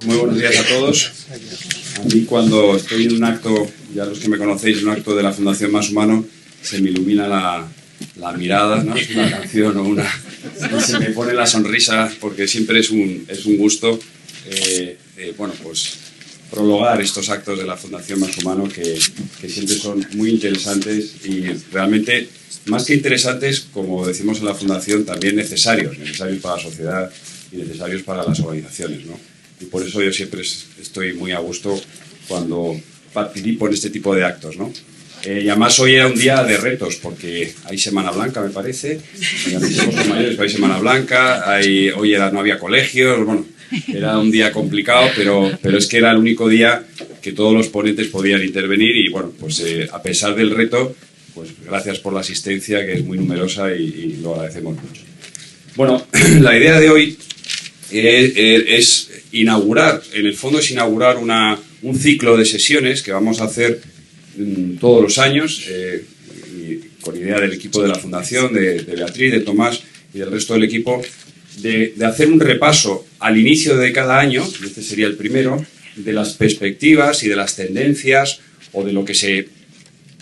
Muy buenos días a todos. A mí, cuando estoy en un acto, ya los que me conocéis, en un acto de la Fundación Más Humano, se me ilumina la mirada, ¿no? Es una canción o una... y se me pone la sonrisa, porque siempre es un gusto, bueno, pues prologar estos actos de la Fundación Más Humano que siempre son muy interesantes y realmente, más que interesantes, como decimos en la Fundación, también necesarios para la sociedad y necesarios para las organizaciones, ¿no? Y por eso yo siempre estoy muy a gusto cuando participo en este tipo de actos, ¿no? Y además hoy era un día de retos, porque hay Semana Blanca, me parece, hay Semana Blanca, hoy no había colegios, bueno, era un día complicado, pero es que era el único día que todos los ponentes podían intervenir y, bueno, pues a pesar del reto, pues gracias por la asistencia, que es muy numerosa y lo agradecemos mucho. Bueno, la idea de hoy es inaugurar, en el fondo es inaugurar un ciclo de sesiones que vamos a hacer todos los años, y con idea del equipo de la Fundación, de Beatriz, de Tomás y del resto del equipo, de hacer un repaso al inicio de cada año, este sería el primero, de las perspectivas y de las tendencias o de lo que se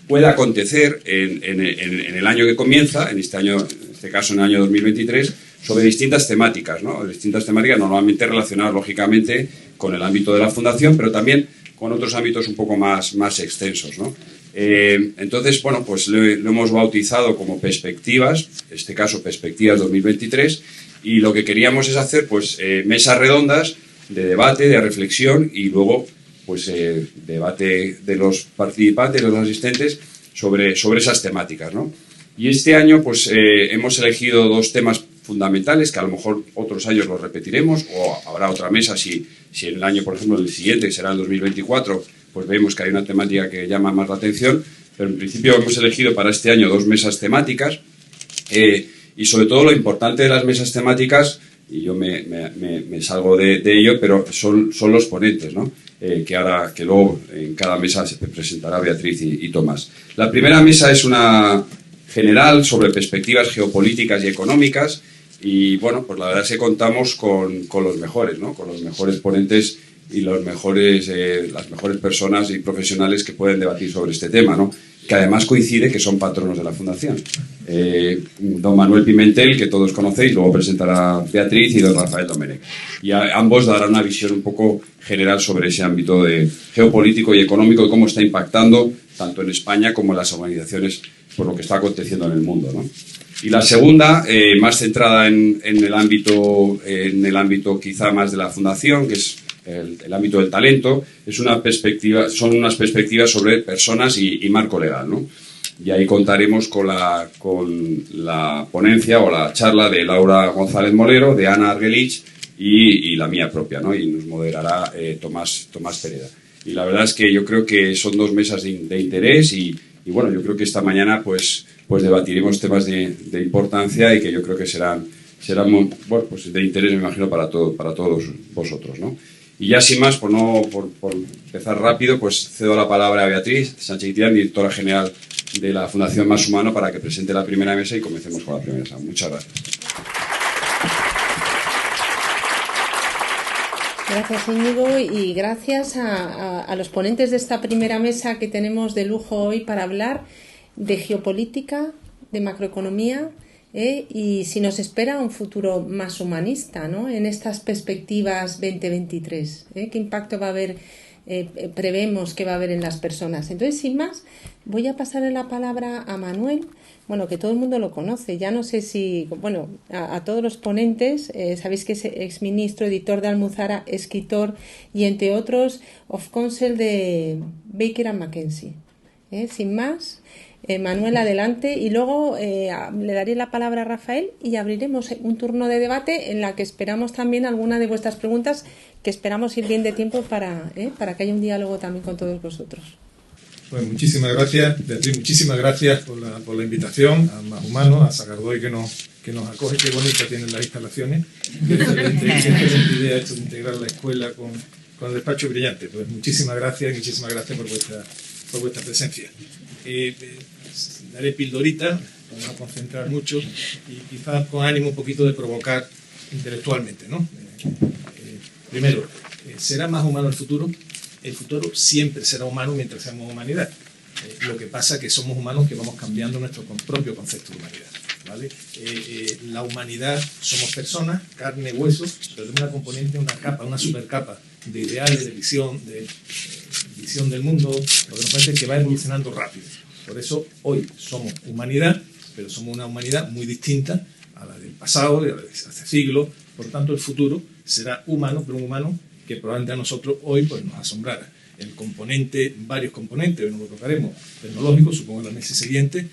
pueda acontecer en el año que comienza, en este caso en el año 2023, sobre distintas temáticas, ¿no? Distintas temáticas normalmente relacionadas, lógicamente, con el ámbito de la Fundación, pero también con otros ámbitos un poco más extensos, ¿no? Entonces, bueno, pues lo hemos bautizado como perspectivas, en este caso Perspectivas 2023, y lo que queríamos es hacer, pues, mesas redondas de debate, de reflexión y luego, pues, debate de los participantes, de los asistentes, sobre esas temáticas, ¿no? Y este año, pues, hemos elegido dos temas fundamentales, que a lo mejor otros años los repetiremos, o habrá otra mesa si en el año, por ejemplo, el siguiente, que será el 2024, pues vemos que hay una temática que llama más la atención, pero en principio hemos elegido para este año dos mesas temáticas, y sobre todo lo importante de las mesas temáticas, y yo me salgo de ello, pero son los ponentes, ¿no? Que luego en cada mesa se presentará Beatriz y Tomás. La primera mesa es una general sobre perspectivas geopolíticas y económicas, y bueno, pues la verdad es que contamos con los mejores, ¿no? Con los mejores ponentes y las mejores personas y profesionales que pueden debatir sobre este tema, ¿no? Que además coincide que son patronos de la Fundación. Don Manuel Pimentel, que todos conocéis, luego presentará Beatriz, y don Rafael Domenech. Y ambos darán una visión un poco general sobre ese ámbito geopolítico y económico y cómo está impactando tanto en España como en las organizaciones por lo que está aconteciendo en el mundo, ¿no? Y la segunda, más centrada en el ámbito quizá más de la Fundación, que es el ámbito del talento, son unas perspectivas sobre personas y marco legal, ¿no? Y ahí contaremos con la ponencia o la charla de Laura González Molero, de Ana Argelich y la mía propia, ¿no? Y nos moderará Tomás Pereda. Y la verdad es que yo creo que son dos mesas de interés y bueno, yo creo que esta mañana pues debatiremos temas de importancia y que yo creo que serán bueno, pues de interés, me imagino, para todos vosotros, ¿no? Y ya sin más, por empezar rápido, pues cedo la palabra a Beatriz Sánchez Guitián, directora general de la Fundación Más Humano, para que presente la primera mesa y comencemos con la primera mesa. Muchas gracias. Gracias, Íñigo, y gracias a los ponentes de esta primera mesa que tenemos de lujo hoy para hablar de geopolítica, de macroeconomía, y si nos espera un futuro más humanista, ¿no? En estas perspectivas 2023. ¿Qué impacto va a haber, prevemos que va a haber en las personas? Entonces, sin más, voy a pasarle la palabra a Manuel, bueno, que todo el mundo lo conoce. Ya no sé si, bueno, a todos los ponentes, sabéis que es exministro, editor de Almuzara, escritor y, entre otros, of counsel de Baker & McKenzie. Sin más, Manuel, adelante, y luego le daré la palabra a Rafael y abriremos un turno de debate en la que esperamos también alguna de vuestras preguntas, que esperamos ir bien de tiempo para que haya un diálogo también con todos vosotros. Pues muchísimas gracias, Beatriz, muchísimas gracias por la invitación a Más Humano, a Sagardoy que nos acoge. Qué bonita tienen las instalaciones. Excelente idea esto de integrar la escuela con el despacho brillante. Pues muchísimas gracias por vuestra presencia. Daré pildoritas, vamos a concentrar mucho y quizás con ánimo un poquito de provocar intelectualmente, ¿no? Primero, ¿Será más humano el futuro? El futuro siempre será humano mientras seamos humanidad. Lo que pasa es que somos humanos que vamos cambiando nuestro propio concepto de humanidad, ¿vale? La humanidad somos personas, carne, hueso, pero de una componente, una capa, una supercapa de ideales, de visión del mundo, lo que nos parece que va evolucionando rápido. Por eso hoy somos humanidad, pero somos una humanidad muy distinta a la del pasado, de hace siglos. Por tanto, el futuro será humano, pero un humano que probablemente a nosotros hoy pues, nos asombrara. El componente, varios componentes, hoy no lo tocaremos, tecnológico, supongo que la mesa siguiente,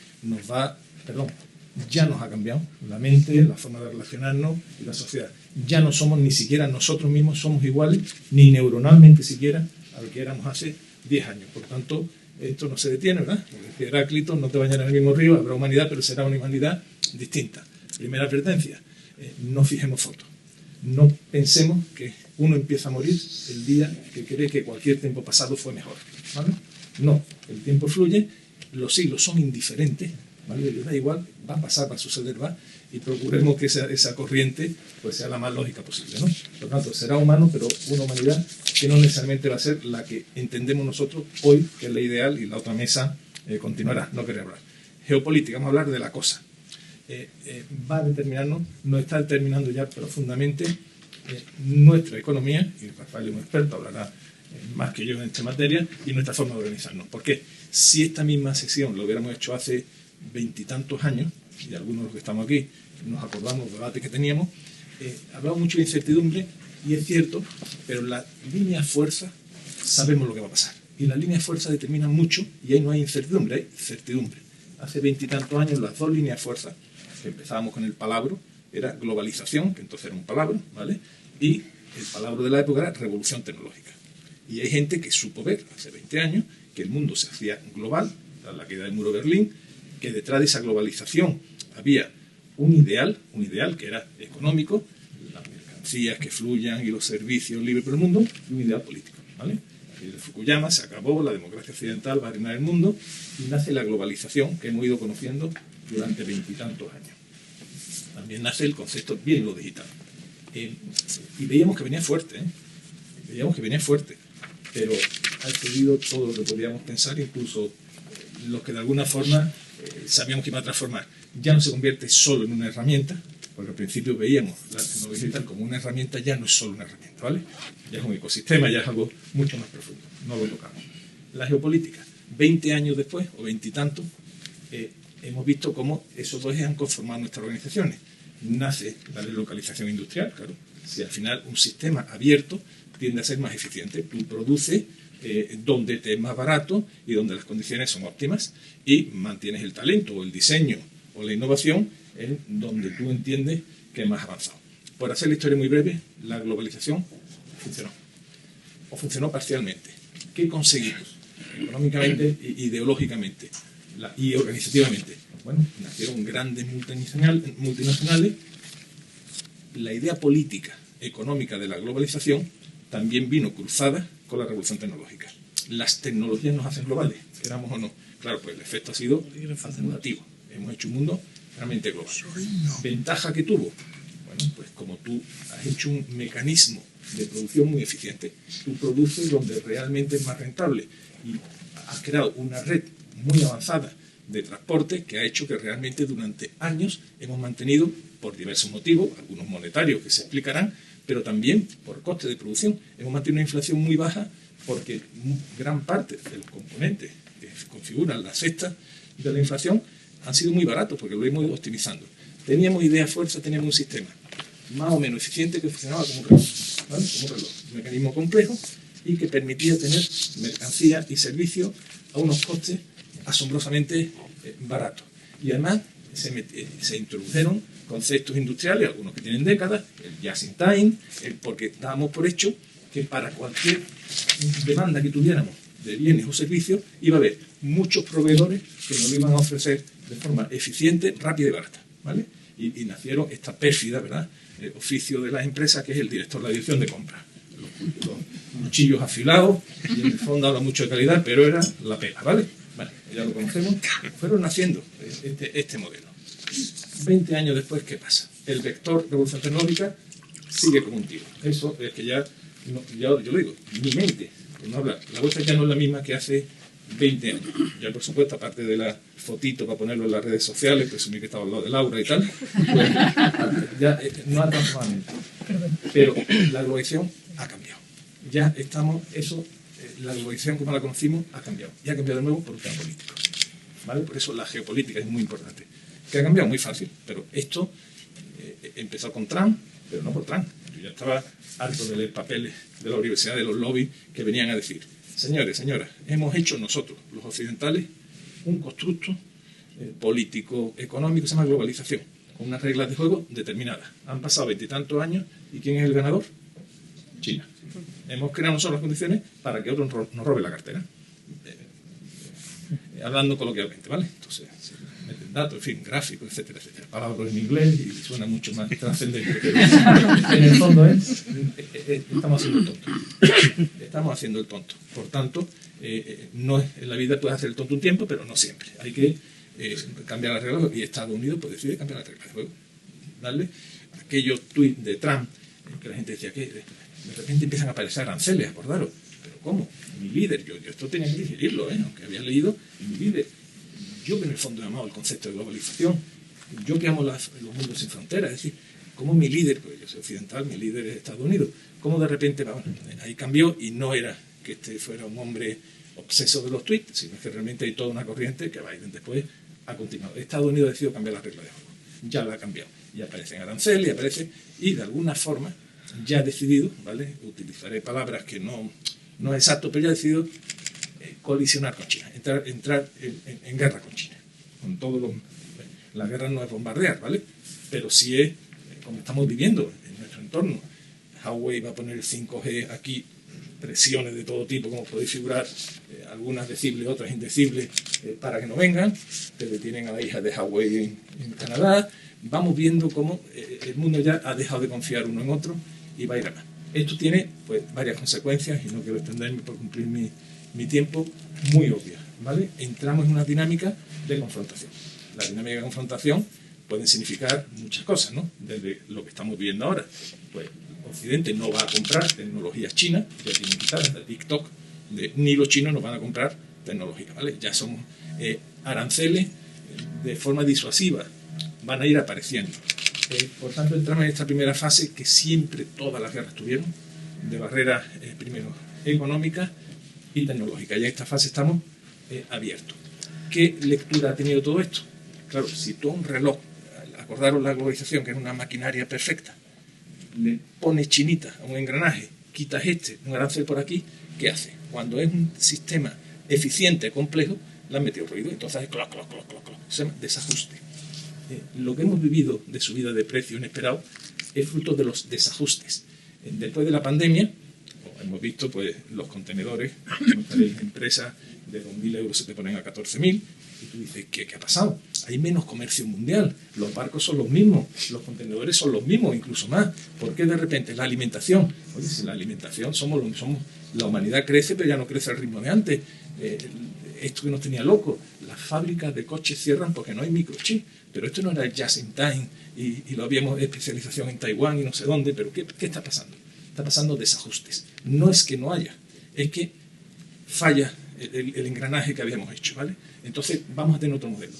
ya nos ha cambiado la mente, la forma de relacionarnos y la sociedad. Ya no somos ni siquiera nosotros mismos somos iguales, ni neuronalmente siquiera, a lo que éramos hace 10 años. Por tanto, esto no se detiene, ¿verdad? Como decía Heráclito, no te bañarás en el mismo río, habrá humanidad, pero será una humanidad distinta. Primera advertencia, no fijemos fotos. No pensemos que uno empieza a morir el día que cree que cualquier tiempo pasado fue mejor, ¿vale? No, el tiempo fluye, los siglos son indiferentes, ¿vale? Da igual, va a pasar, va a suceder, va, y procuremos que esa corriente pues, sea la más lógica posible, ¿no? Por lo tanto, será humano, pero una humanidad que no necesariamente va a ser la que entendemos nosotros hoy, que es la ideal, y la otra mesa continuará, no quería hablar. Geopolítica, vamos a hablar de la cosa. Va a determinarnos, nos está determinando ya profundamente nuestra economía, y Rafael es un experto, hablará más que yo en esta materia, y nuestra forma de organizarnos. Porque si esta misma sesión lo hubiéramos hecho hace 20 y tantos años, y algunos de los que estamos aquí nos acordamos del debate que teníamos, hablamos mucho de incertidumbre, y es cierto, pero la línea fuerza sabemos lo que va a pasar. Y la línea fuerza determina mucho, y ahí no hay incertidumbre, hay certidumbre. Hace 20 y tantos años las dos líneas fuerza, que empezábamos con el palabro, era globalización, que entonces era un palabra, ¿vale? Y el palabra de la época era revolución tecnológica. Y hay gente que supo ver hace 20 años que el mundo se hacía global, tras la caída del muro de Berlín, que detrás de esa globalización había un ideal que era económico, las mercancías que fluyan y los servicios libres por el mundo, y un ideal político, ¿vale? Aquí de Fukuyama se acabó, la democracia occidental va a reinar el mundo, y nace la globalización que hemos ido conociendo durante 20 y tantos años. También nace el concepto bien lo digital. Y veíamos que venía fuerte, pero ha excedido todo lo que podíamos pensar, incluso los que de alguna forma sabíamos que iba a transformar. Ya no se convierte solo en una herramienta, porque al principio veíamos la tecnología digital como una herramienta, ya no es solo una herramienta, ¿vale? Ya es un ecosistema, ya es algo mucho más profundo, no lo tocamos. La geopolítica, 20 años después, o 20 y tantos, hemos visto cómo esos dos ejes han conformado nuestras organizaciones. Nace la deslocalización industrial, claro. Si al final un sistema abierto tiende a ser más eficiente, tú produces donde te es más barato y donde las condiciones son óptimas y mantienes el talento o el diseño o la innovación en donde tú entiendes que es más avanzado. Por hacer la historia muy breve, la globalización funcionó. O funcionó parcialmente. ¿Qué conseguimos? Económicamente, ideológicamente y organizativamente. Bueno, nacieron grandes multinacionales. La idea política, económica de la globalización también vino cruzada con la revolución tecnológica. Las tecnologías nos hacen globales, queramos o no. Claro, pues el efecto ha sido acumulativo. Hemos hecho un mundo realmente global. ¿Ventaja que tuvo? Bueno, pues como tú has hecho un mecanismo de producción muy eficiente, tú produces donde realmente es más rentable y has creado una red muy avanzada de transporte que ha hecho que realmente durante años hemos mantenido, por diversos motivos, algunos monetarios que se explicarán, pero también por coste de producción, hemos mantenido una inflación muy baja porque gran parte de los componentes que configuran la cesta de la inflación han sido muy baratos porque lo hemos ido optimizando. Teníamos idea fuerza, teníamos un sistema más o menos eficiente que funcionaba como un reloj, ¿vale? Como un reloj, un mecanismo complejo y que permitía tener mercancías y servicios a unos costes asombrosamente baratos. Y además se introdujeron conceptos industriales, algunos que tienen décadas, el just in time, porque dábamos por hecho que para cualquier demanda que tuviéramos de bienes o servicios iba a haber muchos proveedores que nos lo iban a ofrecer de forma eficiente, rápida y barata, ¿vale? Y nacieron esta pérfida, ¿verdad?, oficio de las empresas, que es el director de la dirección de compras. Los cuchillos afilados, y en el fondo habla mucho de calidad, pero era la pela, ¿vale? Bueno, ya lo conocemos. Fueron naciendo este modelo. 20 años después, ¿qué pasa? El vector revolución tecnológica sigue como un tiro. Eso es que ya, yo lo digo, mi mente, por no hablar, la vuestra ya no es la misma que hace 20 años. Ya, por supuesto, aparte de la fotito para ponerlo en las redes sociales, presumí que estaba al lado de Laura y tal, pues, ya no ha transformado mi mente. Pero la globalización ha cambiado. Ya estamos, la globalización como la conocimos ha cambiado. Y ha cambiado de nuevo por un tema político. ¿Vale? Por eso la geopolítica es muy importante. ¿Qué ha cambiado? Muy fácil. Pero esto empezó con Trump, pero no por Trump. Yo ya estaba harto de leer papeles de la universidad, de los lobbies, que venían a decir: señores, señoras, hemos hecho nosotros, los occidentales, un constructo político, económico, se llama globalización, con unas reglas de juego determinadas. Han pasado 20 y tantos años, ¿y quién es el ganador? China. Hemos creado nosotros las condiciones para que otros nos roben la cartera. Hablando coloquialmente, ¿vale? Entonces, se meten datos, en fin, gráficos, etcétera, etcétera. Palabras en inglés y suena mucho más trascendente. Pero en el fondo estamos haciendo el tonto. Estamos haciendo el tonto. Por tanto, no es, en la vida puedes hacer el tonto un tiempo, pero no siempre. Hay que cambiar las reglas, y Estados Unidos pues, decide cambiar las reglas de juego. Darle aquellos tuits de Trump, que la gente decía que de repente empiezan a aparecer aranceles, acordaros. ¿Pero cómo? Mi líder, yo esto tenía que digerirlo, aunque había leído, mi líder, yo que en el fondo he amado el concepto de globalización, yo que amo los mundos sin fronteras, es decir, como mi líder, pues yo soy occidental, mi líder es Estados Unidos, cómo de repente, bueno, ahí cambió, y no era que este fuera un hombre obseso de los tweets, sino que realmente hay toda una corriente que Biden después ha continuado. Estados Unidos ha decidido cambiar las reglas de juego, ya la ha cambiado, y aparecen aranceles, y de alguna forma ya ha decidido, ¿vale? Utilizaré palabras que no es exacto, pero ya ha decidido colisionar con China, entrar en guerra con China. Con todos los, la guerra no es bombardear, ¿vale? Pero sí es, como estamos viviendo en nuestro entorno. Huawei va a poner el 5G aquí, presiones de todo tipo, como podéis figurar, algunas decibles, otras indecibles, para que no vengan. Te detienen a la hija de Huawei en Canadá. Vamos viendo cómo el mundo ya ha dejado de confiar uno en otro y va a ir a más. Esto tiene pues, varias consecuencias, y no quiero extenderme por cumplir mi tiempo, muy obvias, ¿vale? Entramos en una dinámica de confrontación. La dinámica de confrontación puede significar muchas cosas, ¿no? Desde lo que estamos viviendo ahora. Pues Occidente no va a comprar tecnologías chinas, ya tienen quitadas de TikTok, ni los chinos nos van a comprar tecnología, ¿vale? Ya somos aranceles de forma disuasiva, van a ir apareciendo. Por tanto, entramos en esta primera fase que siempre todas las guerras tuvieron, de barreras, primero, económicas y tecnológicas. Y en esta fase estamos abiertos. ¿Qué lectura ha tenido todo esto? Claro, si tú a un reloj, acordaros la globalización, que es una maquinaria perfecta, le pones chinita a un engranaje, quitas un arancel por aquí, ¿qué hace? Cuando es un sistema eficiente, complejo, le han metido ruido, entonces hace cloc, cloc, cloc, cloc, cloc. Se llama desajuste. Lo que hemos vivido de subida de precio inesperado es fruto de los desajustes. Después de la pandemia, hemos visto pues, los contenedores, empresas de 2.000 euros se te ponen a 14.000, y tú dices, ¿qué ha pasado? Hay menos comercio mundial, los barcos son los mismos, los contenedores son los mismos, incluso más. ¿Por qué de repente la alimentación? Oye, si la alimentación la humanidad crece, pero ya no crece al ritmo de antes. Esto que nos tenía locos, las fábricas de coches cierran porque no hay microchip, pero esto no era el just in time y lo habíamos especialización en Taiwán y no sé dónde, pero ¿qué está pasando? Está pasando desajustes. No es que no haya, es que falla el engranaje que habíamos hecho, ¿vale? Entonces vamos a tener otro modelo.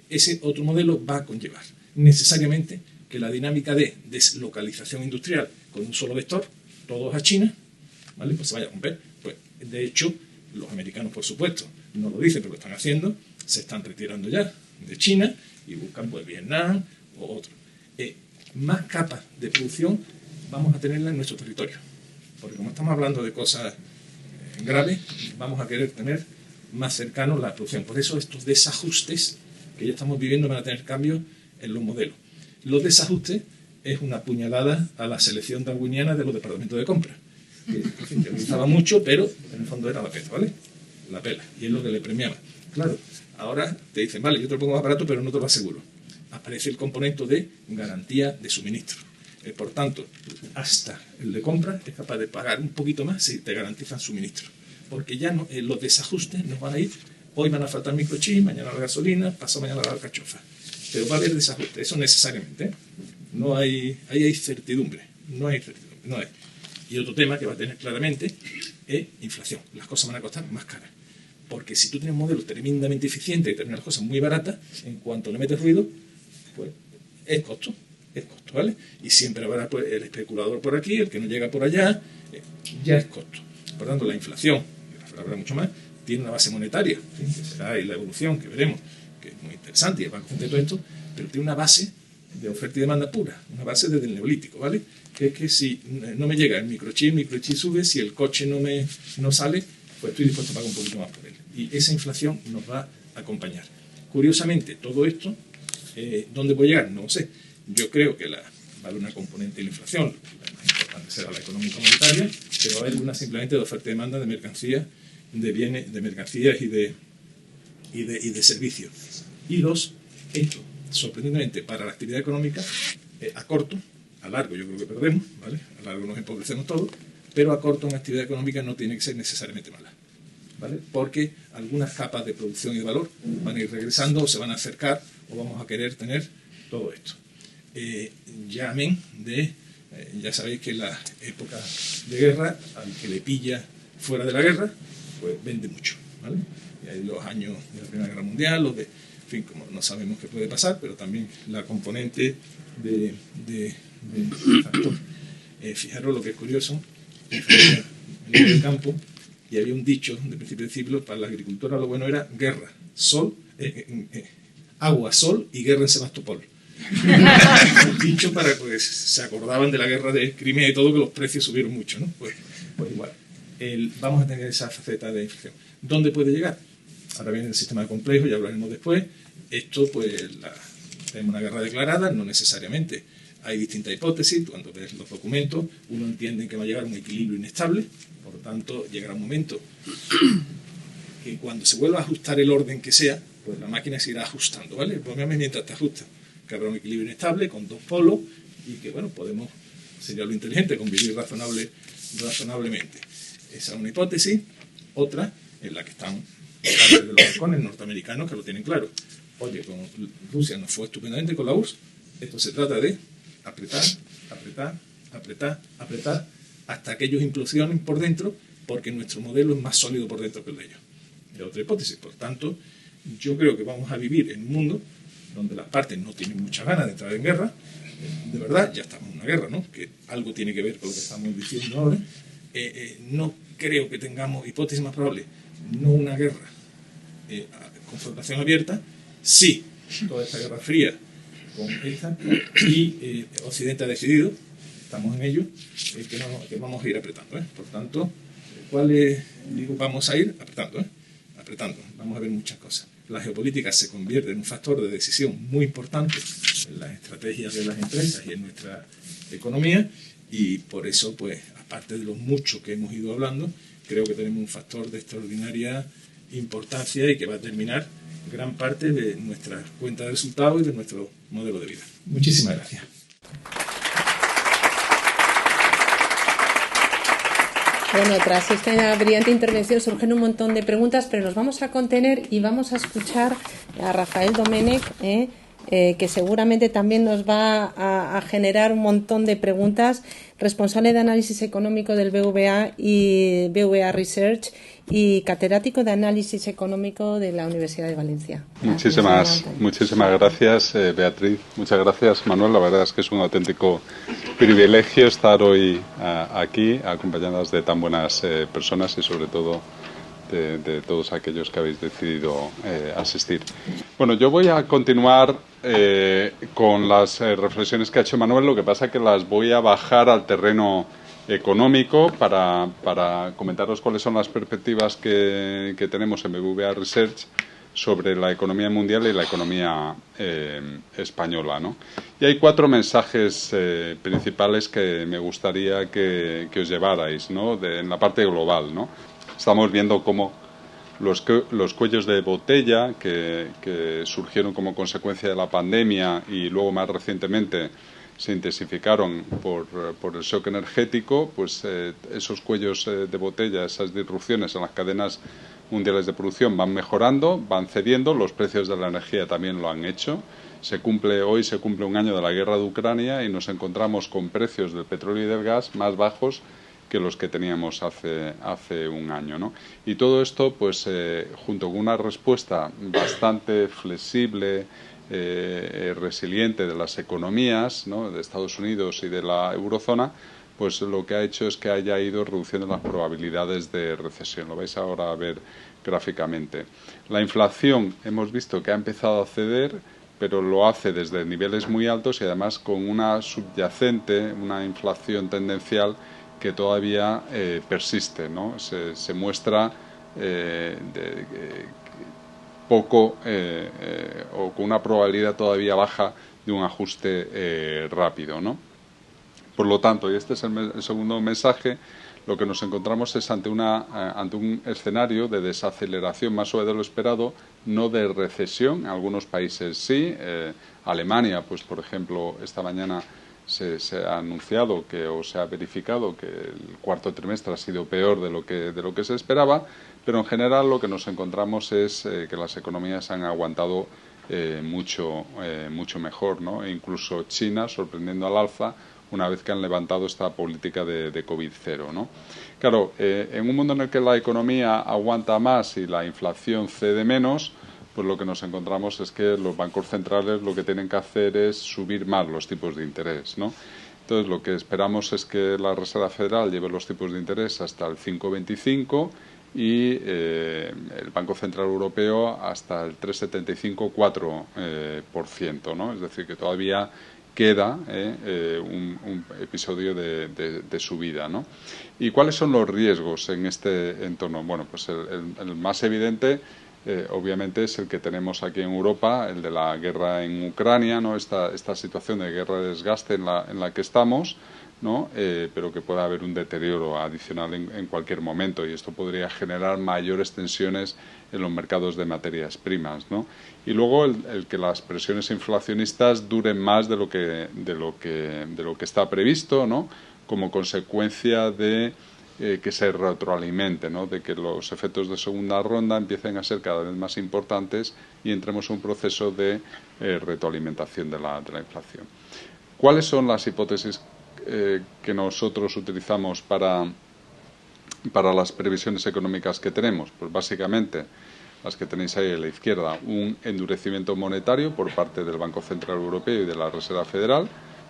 Ese otro modelo va a conllevar necesariamente que la dinámica de deslocalización industrial con un solo vector, todos a China, ¿vale? Pues se vaya a romper. Pues, de hecho, los americanos, por supuesto, no lo dicen, pero lo están haciendo, se están retirando ya de China y buscan pues Vietnam o otro. Más capas de producción vamos a tenerla en nuestro territorio, porque como estamos hablando de cosas graves, vamos a querer tener más cercano la producción. Por eso estos desajustes que ya estamos viviendo van a tener cambios en los modelos. Los desajustes es una puñalada a la selección darwiniana de los departamentos de compra, que me gustaba mucho, pero en el fondo era la pela, ¿vale? La pela, y es lo que le premiaba. Claro, ahora te dicen, vale, yo te lo pongo más barato, pero no te lo aseguro. Aparece el componente de garantía de suministro. Por tanto, hasta el de compra es capaz de pagar un poquito más si te garantizan suministro. Porque ya no, los desajustes nos van a ir, hoy van a faltar microchips, mañana la gasolina, pasado mañana la alcachofa. Pero va a haber desajustes, eso necesariamente. No hay certidumbre, no hay. Y otro tema que va a tener claramente es inflación. Las cosas van a costar más caras. Porque si tú tienes un modelo tremendamente eficiente y tienes las cosas muy baratas, en cuanto le metes ruido, pues es costo, ¿vale? Y siempre habrá pues, el especulador por aquí, el que no llega por allá, ya es costo. Por tanto, la inflación, y habrá mucho más, tiene una base monetaria, que será ahí la evolución que veremos, que es muy interesante y el Banco Central todo esto, pero tiene una base de oferta y demanda pura, una base desde el neolítico, ¿vale? Que es que si no me llega el microchip sube, si el coche no sale, pues estoy dispuesto a pagar un poquito más por él. Y esa inflación nos va a acompañar. Curiosamente, todo esto, ¿dónde puede llegar? No lo sé. Yo creo que va a haber una componente de la inflación, la más importante será la económica monetaria, pero va a haber una simplemente de oferta y demanda de mercancías, de bienes, de mercancías y de servicios. Y esto, sorprendentemente, para la actividad económica, a corto, a largo yo creo que perdemos, ¿vale? A largo nos empobrecemos todos, pero a corto una actividad económica no tiene que ser necesariamente mala, ¿vale? Porque algunas capas de producción y de valor van a ir regresando o se van a acercar o vamos a querer tener todo esto. Ya sabéis que en la época de guerra, al que le pilla fuera de la guerra, pues vende mucho, ¿vale? Y hay los años de la Primera Guerra Mundial, en fin, como no sabemos qué puede pasar, pero también la componente de factor. Fijaros lo que es curioso, en el campo, y había un dicho de principio de siglo, para la agricultura lo bueno era guerra, agua, sol y guerra en Sebastopol. Un dicho para que se acordaban de la guerra de Crimea y todo, que los precios subieron mucho, ¿no? Pues igual. Vamos a tener esa faceta de inflación. ¿Dónde puede llegar? Ahora viene el sistema complejo, ya hablaremos después. Esto, pues, tenemos una guerra declarada, no necesariamente. Hay distintas hipótesis. Cuando ves los documentos, uno entiende que va a llegar a un equilibrio inestable. Por lo tanto, llegará un momento que cuando se vuelva a ajustar el orden que sea, pues la máquina se irá ajustando, ¿vale? El problema es mientras te ajusta, que habrá un equilibrio inestable con dos polos y que, bueno, sería lo inteligente, convivir razonablemente. Esa es una hipótesis. Otra, en la que están parte de los balcones norteamericanos que lo tienen claro. Oye, con Rusia nos fue estupendamente con la URSS. Esto se trata de apretar hasta que ellos implosionen por dentro, porque nuestro modelo es más sólido por dentro que el de ellos. Es otra hipótesis. Por tanto, yo creo que vamos a vivir en un mundo donde las partes no tienen muchas ganas de entrar en guerra. De verdad, ya estamos en una guerra, ¿no? Que algo tiene que ver con lo que estamos diciendo ahora. No creo que tengamos hipótesis más probables. No una guerra, confrontación abierta, sí, toda esta guerra fría con esta, y Occidente ha decidido, estamos en ello, que vamos a ir apretando, ¿eh? Por tanto, vamos a ir apretando, vamos a ver muchas cosas. La geopolítica se convierte en un factor de decisión muy importante en las estrategias de las empresas y en nuestra economía, y por eso, pues, aparte de lo mucho que hemos ido hablando, creo que tenemos un factor de extraordinaria importancia y que va a determinar gran parte de nuestra cuenta de resultados y de nuestro modelo de vida. Muchísimas gracias. Bueno, tras esta brillante intervención surgen un montón de preguntas, pero nos vamos a contener y vamos a escuchar a Rafael Domènech, que seguramente también nos va a generar un montón de preguntas, responsable de análisis económico del BVA y BVA Research y catedrático de análisis económico de la Universidad de Valencia. Muchísimas gracias, Beatriz. Muchas gracias, Manuel. La verdad es que es un auténtico privilegio estar hoy aquí, acompañadas de tan buenas personas y sobre todo de todos aquellos que habéis decidido asistir. Bueno, yo voy a continuar con las reflexiones que ha hecho Manuel, lo que pasa es que las voy a bajar al terreno económico para comentaros cuáles son las perspectivas que tenemos en BBVA Research sobre la economía mundial y la economía española, ¿no? Y hay 4 mensajes principales que me gustaría que os llevarais, ¿no? En la parte global, ¿no? Estamos viendo cómo los cuellos de botella que surgieron como consecuencia de la pandemia y luego más recientemente se intensificaron por el shock energético, pues esos cuellos de botella, esas disrupciones en las cadenas mundiales de producción van mejorando, van cediendo, los precios de la energía también lo han hecho. Hoy se cumple un año de la guerra de Ucrania y nos encontramos con precios del petróleo y del gas más bajos que los que teníamos hace un año, ¿no? Y todo esto, pues, junto con una respuesta bastante flexible, resiliente de las economías, ¿no?, de Estados Unidos y de la eurozona, pues lo que ha hecho es que haya ido reduciendo las probabilidades de recesión. Lo vais ahora a ver gráficamente. La inflación hemos visto que ha empezado a ceder, pero lo hace desde niveles muy altos y además con una subyacente, una inflación tendencial que todavía persiste, ¿no? Se muestra poco o con una probabilidad todavía baja de un ajuste rápido, ¿no? Por lo tanto, y este es el segundo mensaje, lo que nos encontramos es ante un escenario de desaceleración más suave de lo esperado, no de recesión. En algunos países sí. Alemania, pues por ejemplo, esta mañana se ha anunciado o se ha verificado que el cuarto trimestre ha sido peor de lo que se esperaba, pero en general lo que nos encontramos es que las economías han aguantado mucho mejor, ¿no? E incluso China, sorprendiendo al alza, una vez que han levantado esta política de COVID-0, ¿no? Claro, en un mundo en el que la economía aguanta más y la inflación cede menos, pues lo que nos encontramos es que los bancos centrales lo que tienen que hacer es subir más los tipos de interés, ¿no? Entonces, lo que esperamos es que la Reserva Federal lleve los tipos de interés hasta el 5,25 y el Banco Central Europeo hasta el 3,75-4%, ¿no? Es decir, que todavía queda un episodio de subida, ¿no? ¿Y cuáles son los riesgos en este entorno? Bueno, pues el más evidente obviamente es el que tenemos aquí en Europa, el de la guerra en Ucrania, ¿no? Esta situación de guerra de desgaste en la que estamos, ¿no? Pero que pueda haber un deterioro adicional en cualquier momento y esto podría generar mayores tensiones en los mercados de materias primas, ¿no? Y luego el que las presiones inflacionistas duren más de lo que está previsto, ¿no? Como consecuencia de que se retroalimente, ¿no? De que los efectos de segunda ronda empiecen a ser cada vez más importantes y entremos en un proceso de retroalimentación de la inflación. ¿Cuáles son las hipótesis que nosotros utilizamos para las previsiones económicas que tenemos? Pues básicamente las que tenéis ahí a la izquierda, un endurecimiento monetario por parte del Banco Central Europeo y de la Reserva Federal,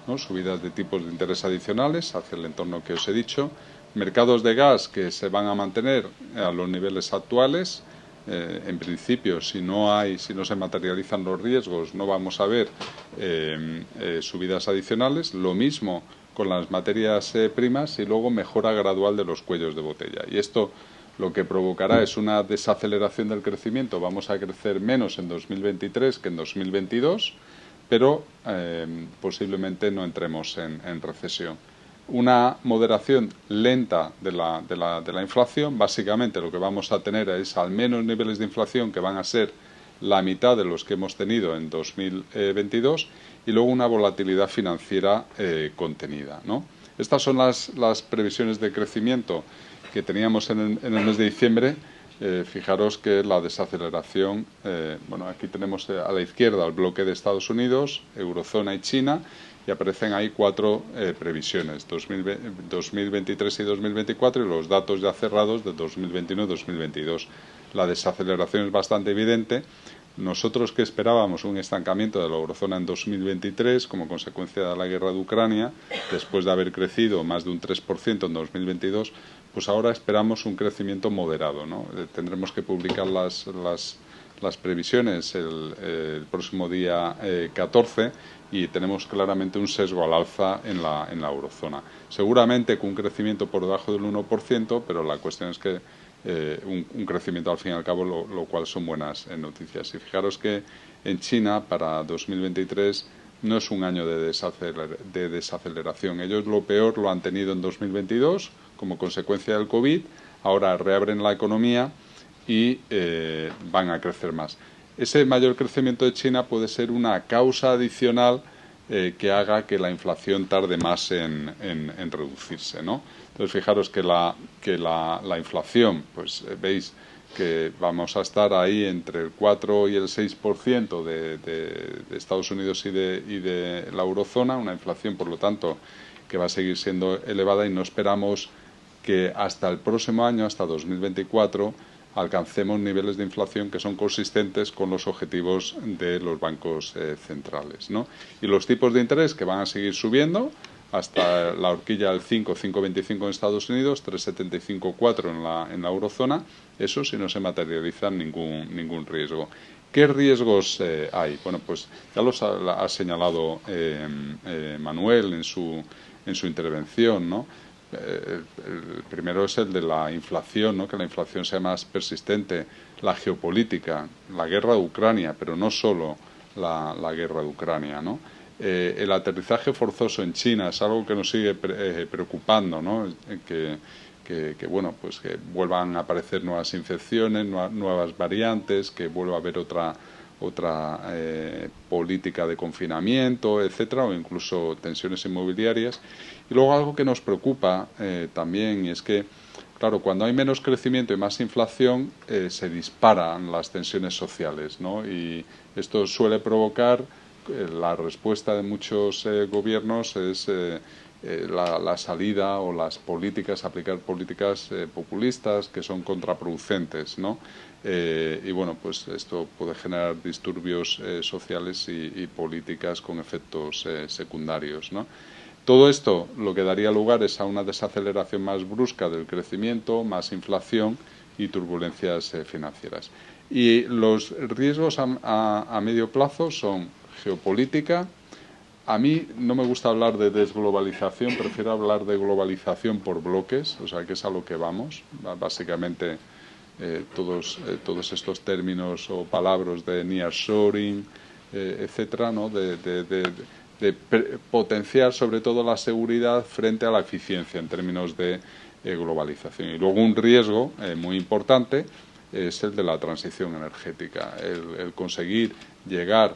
¿no? Subidas de tipos de interés adicionales hacia el entorno que os he dicho, mercados de gas que se van a mantener a los niveles actuales. En principio, si no se materializan los riesgos, no vamos a ver subidas adicionales. Lo mismo con las materias primas y luego mejora gradual de los cuellos de botella. Y esto lo que provocará es una desaceleración del crecimiento. Vamos a crecer menos en 2023 que en 2022, pero posiblemente no entremos en recesión. Una moderación lenta de la inflación. Básicamente lo que vamos a tener es al menos niveles de inflación que van a ser la mitad de los que hemos tenido en 2022 y luego una volatilidad financiera contenida, ¿no? Estas son las previsiones de crecimiento que teníamos en el mes de diciembre. Fijaros que la desaceleración, bueno, aquí tenemos a la izquierda el bloque de Estados Unidos, Eurozona y China, y aparecen ahí 4 previsiones, 2023 y 2024, y los datos ya cerrados de 2021 y 2022. La desaceleración es bastante evidente. Nosotros que esperábamos un estancamiento de la eurozona en 2023 como consecuencia de la guerra de Ucrania, después de haber crecido más de un 3% en 2022, pues ahora esperamos un crecimiento moderado, ¿no? Tendremos que publicar las previsiones el próximo día 14 y tenemos claramente un sesgo al alza en la eurozona. Seguramente con un crecimiento por debajo del 1%, pero la cuestión es que un crecimiento al fin y al cabo, lo cual son buenas noticias. Y fijaros que en China para 2023 no es un año de desaceleración. Ellos lo peor lo han tenido en 2022 como consecuencia del COVID, ahora reabren la economía y van a crecer más. Ese mayor crecimiento de China puede ser una causa adicional que haga que la inflación tarde más en reducirse, ¿no? Entonces, fijaros que la inflación, pues veis que vamos a estar ahí entre el 4 y el 6% de Estados Unidos y de la eurozona, una inflación, por lo tanto, que va a seguir siendo elevada, y no esperamos que hasta el próximo año, hasta 2024, alcancemos niveles de inflación que son consistentes con los objetivos de los bancos centrales, ¿no? Y los tipos de interés que van a seguir subiendo hasta la horquilla del 5,25 en Estados Unidos, 3,75-4 en la eurozona, eso si no se materializa ningún riesgo. ¿Qué riesgos hay? Bueno, pues ya los ha señalado Manuel en su intervención, ¿no? El primero es el de la inflación, ¿no? Que la inflación sea más persistente, la geopolítica, la guerra de Ucrania, pero no solo la guerra de Ucrania, ¿no? El aterrizaje forzoso en China es algo que nos sigue preocupando, ¿no? Que bueno, pues que vuelvan a aparecer nuevas infecciones, nuevas variantes, que vuelva a haber otra política de confinamiento, etcétera, o incluso tensiones inmobiliarias. Y luego algo que nos preocupa también, y es que, claro, cuando hay menos crecimiento y más inflación, se disparan las tensiones sociales, ¿no? Y esto suele provocar la respuesta de muchos gobiernos es la salida o las políticas, aplicar políticas populistas que son contraproducentes, ¿no? Y bueno, pues esto puede generar disturbios sociales y políticas con efectos secundarios, ¿no? Todo esto lo que daría lugar es a una desaceleración más brusca del crecimiento, más inflación y turbulencias financieras. Y los riesgos a medio plazo son geopolítica. A mí no me gusta hablar de desglobalización, prefiero hablar de globalización por bloques, o sea, que es a lo que vamos. Básicamente, todos estos términos o palabras de nearshoring, etcétera, ¿no? de potenciar sobre todo la seguridad frente a la eficiencia en términos de globalización. Y luego un riesgo muy importante es el de la transición energética, el conseguir llegar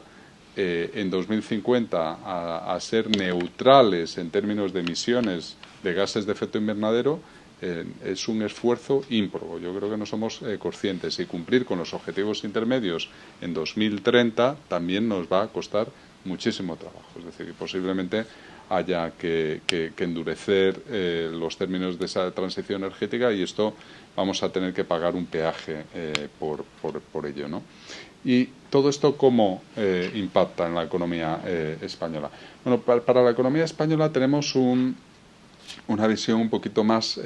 en 2050 a ser neutrales en términos de emisiones de gases de efecto invernadero es un esfuerzo ímprobo. Yo creo que no somos conscientes, y cumplir con los objetivos intermedios en 2030 también nos va a costar muchísimo trabajo. Es decir, que posiblemente haya que endurecer los términos de esa transición energética, y esto vamos a tener que pagar un peaje por ello, ¿no? ¿Y todo esto cómo impacta en la economía española? Bueno, para la economía española tenemos una visión un poquito más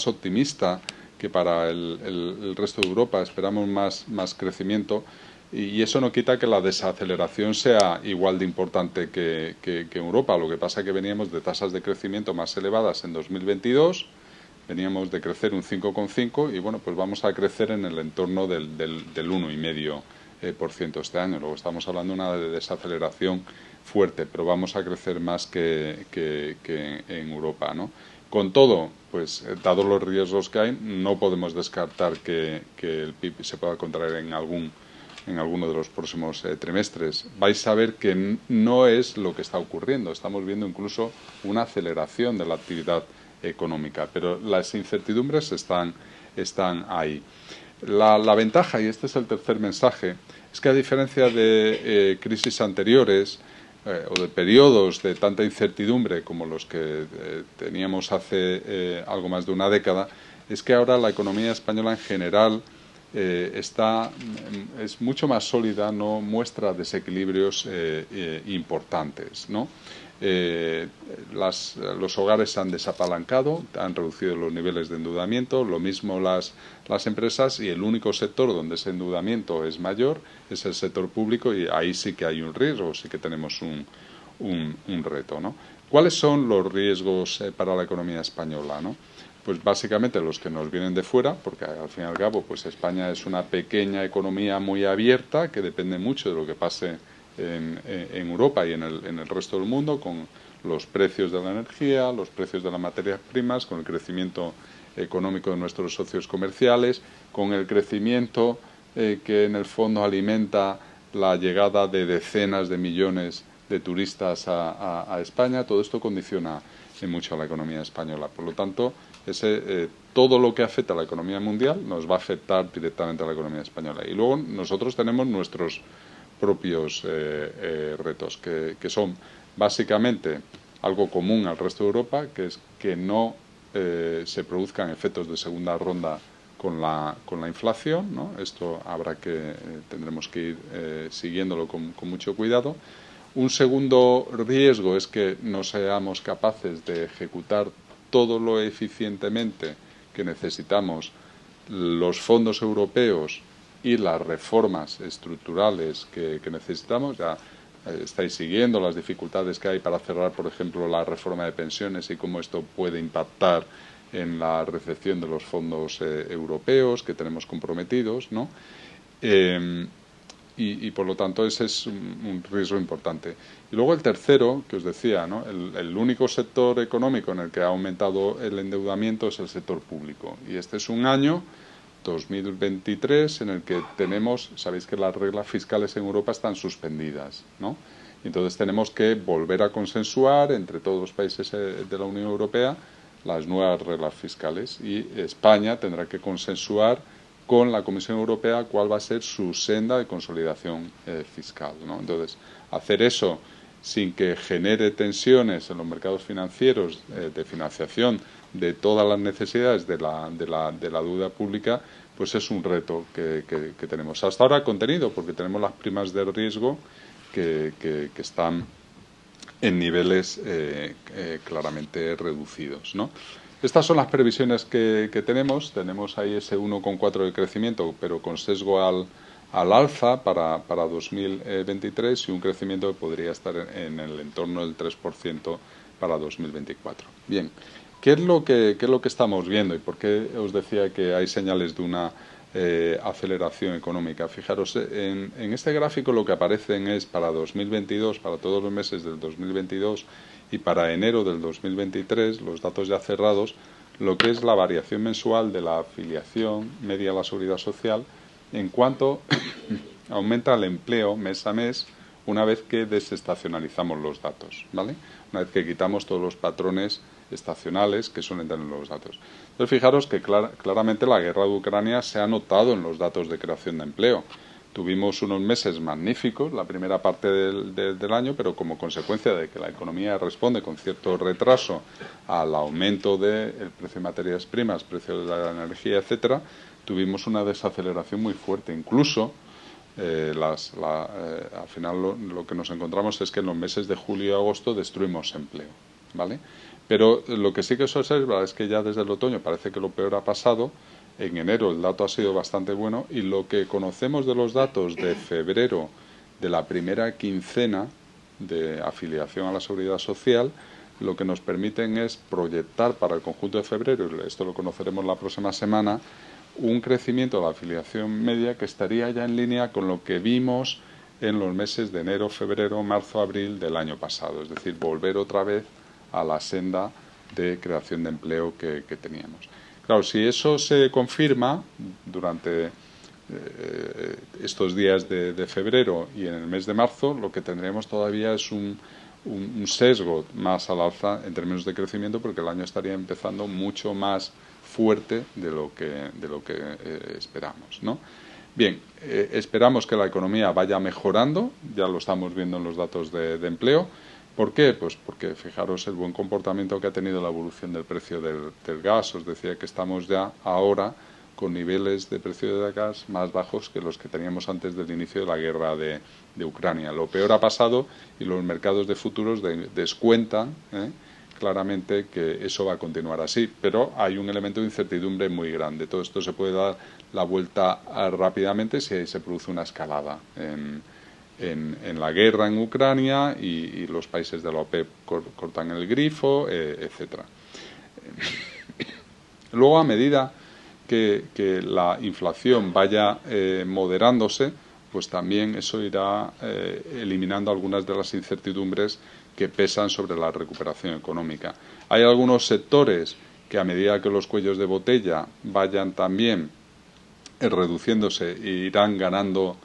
optimista que para el resto de Europa. Esperamos más crecimiento, y eso no quita que la desaceleración sea igual de importante que en Europa. Lo que pasa es que veníamos de tasas de crecimiento más elevadas en 2022, veníamos de crecer un 5,5 y bueno, pues vamos a crecer en el entorno del 1,5% este año. Luego estamos hablando de una desaceleración fuerte, pero vamos a crecer más que en Europa, ¿no? Con todo, pues dados los riesgos que hay, no podemos descartar que el PIB se pueda contraer en alguno de los próximos trimestres. Vais a ver que no es lo que está ocurriendo. Estamos viendo incluso una aceleración de la actividad económica, pero las incertidumbres están ahí. La ventaja, y este es el tercer mensaje, es que a diferencia de crisis anteriores o de periodos de tanta incertidumbre como los que teníamos hace algo más de una década, es que ahora la economía española en general es mucho más sólida, no muestra desequilibrios importantes, ¿no? Los hogares se han desapalancado, han reducido los niveles de endeudamiento, lo mismo las empresas, y el único sector donde ese endeudamiento es mayor es el sector público, y ahí sí que hay un riesgo, sí que tenemos un reto, ¿no? ¿Cuáles son los riesgos para la economía española, ¿no? Pues básicamente los que nos vienen de fuera, porque al fin y al cabo pues España es una pequeña economía muy abierta que depende mucho de lo que pase en Europa y en el resto del mundo, con los precios de la energía, los precios de las materias primas, con el crecimiento económico de nuestros socios comerciales, con el crecimiento que en el fondo alimenta la llegada de decenas de millones de turistas a España. Todo esto condiciona mucho a la economía española. Por lo tanto, Todo lo que afecta a la economía mundial nos va a afectar directamente a la economía española. Y luego nosotros tenemos nuestros propios retos, que son básicamente algo común al resto de Europa, que es que no se produzcan efectos de segunda ronda con la inflación, ¿no? Esto tendremos que ir siguiéndolo con mucho cuidado. Un segundo riesgo es que no seamos capaces de ejecutar todo lo eficientemente que necesitamos los fondos europeos y las reformas estructurales que necesitamos. Ya estáis siguiendo las dificultades que hay para cerrar, por ejemplo, la reforma de pensiones y cómo esto puede impactar en la recepción de los fondos europeos que tenemos comprometidos, ¿no? Y por lo tanto ese es un riesgo importante. Y luego el tercero, que os decía, ¿no? El único sector económico en el que ha aumentado el endeudamiento es el sector público. Y este es un año, 2023, en el que sabéis que las reglas fiscales en Europa están suspendidas, ¿no? Entonces tenemos que volver a consensuar entre todos los países de la Unión Europea las nuevas reglas fiscales, y España tendrá que consensuar con la Comisión Europea cuál va a ser su senda de consolidación fiscal, ¿no? Entonces, hacer eso sin que genere tensiones en los mercados financieros de financiación de todas las necesidades de la deuda pública, pues es un reto que tenemos. Hasta ahora contenido, porque tenemos las primas de riesgo que están en niveles claramente reducidos, ¿no? Estas son las previsiones que tenemos. Tenemos ahí ese 1,4 de crecimiento, pero con sesgo al alza para 2023, y un crecimiento que podría estar en el entorno del 3% para 2024. Bien, ¿qué es lo que estamos viendo y por qué os decía que hay señales de una aceleración económica? Fijaros, en este gráfico lo que aparecen es para 2022, para todos los meses del 2022 y para enero del 2023, los datos ya cerrados, lo que es la variación mensual de la afiliación media a la Seguridad Social en cuanto aumenta el empleo mes a mes una vez que desestacionalizamos los datos, ¿vale? Una vez que quitamos todos los patrones estacionales que suelen tener los datos. Entonces, fijaros que claramente la guerra de Ucrania se ha notado en los datos de creación de empleo. Tuvimos unos meses magníficos, la primera parte del año, pero como consecuencia de que la economía responde con cierto retraso al aumento del precio de materias primas, precio de la energía, etcétera, tuvimos una desaceleración muy fuerte. Incluso, al final lo que nos encontramos es que en los meses de julio y agosto destruimos empleo, ¿vale? Pero lo que sí que se observa es que ya desde el otoño parece que lo peor ha pasado. En enero el dato ha sido bastante bueno, y lo que conocemos de los datos de febrero, de la primera quincena de afiliación a la Seguridad Social, lo que nos permiten es proyectar para el conjunto de febrero, y esto lo conoceremos la próxima semana, un crecimiento de la afiliación media que estaría ya en línea con lo que vimos en los meses de enero, febrero, marzo, abril del año pasado. Es decir, volver otra vez a la senda de creación de empleo que teníamos. Claro, si eso se confirma durante estos días de febrero y en el mes de marzo, lo que tendremos todavía es un sesgo más al alza en términos de crecimiento, porque el año estaría empezando mucho más fuerte de lo que esperamos, ¿no? Bien, esperamos que la economía vaya mejorando, ya lo estamos viendo en los datos de empleo. ¿Por qué? Pues porque fijaros el buen comportamiento que ha tenido la evolución del precio del gas. Os decía que estamos ya ahora con niveles de precio del gas más bajos que los que teníamos antes del inicio de la guerra de Ucrania. Lo peor ha pasado y los mercados de futuros descuentan claramente que eso va a continuar así, pero hay un elemento de incertidumbre muy grande. Todo esto se puede dar la vuelta rápidamente si se produce una escalada en la guerra en Ucrania y los países de la OPEP cortan el grifo, etcétera. Luego, a medida que la inflación vaya moderándose, pues también eso irá eliminando algunas de las incertidumbres que pesan sobre la recuperación económica. Hay algunos sectores que, a medida que los cuellos de botella vayan también reduciéndose, irán ganando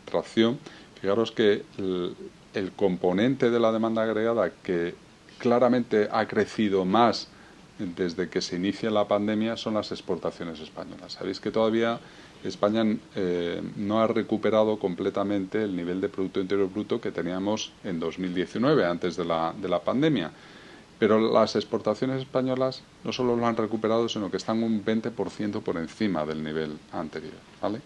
tracción. Fijaros que el componente de la demanda agregada que claramente ha crecido más desde que se inicia la pandemia son las exportaciones españolas. Sabéis que todavía España no ha recuperado completamente el nivel de Producto Interior Bruto que teníamos en 2019, antes de la pandemia. Pero las exportaciones españolas no solo lo han recuperado, sino que están un 20% por encima del nivel anterior, ¿vale?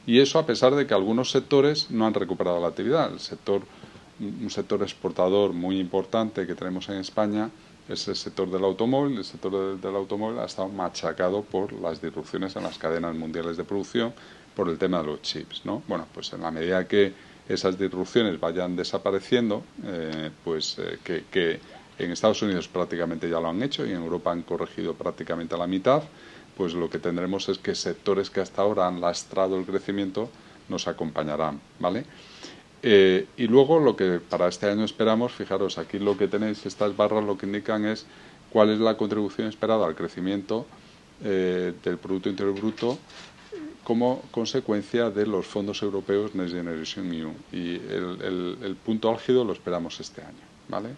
Y eso a pesar de que algunos sectores no han recuperado la actividad. Un sector exportador muy importante que tenemos en España es el sector del automóvil. El sector del automóvil ha estado machacado por las disrupciones en las cadenas mundiales de producción, por el tema de los chips, ¿no? Bueno, pues en la medida que esas disrupciones vayan desapareciendo, que en Estados Unidos prácticamente ya lo han hecho y en Europa han corregido prácticamente a la mitad, pues lo que tendremos es que sectores que hasta ahora han lastrado el crecimiento nos acompañarán, ¿vale? Y luego lo que para este año esperamos, fijaros, aquí lo que tenéis, estas barras lo que indican es cuál es la contribución esperada al crecimiento del Producto Interior Bruto como consecuencia de los fondos europeos Next Generation EU. Y el punto álgido lo esperamos este año, ¿vale?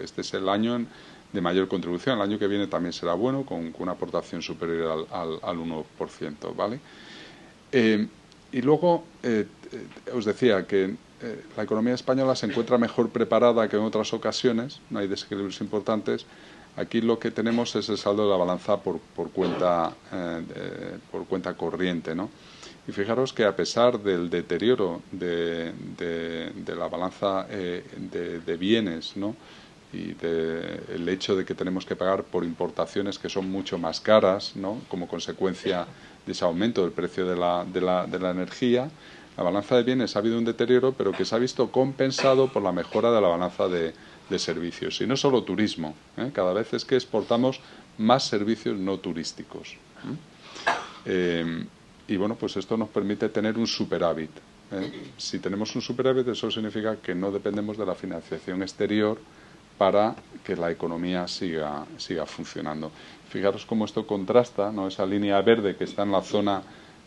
Este es el año de mayor contribución. El año que viene también será bueno, con una aportación superior al 1%, ¿vale? Y luego os decía que la economía española se encuentra mejor preparada que en otras ocasiones, no hay desequilibrios importantes. Aquí lo que tenemos es el saldo de la balanza por cuenta corriente, ¿no? Y fijaros que a pesar del deterioro de la balanza de bienes, ¿no?, y el hecho de que tenemos que pagar por importaciones que son mucho más caras, ¿no?, como consecuencia de ese aumento del precio de la energía, la balanza de bienes ha habido un deterioro, pero que se ha visto compensado por la mejora de la balanza de servicios. Y no solo turismo, cada vez es que exportamos más servicios no turísticos. Y bueno, pues esto nos permite tener un superávit. Si tenemos un superávit, eso significa que no dependemos de la financiación exterior para que la economía siga funcionando. Fijaros cómo esto contrasta, ¿no?, esa línea verde que está en la zona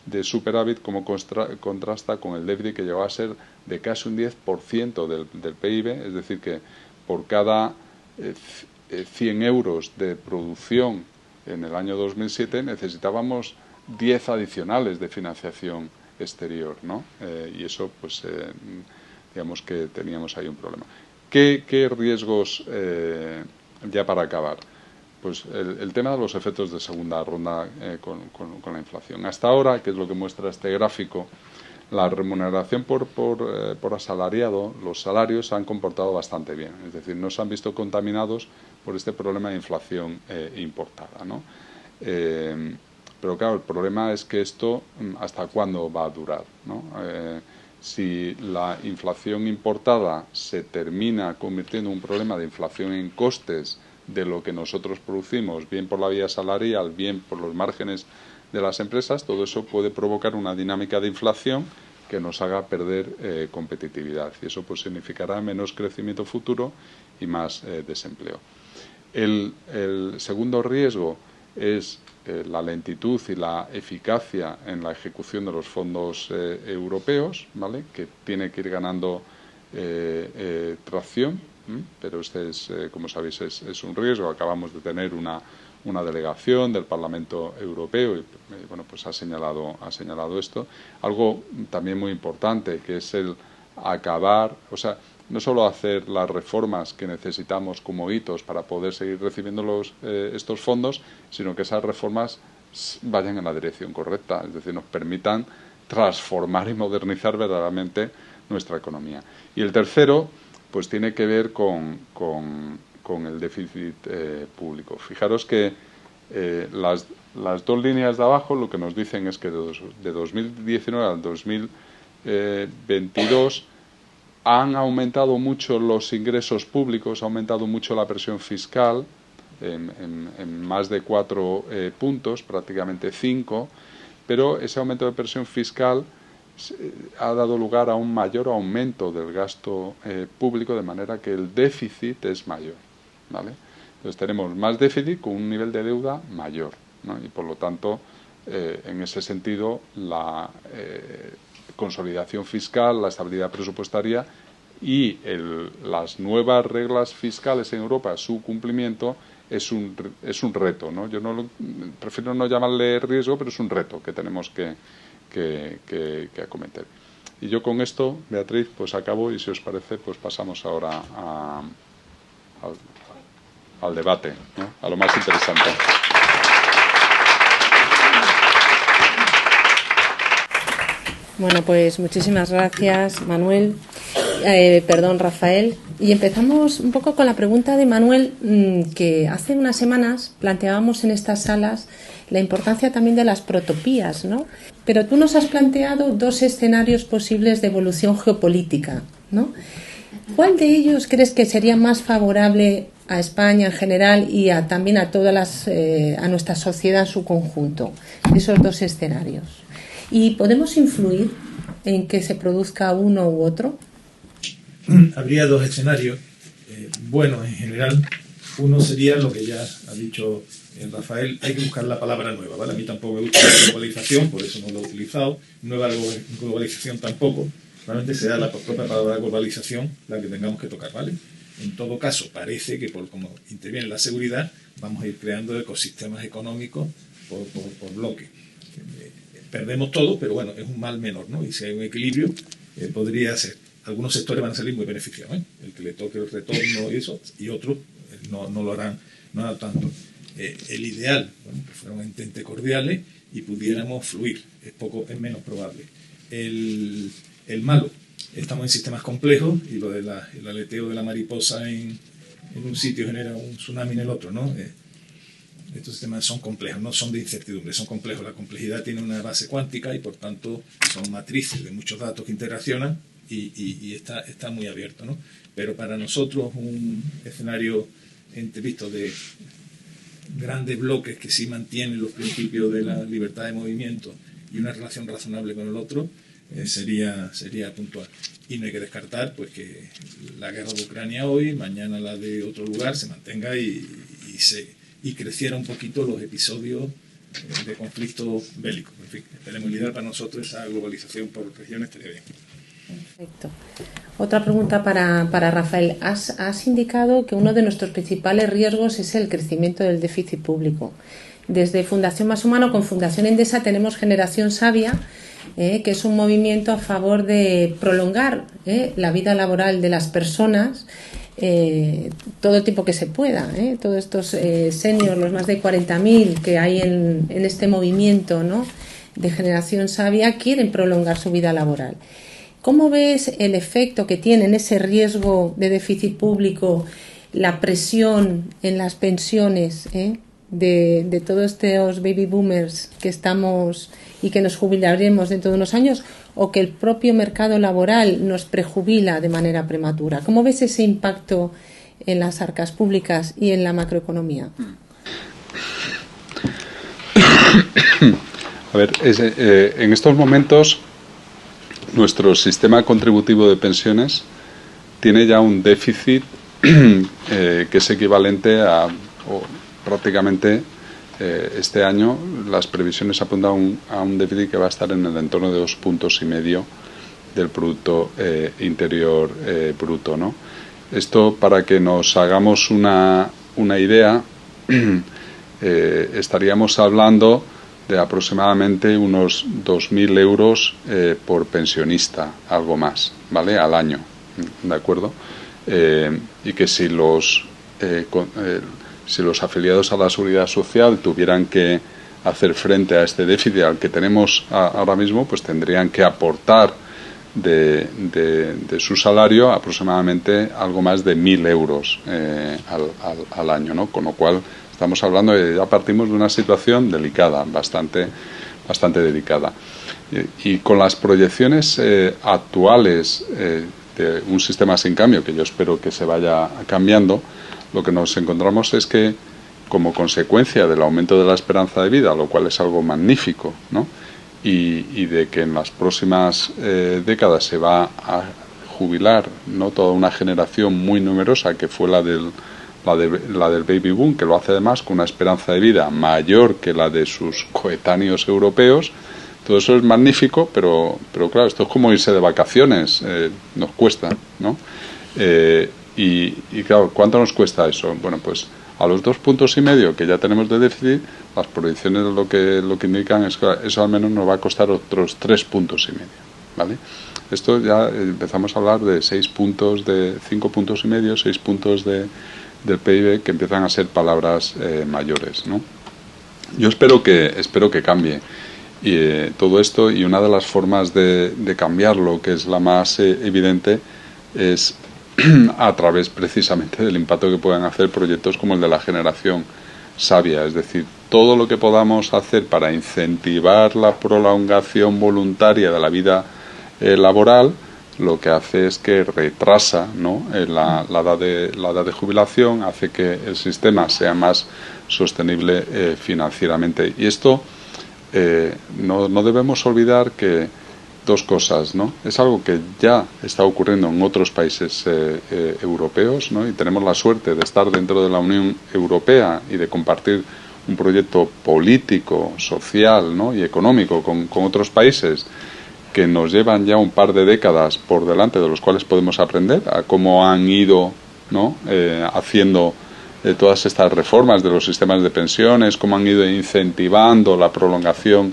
de superávit, cómo contrasta con el déficit que llegó a ser de casi un 10% del PIB, es decir, que por cada 100 euros de producción en el año 2007 necesitábamos 10 adicionales de financiación exterior, ¿no? Y eso, pues, digamos que teníamos ahí un problema. ¿Qué riesgos, ya para acabar? Pues el tema de los efectos de segunda ronda con la inflación. Hasta ahora, que es lo que muestra este gráfico, la remuneración por asalariado, los salarios se han comportado bastante bien. Es decir, no se han visto contaminados por este problema de inflación importada, ¿no? Pero claro, el problema es que esto, ¿hasta cuándo va a durar, ¿no? Si la inflación importada se termina convirtiendo en un problema de inflación en costes de lo que nosotros producimos, bien por la vía salarial, bien por los márgenes de las empresas, todo eso puede provocar una dinámica de inflación que nos haga perder competitividad. Y eso pues significará menos crecimiento futuro y más desempleo. El segundo riesgo es la lentitud y la eficacia en la ejecución de los fondos europeos, ¿vale?, que tiene que ir ganando tracción, pero este es, como sabéis, es un riesgo. Acabamos de tener una delegación del Parlamento Europeo y bueno, pues ha señalado esto. Algo también muy importante, que es el acabar, o sea, no solo hacer las reformas que necesitamos como hitos para poder seguir recibiendo estos fondos, sino que esas reformas vayan en la dirección correcta, es decir, nos permitan transformar y modernizar verdaderamente nuestra economía. Y el tercero, pues tiene que ver con el déficit público. Fijaros que las dos líneas de abajo lo que nos dicen es que de 2019 al 2022 han aumentado mucho los ingresos públicos, ha aumentado mucho la presión fiscal, en más de 4 puntos, prácticamente 5, pero ese aumento de presión fiscal ha dado lugar a un mayor aumento del gasto público, de manera que el déficit es mayor, ¿vale? Entonces tenemos más déficit con un nivel de deuda mayor, ¿no? Y por lo tanto, en ese sentido, la consolidación fiscal, la estabilidad presupuestaria y las nuevas reglas fiscales en Europa, su cumplimiento, es un reto, ¿no? Yo prefiero no llamarle riesgo, pero es un reto que tenemos que acometer. Y yo con esto, Beatriz, pues acabo, y si os parece, pues pasamos ahora al debate, ¿no? A lo más interesante. Bueno, pues muchísimas gracias, Manuel. Rafael. Y empezamos un poco con la pregunta de Manuel, que hace unas semanas planteábamos en estas salas la importancia también de las protopías, ¿no? Pero tú nos has planteado dos escenarios posibles de evolución geopolítica, ¿no? ¿Cuál de ellos crees que sería más favorable a España en general y también a a nuestra sociedad en su conjunto? Esos dos escenarios. ¿Y podemos influir en que se produzca uno u otro? Habría dos escenarios buenos en general. Uno sería lo que ya ha dicho Rafael, hay que buscar la palabra nueva, ¿vale? A mí tampoco me gusta la globalización, por eso no lo he utilizado. Nueva globalización tampoco. Realmente será la propia palabra globalización la que tengamos que tocar, ¿vale? En todo caso, parece que por como interviene la seguridad, vamos a ir creando ecosistemas económicos por bloque. Perdemos todo, pero bueno, es un mal menor, ¿no? Y si hay un equilibrio, podría ser. Algunos sectores van a salir muy beneficiados, ¿eh? El que le toque el retorno y eso, y otros no lo harán, no harán tanto. El ideal, bueno, que fueran ententes cordiales y pudiéramos fluir, es menos probable. El malo, estamos en sistemas complejos y lo del aleteo de la mariposa en un sitio genera un tsunami en el otro, ¿no? Estos sistemas son complejos, no son de incertidumbre, son complejos. La complejidad tiene una base cuántica y por tanto son matrices de muchos datos que interaccionan y está muy abierto, ¿no? Pero para nosotros un escenario visto de grandes bloques que sí mantienen los principios de la libertad de movimiento y una relación razonable con el otro sería puntual. Y no hay que descartar pues que la guerra de Ucrania hoy, mañana la de otro lugar, se mantenga y creciera un poquito los episodios de conflicto bélico. En fin, esperemos lidiar para nosotros esa globalización por regiones, estaría bien. Perfecto. Otra pregunta para Rafael. Has indicado que uno de nuestros principales riesgos es el crecimiento del déficit público. Desde Fundación Más Humano con Fundación Endesa tenemos Generación Sabia, que es un movimiento a favor de prolongar la vida laboral de las personas todo el tiempo que se pueda. Todos estos seniors, los más de 40.000 que hay en este movimiento, ¿no?, de Generación Sabia, quieren prolongar su vida laboral. ¿Cómo ves el efecto que tiene en ese riesgo de déficit público la presión en las pensiones de todos estos baby boomers que estamos y que nos jubilaremos dentro de unos años, o que el propio mercado laboral nos prejubila de manera prematura? ¿Cómo ves ese impacto en las arcas públicas y en la macroeconomía? A ver, en estos momentos nuestro sistema contributivo de pensiones tiene ya un déficit que es equivalente a prácticamente este año las previsiones apuntan a un déficit que va a estar en el entorno de 2,5 puntos del Producto Interior Bruto, ¿no? Esto, para que nos hagamos una idea, estaríamos hablando de aproximadamente unos 2.000 euros por pensionista, algo más, ¿vale?, al año, ¿de acuerdo? Y que si los afiliados a la Seguridad Social tuvieran que hacer frente a este déficit al que tenemos ahora mismo, pues tendrían que aportar de su salario aproximadamente algo más de 1.000 euros al año, ¿no? Con lo cual estamos hablando de, ya partimos de una situación delicada, bastante delicada. Y con las proyecciones actuales de un sistema sin cambio, que yo espero que se vaya cambiando, lo que nos encontramos es que, como consecuencia del aumento de la esperanza de vida, lo cual es algo magnífico, ¿no?, y de que en las próximas décadas se va a jubilar, ¿no?, toda una generación muy numerosa, que fue la del baby boom, que lo hace además con una esperanza de vida mayor que la de sus coetáneos europeos. Todo eso es magnífico, pero claro, esto es como irse de vacaciones, nos cuesta, ¿no? Y claro, ¿cuánto nos cuesta eso? Bueno, pues A los 2,5 puntos que ya tenemos de déficit, las proyecciones lo que indican es que eso al menos nos va a costar otros 3,5 puntos, ¿vale? Esto ya empezamos a hablar de 6 puntos, de 5,5 puntos, 6 puntos del PIB, que empiezan a ser palabras mayores, ¿no? Yo espero que cambie todo esto, y una de las formas de cambiarlo, que es la más evidente, es a través precisamente del impacto que puedan hacer proyectos como el de la generación sabia, es decir, todo lo que podamos hacer para incentivar la prolongación voluntaria de la vida laboral, lo que hace es que retrasa, ¿no?, la edad de jubilación, hace que el sistema sea más sostenible financieramente. Y esto no debemos olvidar que dos cosas, ¿no? Es algo que ya está ocurriendo en otros países europeos, ¿no? Y tenemos la suerte de estar dentro de la Unión Europea y de compartir un proyecto político, social, ¿no?, y económico con otros países que nos llevan ya un par de décadas por delante, de los cuales podemos aprender a cómo han ido, ¿no?, haciendo todas estas reformas de los sistemas de pensiones, cómo han ido incentivando la prolongación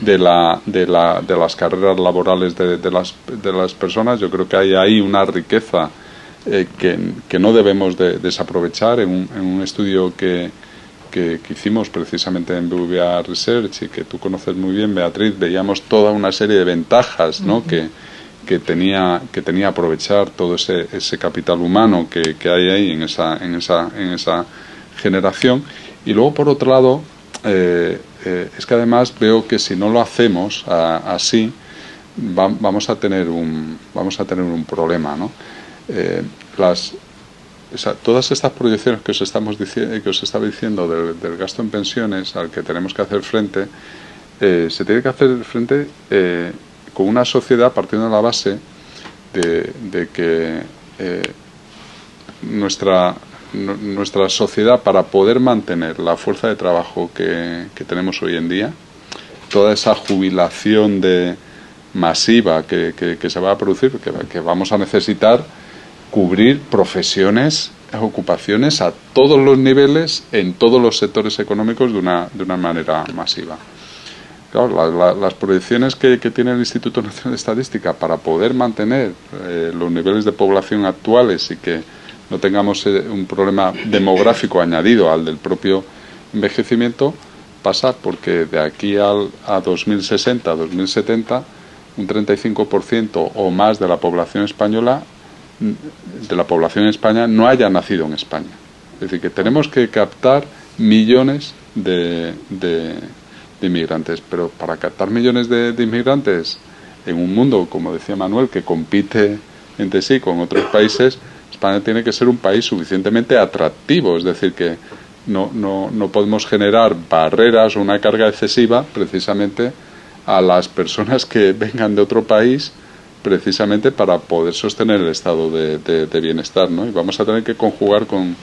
de las carreras laborales de las personas. Yo creo que hay ahí una riqueza que no debemos de desaprovechar. En un estudio que hicimos precisamente en BBVA Research, y que tú conoces muy bien, Beatriz, veíamos toda una serie de ventajas, ¿no?, que tenía aprovechar todo ese capital humano que hay ahí en esa generación. Y luego, por otro lado, es que además veo que si no lo hacemos así, vamos a tener un problema, ¿no? Todas estas proyecciones que os estaba diciendo del gasto en pensiones al que tenemos que hacer frente, se tiene que hacer frente con una sociedad partiendo de la base de que nuestra sociedad, para poder mantener la fuerza de trabajo que tenemos hoy en día, toda esa jubilación masiva que se va a producir, que vamos a necesitar cubrir profesiones, ocupaciones a todos los niveles, en todos los sectores económicos de una manera masiva. Claro, las proyecciones que tiene el Instituto Nacional de Estadística para poder mantener los niveles de población actuales y que no tengamos un problema demográfico añadido al del propio envejecimiento, pasa porque de aquí a 2060, 2070, un 35% o más de la población española, en España, no haya nacido en España. Es decir, que tenemos que captar millones de inmigrantes, pero para captar millones de inmigrantes en un mundo, como decía Manuel, que compite entre sí con otros países, España tiene que ser un país suficientemente atractivo, es decir, que no podemos generar barreras o una carga excesiva precisamente a las personas que vengan de otro país, precisamente para poder sostener el estado de bienestar, ¿no? Y vamos a tener que conjugar con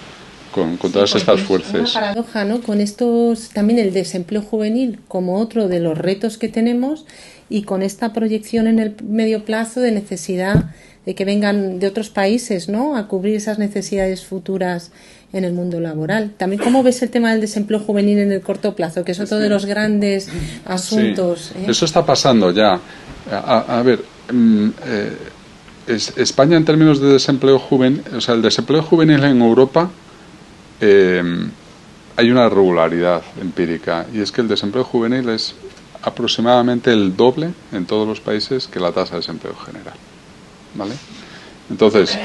todas estas fuerzas. Es una paradoja, ¿no? Con estos, también el desempleo juvenil como otro de los retos que tenemos, y con esta proyección en el medio plazo de necesidad de que vengan de otros países, ¿no?, a cubrir esas necesidades futuras en el mundo laboral. También, ¿cómo ves el tema del desempleo juvenil en el corto plazo, que es otro de los grandes asuntos? Sí. Eso está pasando ya. A ver, España, en términos de desempleo juvenil, o sea, el desempleo juvenil en Europa, hay una regularidad empírica, y es que el desempleo juvenil es aproximadamente el doble en todos los países que la tasa de desempleo general, ¿vale? Entonces,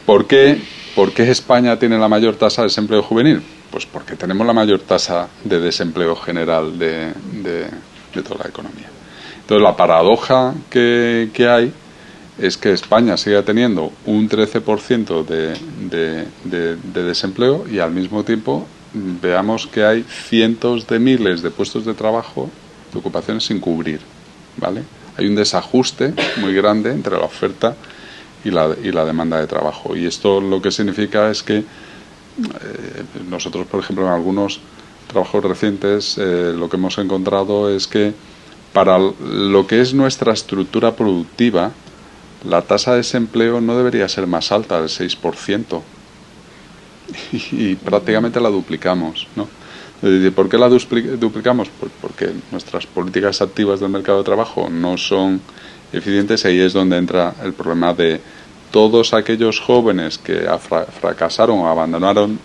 ¿por qué España tiene la mayor tasa de desempleo juvenil? Pues porque tenemos la mayor tasa de desempleo general de toda la economía. Entonces, la paradoja que hay es que España siga teniendo un 13% de desempleo, y al mismo tiempo veamos que hay cientos de miles de puestos de trabajo, de ocupaciones sin cubrir, ¿vale? Hay un desajuste muy grande entre la oferta y la demanda de trabajo, y esto lo que significa es que nosotros, por ejemplo, en algunos trabajos recientes, lo que hemos encontrado es que para lo que es nuestra estructura productiva, la tasa de desempleo no debería ser más alta del 6%. y prácticamente la duplicamos, ¿no? ¿Por qué la duplicamos? Pues porque nuestras políticas activas del mercado de trabajo no son eficientes, y ahí es donde entra el problema de todos aquellos jóvenes que fracasaron o abandonaron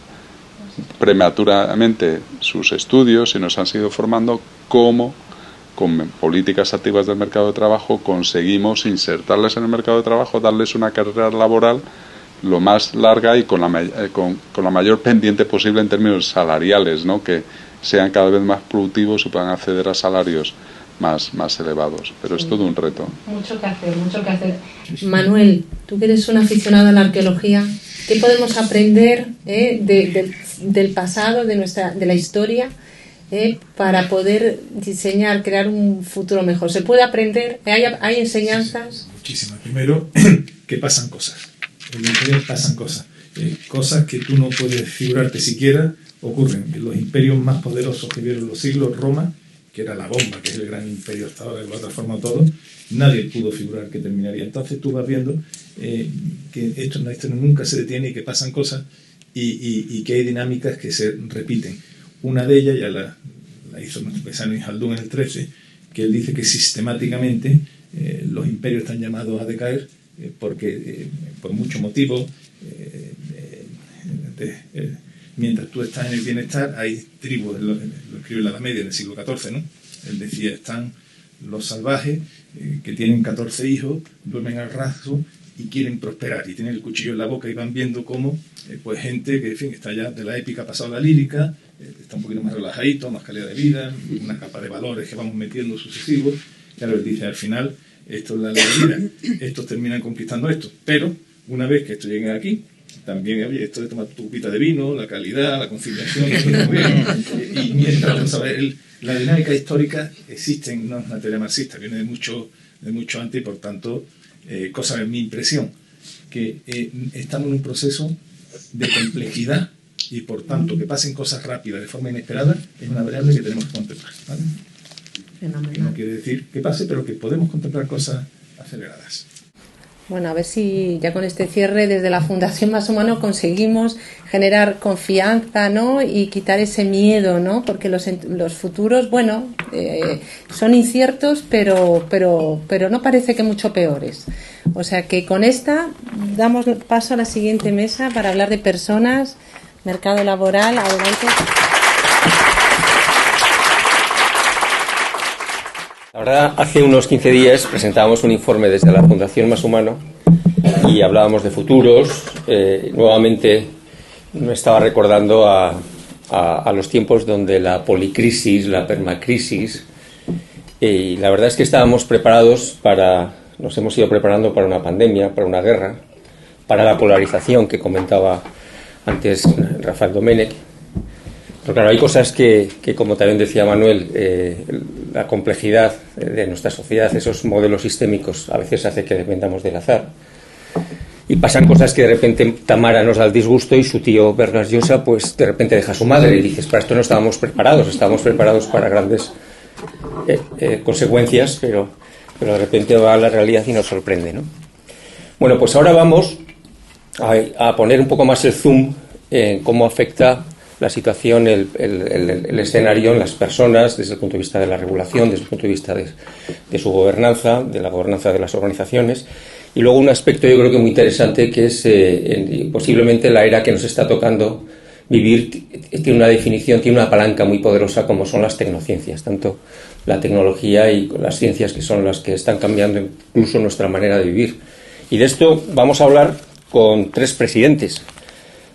prematuramente sus estudios y nos han seguido formando, cómo con políticas activas del mercado de trabajo conseguimos insertarles en el mercado de trabajo, darles una carrera laboral lo más larga y con la mayor pendiente posible en términos salariales, ¿no? Que sean cada vez más productivos y puedan acceder a salarios más elevados. Pero es todo un reto. Mucho que hacer, mucho que hacer. Manuel, tú que eres un aficionado a la arqueología, ¿qué podemos aprender del pasado, de la historia, para poder diseñar, crear un futuro mejor? ¿Se puede aprender? ¿Hay enseñanzas? Muchísimas. Primero, que pasan cosas. Pasan cosas. Cosas que tú no puedes figurarte siquiera ocurren. Los imperios más poderosos que vieron los siglos, Roma, que era la bomba, que es el gran imperio hasta ahora, que lo ha transformado todo, nadie pudo figurar que terminaría. Entonces tú vas viendo que esto en la historia nunca se detiene y que pasan cosas y que hay dinámicas que se repiten. Una de ellas ya la hizo nuestro paisano Haldun en el 13, que él dice que sistemáticamente los imperios están llamados a decaer porque por muchos motivos, mientras tú estás en el bienestar, hay tribus, lo escribe en la Edad Media, en el siglo XIV, ¿no? Él decía, están los salvajes que tienen 14 hijos, duermen al raso y quieren prosperar, y tienen el cuchillo en la boca y van viendo cómo pues gente que, en fin, está ya de la épica pasada la lírica, está un poquito más relajadito, más calidad de vida, una capa de valores que vamos metiendo sucesivos. Claro, él dice, al final, esto es la ley de vida, estos terminan conquistando esto, pero una vez que esto llegue aquí, también había esto de tomar tu copita de vino, la calidad, la conciliación, y mientras, ¿sabes? La dinámica histórica existe, no es una teoría marxista, viene de mucho antes, y por tanto, cosa de mi impresión, que estamos en un proceso de complejidad y por tanto que pasen cosas rápidas de forma inesperada es una variable que tenemos que contemplar, ¿vale? Que no quiere decir que pase, pero que podemos contemplar cosas aceleradas. Bueno, a ver si ya con este cierre desde la Fundación Más Humano conseguimos generar confianza, ¿no? Y quitar ese miedo, ¿no? Porque los futuros, bueno, son inciertos, pero no parece que mucho peores. O sea que con esta damos paso a la siguiente mesa para hablar de personas, mercado laboral. Adelante. La verdad, hace unos 15 días presentábamos un informe desde la Fundación Más Humano y hablábamos de futuros. Nuevamente me estaba recordando a los tiempos donde la policrisis, la permacrisis, y la verdad es que estábamos preparados nos hemos ido preparando para una pandemia, para una guerra, para la polarización que comentaba antes Rafael Domènech. Pero claro, hay cosas que como también decía Manuel, la complejidad de nuestra sociedad, esos modelos sistémicos, a veces hace que dependamos del azar. Y pasan cosas que de repente Tamara nos da el disgusto y su tío Vargas Llosa, pues de repente deja a su madre y dices, para esto no estábamos preparados para grandes consecuencias, pero de repente va a la realidad y nos sorprende, ¿no? Bueno, pues ahora vamos a poner un poco más el zoom en cómo afecta la situación, el escenario en las personas desde el punto de vista de la regulación, desde el punto de vista de su gobernanza, de la gobernanza de las organizaciones. Y luego un aspecto yo creo que muy interesante, que es posiblemente la era que nos está tocando vivir, tiene una definición, tiene una palanca muy poderosa como son las tecnociencias, tanto la tecnología y las ciencias que son las que están cambiando incluso nuestra manera de vivir. Y de esto vamos a hablar con 3 presidentes.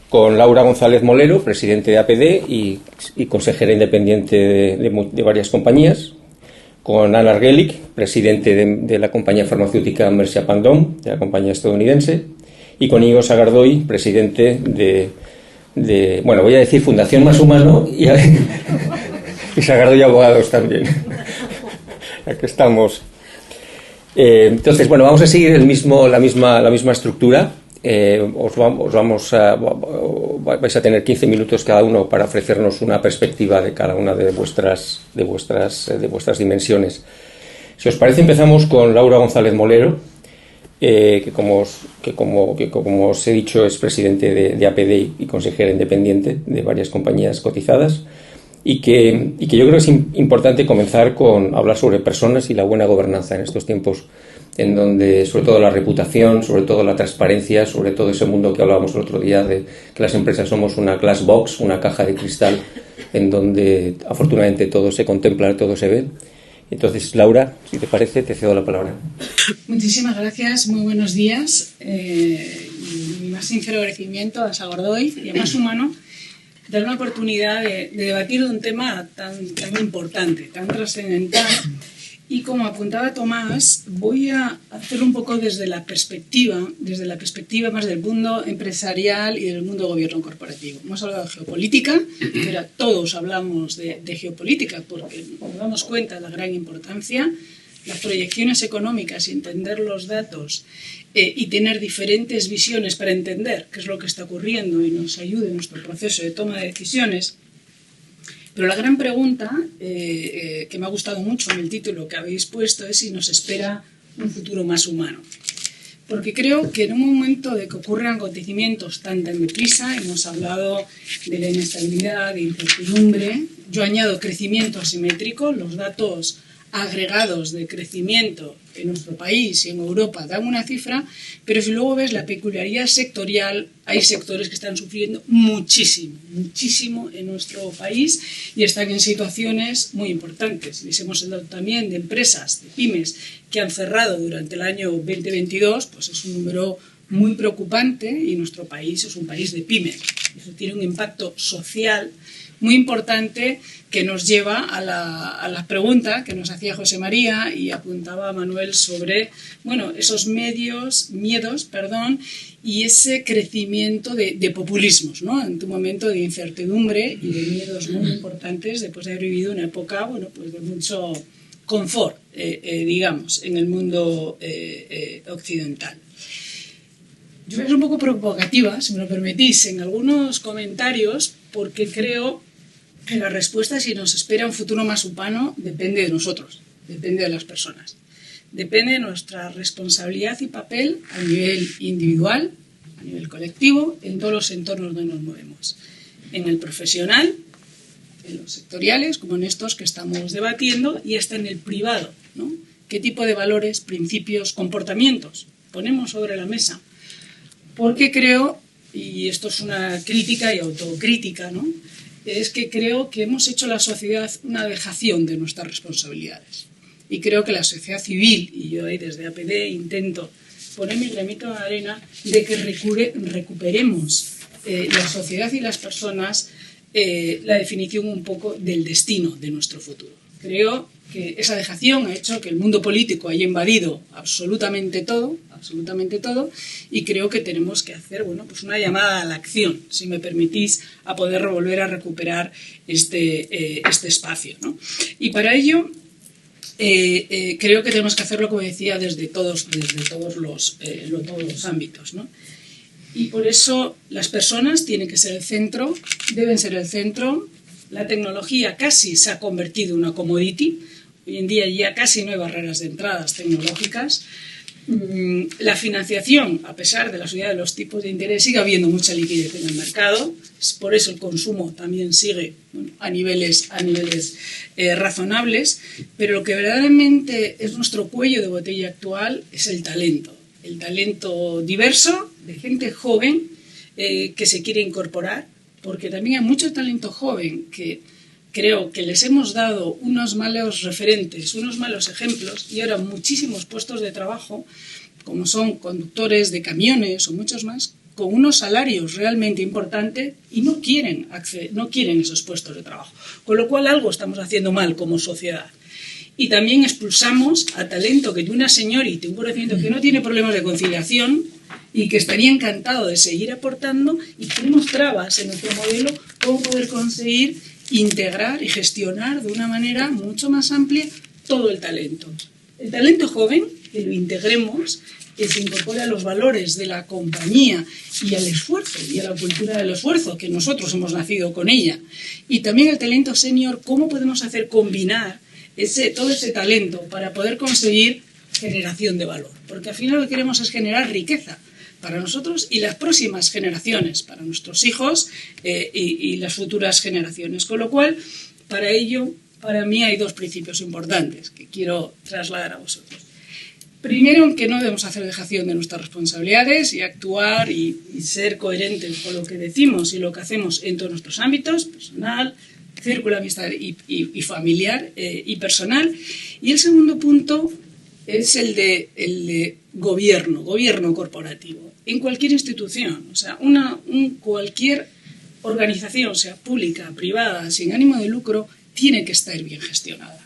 Con Laura González Molero, presidente de APD y consejera independiente de varias compañías. Con Anna Argelich, presidente de la compañía farmacéutica Merck & Dohme, de la compañía estadounidense. Y con Íñigo Sagardoy, presidente de voy a decir Fundación Más Humano y Sagardoy Abogados también. Aquí estamos. Entonces, vamos a seguir la misma estructura. Vais a tener 15 minutos cada uno para ofrecernos una perspectiva de cada una de vuestras dimensiones. Si os parece, empezamos con Laura González Molero, que como os he dicho es presidente de APD y consejera independiente de varias compañías cotizadas, y que yo creo que es importante comenzar con hablar sobre personas y la buena gobernanza en estos tiempos en donde sobre todo la reputación, sobre todo la transparencia, sobre todo ese mundo que hablábamos el otro día de que las empresas somos una glass box, una caja de cristal en donde afortunadamente todo se contempla, todo se ve. Entonces, Laura, si te parece, te cedo la palabra. Muchísimas gracias, muy buenos días. Mi más sincero agradecimiento a Sagardoy y a Más Humano de dar una oportunidad de debatir de un tema tan importante, tan trascendental. Y como apuntaba Tomás, voy a hacerlo un poco desde la perspectiva más del mundo empresarial y del mundo gobierno corporativo. Hemos hablado de geopolítica, pero todos hablamos de geopolítica porque nos damos cuenta de la gran importancia, las proyecciones económicas y entender los datos y tener diferentes visiones para entender qué es lo que está ocurriendo y nos ayude en nuestro proceso de toma de decisiones. Pero la gran pregunta, que me ha gustado mucho en el título que habéis puesto, es si nos espera un futuro más humano. Porque creo que en un momento de que ocurran acontecimientos tan deprisa, hemos hablado de la inestabilidad, de incertidumbre, yo añado crecimiento asimétrico, los datos agregados de crecimiento en nuestro país y en Europa dan una cifra, pero si luego ves la peculiaridad sectorial, hay sectores que están sufriendo muchísimo en nuestro país y están en situaciones muy importantes. Y hemos hablado también de empresas, de pymes, que han cerrado durante el año 2022, pues es un número muy preocupante y nuestro país es un país de pymes. Eso tiene un impacto social muy importante que nos lleva a la pregunta que nos hacía José María y apuntaba Manuel sobre esos miedos y ese crecimiento de populismos, ¿no? En un momento de incertidumbre y de miedos muy importantes después de haber vivido una época de mucho confort, digamos, en el mundo occidental. Yo voy a ser un poco provocativa, si me lo permitís, en algunos comentarios, porque creo que la respuesta, si nos espera un futuro más humano, depende de nosotros, depende de las personas. Depende de nuestra responsabilidad y papel a nivel individual, a nivel colectivo, en todos los entornos donde nos movemos. En el profesional, en los sectoriales, como en estos que estamos debatiendo, y hasta en el privado, ¿no? ¿Qué tipo de valores, principios, comportamientos ponemos sobre la mesa? Porque creo, y esto es una crítica y autocrítica, ¿no? Es que creo que hemos hecho a la sociedad una dejación de nuestras responsabilidades. Y creo que la sociedad civil, y yo ahí desde APD intento poner mi granito de arena, de que recuperemos la sociedad y las personas la definición un poco del destino de nuestro futuro. Creo que esa dejación ha hecho que el mundo político haya invadido absolutamente todo, y creo que tenemos que hacer una llamada a la acción, si me permitís, a poder volver a recuperar este espacio, ¿no? Y para ello creo que tenemos que hacerlo, como decía, desde todos los ámbitos, ¿no? Y por eso las personas tienen que ser el centro, deben ser el centro. La tecnología casi se ha convertido en una commodity. Hoy en día ya casi no hay barreras de entradas tecnológicas. La financiación, a pesar de la subida de los tipos de interés, sigue habiendo mucha liquidez en el mercado. Por eso el consumo también sigue a niveles razonables. Pero lo que verdaderamente es nuestro cuello de botella actual es el talento. El talento diverso, de gente joven que se quiere incorporar, porque también hay mucho talento joven que creo que les hemos dado unos malos referentes, unos malos ejemplos, y ahora muchísimos puestos de trabajo, como son conductores de camiones o muchos más, con unos salarios realmente importantes y no quieren esos puestos de trabajo. Con lo cual algo estamos haciendo mal como sociedad. Y también expulsamos a talento que tiene una señorita, un conocimiento que no tiene problemas de conciliación y que estaría encantado de seguir aportando, y tenemos trabas en nuestro modelo cómo poder conseguir integrar y gestionar de una manera mucho más amplia todo el talento. El talento joven, que lo integremos, que se incorpore a los valores de la compañía y al esfuerzo y a la cultura del esfuerzo, que nosotros hemos nacido con ella. Y también el talento senior, cómo podemos hacer combinar todo ese talento para poder conseguir generación de valor, porque al final lo que queremos es generar riqueza para nosotros y las próximas generaciones, para nuestros hijos y las futuras generaciones. Con lo cual, para ello, para mí hay dos principios importantes que quiero trasladar a vosotros. Primero, que no debemos hacer dejación de nuestras responsabilidades y actuar y ser coherentes con lo que decimos y lo que hacemos en todos nuestros ámbitos, personal, círculo, amistad y familiar y personal. Y el segundo punto es el de gobierno corporativo, en cualquier institución. O sea, cualquier organización, sea pública, privada, sin ánimo de lucro, tiene que estar bien gestionada.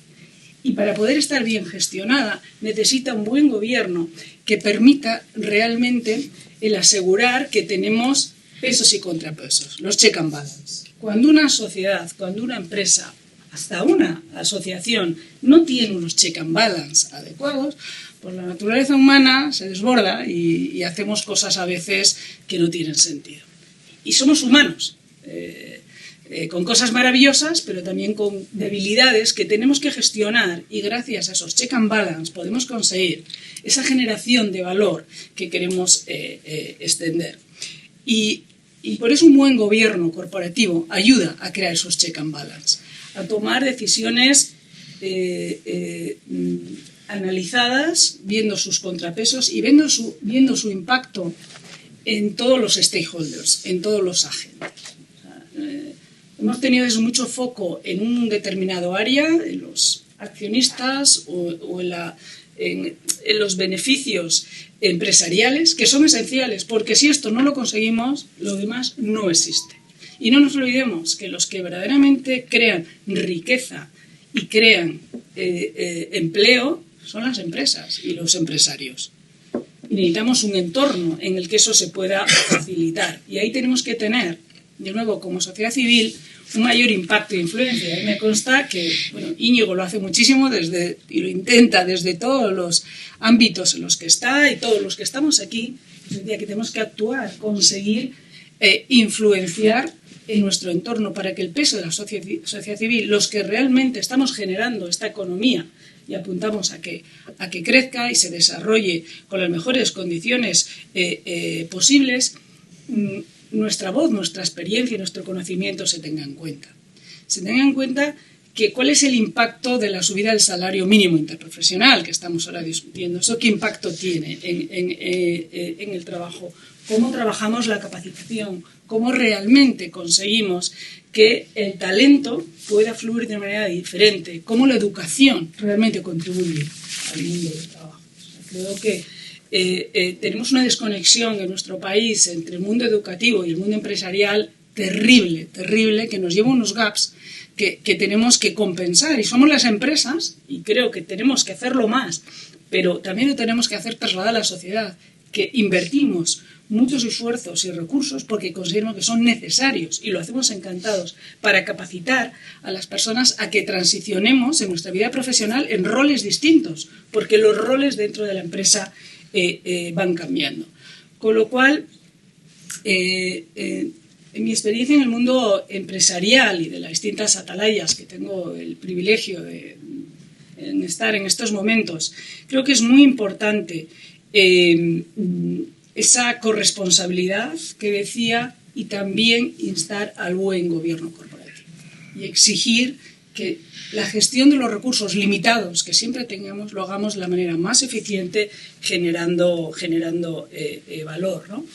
Y para poder estar bien gestionada necesita un buen gobierno que permita realmente el asegurar que tenemos pesos y contrapesos, los check and balance. Cuando una sociedad, cuando una empresa, hasta una asociación no tiene unos check and balance adecuados, pues la naturaleza humana se desborda y hacemos cosas a veces que no tienen sentido. Y somos humanos. Con cosas maravillosas, pero también con debilidades que tenemos que gestionar, y gracias a esos check and balance podemos conseguir esa generación de valor que queremos extender. Y por eso un buen gobierno corporativo ayuda a crear esos check and balance, a tomar decisiones analizadas, viendo sus contrapesos y viendo su impacto en todos los stakeholders, en todos los agentes. Hemos tenido mucho foco en un determinado área, en los accionistas o en los beneficios empresariales, que son esenciales, porque si esto no lo conseguimos, lo demás no existe. Y no nos olvidemos que los que verdaderamente crean riqueza y crean empleo son las empresas y los empresarios. Y necesitamos un entorno en el que eso se pueda facilitar. Y ahí tenemos que tener, de nuevo, como sociedad civil, un mayor impacto e influencia. Y me consta que Íñigo lo hace muchísimo y lo intenta desde todos los ámbitos en los que está y todos los que estamos aquí. Es decir, que tenemos que actuar, conseguir influenciar en nuestro entorno para que el peso de la sociedad civil, los que realmente estamos generando esta economía y apuntamos a que crezca y se desarrolle con las mejores condiciones posibles, nuestra voz, nuestra experiencia y nuestro conocimiento se tenga en cuenta. Se tenga en cuenta cuál es el impacto de la subida del salario mínimo interprofesional que estamos ahora discutiendo. ¿Eso qué impacto tiene en el trabajo? ¿Cómo trabajamos la capacitación? ¿Cómo realmente conseguimos que el talento pueda fluir de manera diferente? ¿Cómo la educación realmente contribuye al mundo del trabajo? Creo que tenemos una desconexión en nuestro país entre el mundo educativo y el mundo empresarial terrible, que nos lleva a unos gaps que tenemos que compensar. Y somos las empresas, y creo que tenemos que hacerlo más, pero también lo tenemos que hacer trasladar a la sociedad, que invertimos muchos esfuerzos y recursos porque consideramos que son necesarios, y lo hacemos encantados, para capacitar a las personas a que transicionemos en nuestra vida profesional en roles distintos, porque los roles dentro de la empresa van cambiando. Con lo cual, en mi experiencia en el mundo empresarial y de las distintas atalayas que tengo el privilegio de estar en estos momentos, creo que es muy importante esa corresponsabilidad que decía, y también instar al buen gobierno corporativo y exigir que la gestión de los recursos limitados que siempre tengamos lo hagamos de la manera más eficiente, generando valor, ¿no?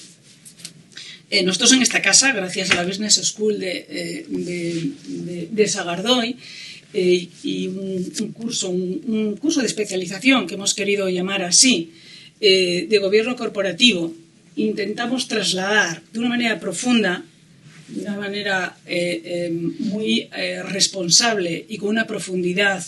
Nosotros en esta casa, gracias a la Business School de Sagardoy y un curso de especialización que hemos querido llamar así, de gobierno corporativo, intentamos trasladar de una manera profunda, de una manera muy responsable y con una profundidad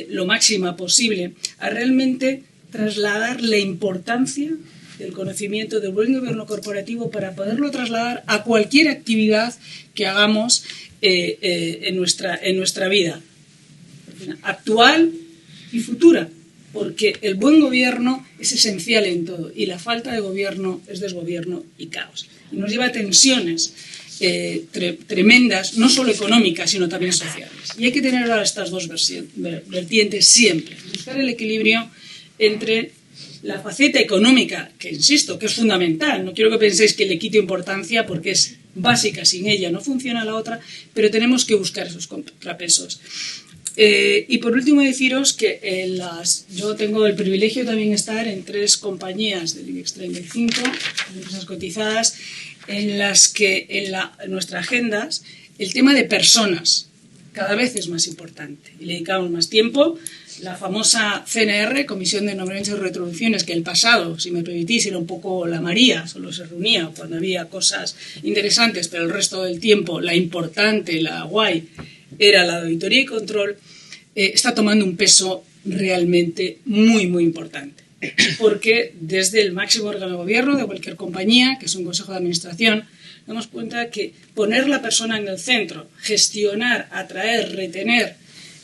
lo máxima posible, a realmente trasladar la importancia del conocimiento del buen gobierno corporativo para poderlo trasladar a cualquier actividad que hagamos en nuestra vida actual y futura, porque el buen gobierno es esencial en todo y la falta de gobierno es desgobierno y caos. Y nos lleva a tensiones tremendas, no solo económicas, sino también sociales. Y hay que tener ahora estas dos vertientes siempre, buscar el equilibrio entre la faceta económica, que insisto, que es fundamental, no quiero que penséis que le quito importancia porque es básica, sin ella no funciona la otra, pero tenemos que buscar esos contrapesos. Y por último deciros que yo tengo el privilegio también de estar en 3 compañías del IBEX 35, empresas cotizadas, en las que en nuestras agendas el tema de personas cada vez es más importante y le dedicamos más tiempo. La famosa CNR, Comisión de Nombramientos y Retribuciones, que el pasado, si me permitís, era un poco la María, solo se reunía cuando había cosas interesantes, pero el resto del tiempo la importante, la guay, era la de auditoría y control, está tomando un peso realmente muy, muy importante. Porque desde el máximo órgano de gobierno de cualquier compañía, que es un consejo de administración, nos damos cuenta que poner la persona en el centro, gestionar, atraer, retener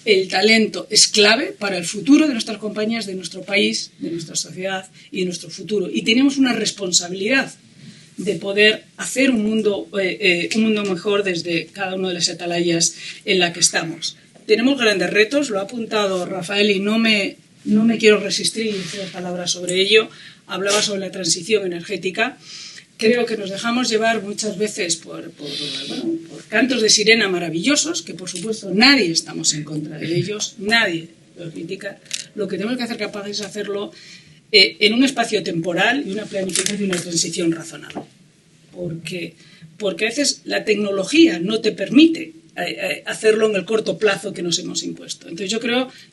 el talento es clave para el futuro de nuestras compañías, de nuestro país, de nuestra sociedad y de nuestro futuro. Y tenemos una responsabilidad de poder hacer un mundo mejor desde cada una de las atalayas en la que estamos. Tenemos grandes retos, lo ha apuntado Rafael y no me quiero resistir y decir palabras sobre ello. Hablaba sobre la transición energética. Creo que nos dejamos llevar muchas veces por cantos de sirena maravillosos, que por supuesto nadie estamos en contra de ellos, nadie los critica. Lo que tenemos que hacer capaces es hacerlo en un espacio temporal y una planificación y una transición razonable. Porque a veces la tecnología no te permite hacerlo en el corto plazo que nos hemos impuesto. Entonces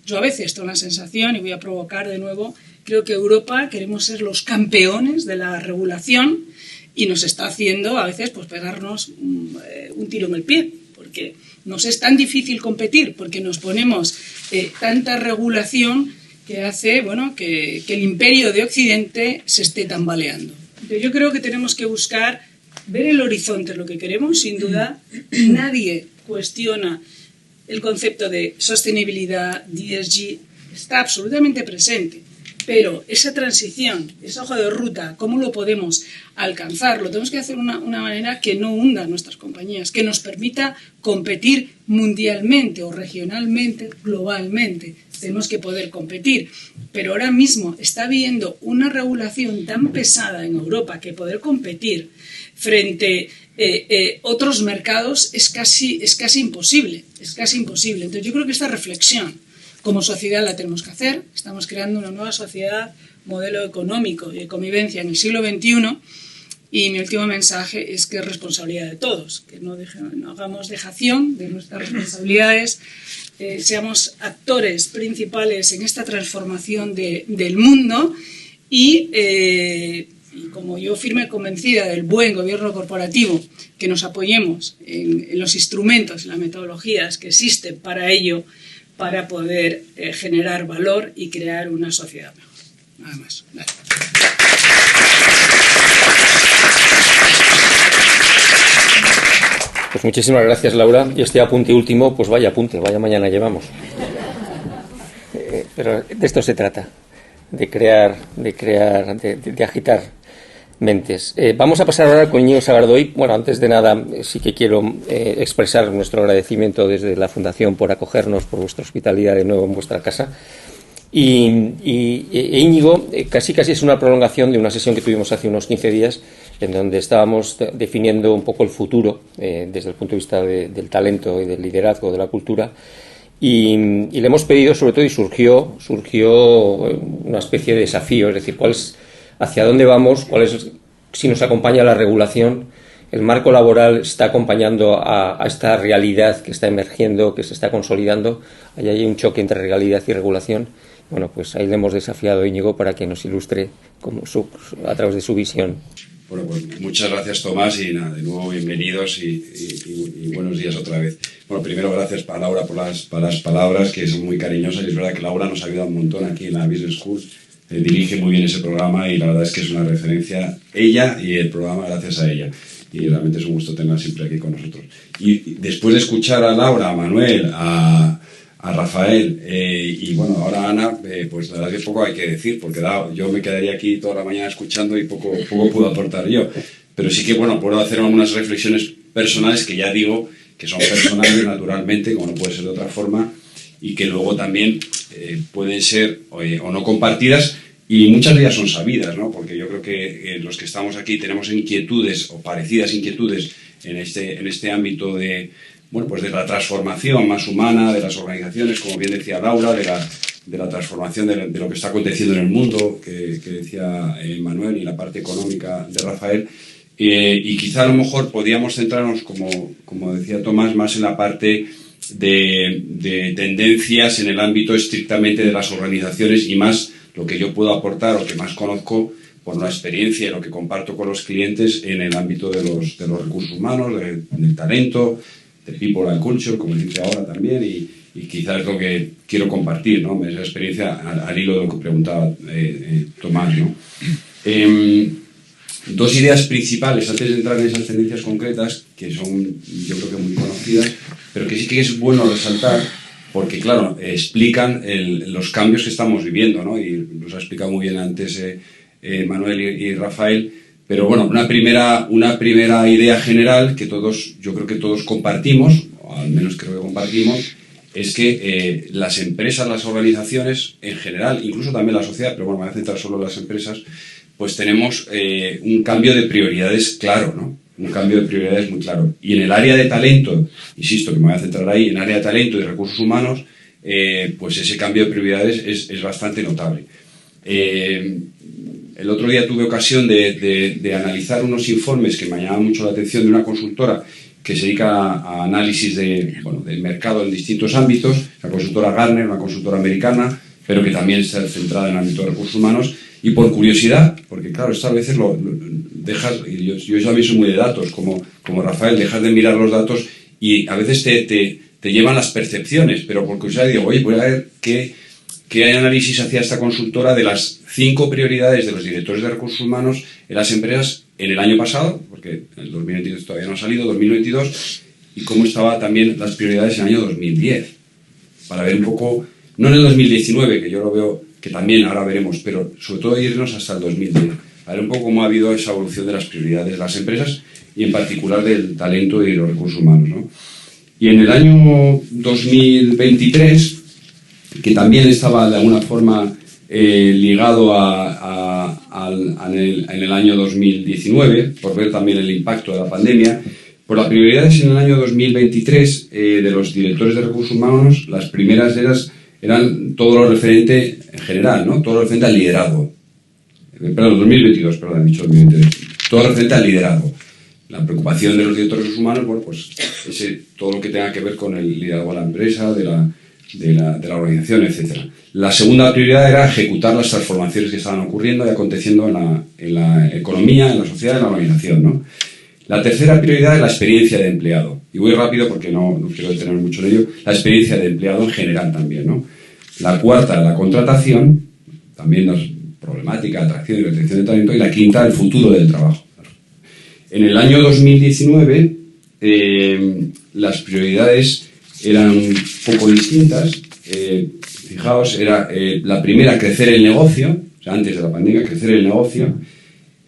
yo a veces tengo la sensación, y voy a provocar de nuevo, creo que Europa queremos ser los campeones de la regulación y nos está haciendo a veces pues pegarnos un tiro en el pie, porque nos es tan difícil competir, porque nos ponemos tanta regulación que hace que el imperio de Occidente se esté tambaleando. Entonces yo creo que tenemos que buscar ver el horizonte, lo que queremos, sin duda. Nadie cuestiona el concepto de sostenibilidad, de ESG, está absolutamente presente. Pero esa transición, esa hoja de ruta, ¿cómo lo podemos alcanzar? Lo tenemos que hacer de una manera que no hunda nuestras compañías, que nos permita competir mundialmente o regionalmente, globalmente. Tenemos que poder competir. Pero ahora mismo está habiendo una regulación tan pesada en Europa que poder competir frente a otros mercados es casi imposible. Es casi imposible. Entonces yo creo que esta reflexión como sociedad la tenemos que hacer. Estamos creando una nueva sociedad, modelo económico y de convivencia en el siglo XXI, y mi último mensaje es que es responsabilidad de todos, que no hagamos dejación de nuestras responsabilidades, seamos actores principales en esta transformación del mundo y como yo firme convencida del buen gobierno corporativo, que nos apoyemos en los instrumentos y las metodologías que existen para ello, para poder generar valor y crear una sociedad mejor. Nada más. Gracias. Pues muchísimas gracias, Laura. Y este apunte último, pues vaya mañana llevamos. Pero de esto se trata, de agitar mentes. Vamos a pasar ahora con Íñigo Sagardoy. Bueno, antes de nada, sí que quiero expresar nuestro agradecimiento desde la Fundación por acogernos, por vuestra hospitalidad de nuevo en vuestra casa. Y Íñigo casi es una prolongación de una sesión que tuvimos hace unos 15 días, en donde estábamos definiendo un poco el futuro desde el punto de vista del talento y del liderazgo, de la cultura. Y le hemos pedido, sobre todo, y surgió una especie de desafío, es decir, hacia dónde vamos, si nos acompaña la regulación. El marco laboral está acompañando a esta realidad que está emergiendo, que se está consolidando. Ahí hay un choque entre realidad y regulación. Bueno, pues ahí le hemos desafiado a Íñigo para que nos ilustre a través de su visión. Bueno, pues muchas gracias, Tomás, y nada, de nuevo bienvenidos y buenos días otra vez. Bueno, primero gracias a Laura por las palabras, que son muy cariñosas, y es verdad que Laura nos ha ayudado un montón aquí en la Business School, dirige muy bien ese programa y la verdad es que es una referencia, ella y el programa, gracias a ella. Y realmente es un gusto tenerla siempre aquí con nosotros. Y después de escuchar a Laura, a Manuel, a Rafael y bueno, ahora a Ana, pues la verdad es que poco hay que decir, porque yo me quedaría aquí toda la mañana escuchando y poco puedo aportar yo. Pero sí que, bueno, puedo hacer algunas reflexiones personales que ya digo que son personales naturalmente, como no puede ser de otra forma, y que luego también pueden ser o no compartidas, y muchas de ellas son sabidas, ¿no? Porque yo creo que los que estamos aquí tenemos inquietudes o parecidas inquietudes en este ámbito de, bueno, pues de la transformación más humana de las organizaciones, como bien decía Laura, de la transformación de lo que está aconteciendo en el mundo, que decía Manuel, y la parte económica de Rafael. Y quizá a lo mejor podíamos centrarnos, como decía Tomás, más en la parte de tendencias en el ámbito estrictamente de las organizaciones, y más lo que yo puedo aportar o que más conozco por la experiencia y lo que comparto con los clientes en el ámbito de los recursos humanos, del talento, de people and culture, como dice ahora también, y quizás es lo que quiero compartir, ¿no? Esa experiencia al hilo de lo que preguntaba Tomás, ¿no? Dos ideas principales, antes de entrar en esas tendencias concretas, que son, yo creo que muy conocidas, pero que sí que es bueno resaltar, porque, claro, explican los cambios que estamos viviendo, ¿no? Y los ha explicado muy bien antes Manuel y Rafael, pero bueno, una primera idea general que yo creo que todos compartimos, o al menos creo que compartimos, es que las empresas, las organizaciones en general, incluso también la sociedad, pero bueno, me voy a centrar solo en las empresas, pues tenemos un cambio de prioridades claro, ¿no? Un cambio de prioridades muy claro. Y en el área de talento, insisto que me voy a centrar ahí, en el área de talento y recursos humanos, pues ese cambio de prioridades es bastante notable. El otro día tuve ocasión de analizar unos informes que me llamaban mucho la atención de una consultora que se dedica a análisis del mercado en distintos ámbitos, la consultora Gartner, una consultora americana, pero que también está centrada en el ámbito de recursos humanos. Y por curiosidad, porque claro, esto a veces lo dejas, y yo también soy muy de datos, como Rafael, dejas de mirar los datos y a veces te llevan las percepciones, pero por curiosidad digo, oye, voy a ver qué análisis hacía esta consultora de las 5 prioridades de los directores de recursos humanos en las empresas en el año pasado, porque el 2022 todavía no ha salido, 2022, y cómo estaban también las prioridades en el año 2010, para ver un poco, no en el 2019, que yo lo veo que también ahora veremos, pero sobre todo irnos hasta el 2010, a ver un poco cómo ha habido esa evolución de las prioridades de las empresas y en particular del talento y de los recursos humanos, ¿no? Y en el año 2023, que también estaba de alguna forma ligado en el año 2019, por ver también el impacto de la pandemia, por las prioridades en el año 2023 de los directores de recursos humanos, las primeras eran todo lo referente en general, ¿no? Todo lo referente al liderazgo. Perdón, 2022, perdón, he dicho 2023. Todo lo referente al liderazgo. La preocupación de los directores de recursos humanos, bueno, pues todo lo que tenga que ver con el liderazgo de la empresa, de la organización, etc. La segunda prioridad era ejecutar las transformaciones que estaban ocurriendo y aconteciendo en la economía, en la sociedad, en la organización, ¿no? La tercera prioridad es la experiencia de empleado. Y voy rápido porque no quiero detenerme mucho en ello. La experiencia de empleado en general también, ¿no? La cuarta, la contratación, también la problemática, atracción y retención de talento. Y la quinta, el futuro del trabajo. En el año 2019, las prioridades eran un poco distintas. Fijaos, era la primera, crecer el negocio, o sea, antes de la pandemia, crecer el negocio.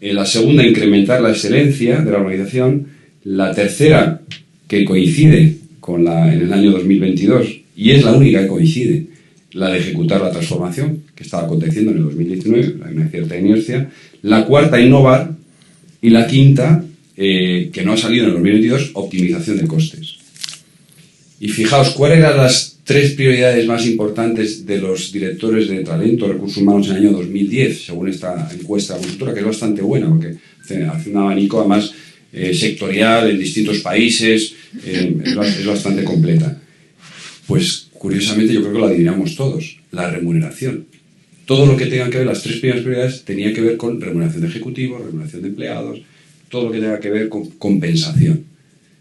La segunda, incrementar la excelencia de la organización. La tercera, que coincide en el año 2022, y es la única que coincide, la de ejecutar la transformación, que estaba aconteciendo en el 2019, hay una cierta inercia. La cuarta, innovar. Y la quinta, que no ha salido en el 2022, optimización de costes. Y fijaos, ¿cuáles eran las 3 prioridades más importantes de los directores de talento, recursos humanos en el año 2010, según esta encuesta de la consultora, que es bastante buena, porque hace un abanico además sectorial en distintos países, es bastante completa? Pues curiosamente yo creo que lo adivinamos todos, la remuneración. Todo lo que tenga que ver, las 3 primeras prioridades, tenía que ver con remuneración de ejecutivos, remuneración de empleados, todo lo que tenga que ver con compensación.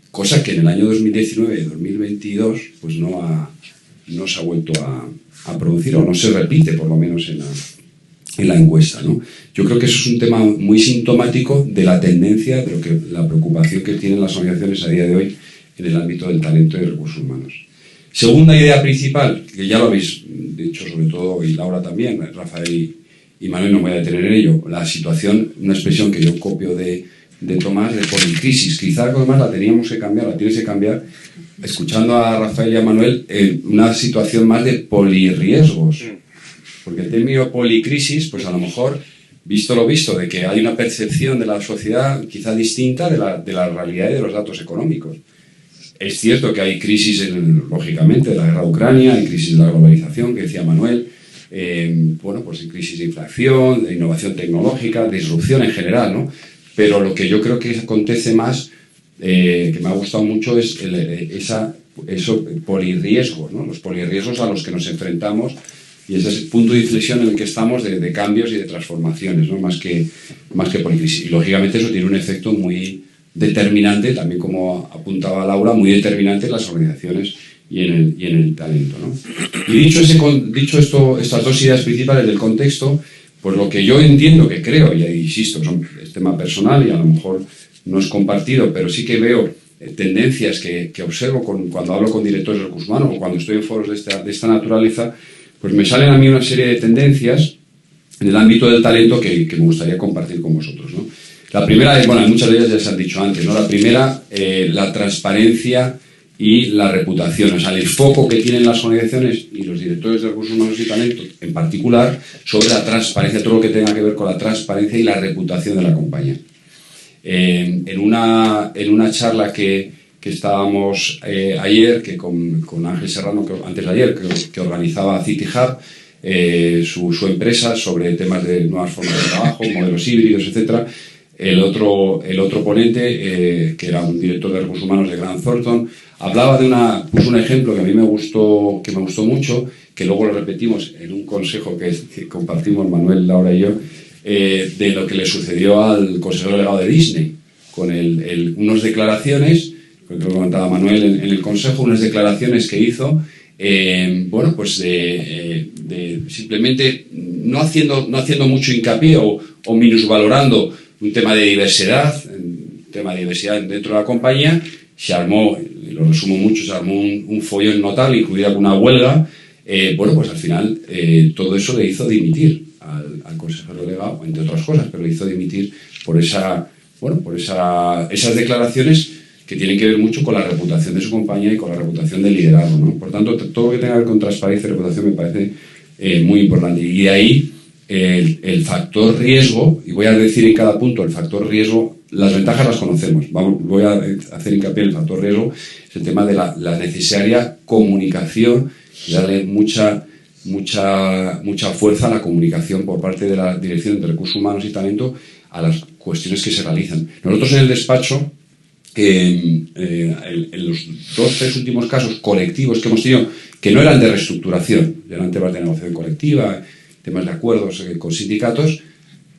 Cosa que en el año 2019 y 2022 pues no se ha vuelto a producir, o no se repite por lo menos en la encuesta, ¿no? Yo creo que eso es un tema muy sintomático de la tendencia, de la preocupación que tienen las organizaciones a día de hoy en el ámbito del talento y recursos humanos. Segunda idea principal, que ya lo habéis dicho sobre todo, y Laura también, Rafael y Manuel, no me voy a detener en ello, la situación, una expresión que yo copio de de Tomás de policrisis. Quizá además la teníamos que cambiar, la tienes que cambiar, escuchando a Rafael y a Manuel, en una situación más de polirriesgos. Porque el término policrisis, pues a lo mejor, visto lo visto, de que hay una percepción de la sociedad quizá distinta de la realidad y de los datos económicos. Es cierto que hay crisis, lógicamente, de la guerra de Ucrania, hay crisis de la globalización, que decía Manuel, pues hay crisis de inflación, de innovación tecnológica, de disrupción en general, ¿no? Pero lo que yo creo que acontece más, que me ha gustado mucho, es esos polirriesgos, ¿no? Los polirriesgos a los que nos enfrentamos, y ese es el punto de inflexión en el que estamos de cambios y de transformaciones, ¿no? Más que policrisis. Y lógicamente eso tiene un efecto muy determinante, también como apuntaba Laura, muy determinante en las organizaciones y en el talento, ¿no? Y dicho esto, estas dos ideas principales del contexto, pues lo que yo entiendo, que creo, y insisto, es tema personal y a lo mejor no es compartido, pero sí que veo tendencias que observo cuando hablo con directores de recursos humanos o cuando estoy en foros de esta naturaleza, pues me salen a mí una serie de tendencias en el ámbito del talento que me gustaría compartir con vosotros, ¿no? La primera, bueno, muchas de ellas ya se han dicho antes, ¿no? La primera, la transparencia y la reputación, o sea, el foco que tienen las organizaciones y los directores de recursos humanos y talento en particular sobre la transparencia, todo lo que tenga que ver con la transparencia y la reputación de la compañía. En una charla que estábamos ayer, que con Ángel Serrano, antes de ayer, que organizaba City Hub, su empresa, sobre temas de nuevas formas de trabajo, modelos híbridos, etcétera. El otro ponente, que era un director de recursos humanos de Grant Thornton, hablaba puso un ejemplo que a mí me gustó mucho, que luego lo repetimos en un consejo que compartimos Manuel, Laura y yo, de lo que le sucedió al consejero delegado de Disney, con unas declaraciones, creo que lo comentaba Manuel en el consejo, unas declaraciones que hizo, pues de simplemente no haciendo mucho hincapié o minusvalorando un tema de diversidad, dentro de la compañía. Se armó, y lo resumo mucho, se armó un follón notable, incluida alguna huelga. Pues al final todo eso le hizo dimitir al consejero delegado, entre otras cosas, pero le hizo dimitir por esas declaraciones que tienen que ver mucho con la reputación de su compañía y con la reputación del liderazgo, ¿no? Por tanto, todo lo que tenga que ver con transparencia y reputación me parece muy importante. Y de ahí el factor riesgo, y voy a decir en cada punto el factor riesgo, las ventajas las conocemos. Voy a hacer hincapié en el factor riesgo, es el tema de la necesaria comunicación y darle mucha fuerza a la comunicación por parte de la Dirección de Recursos Humanos y Talento a las cuestiones que se realizan. Nosotros en el despacho, en los 2-3 últimos casos colectivos que hemos tenido, que no eran de reestructuración, eran temas de negociación colectiva, temas de acuerdos con sindicatos,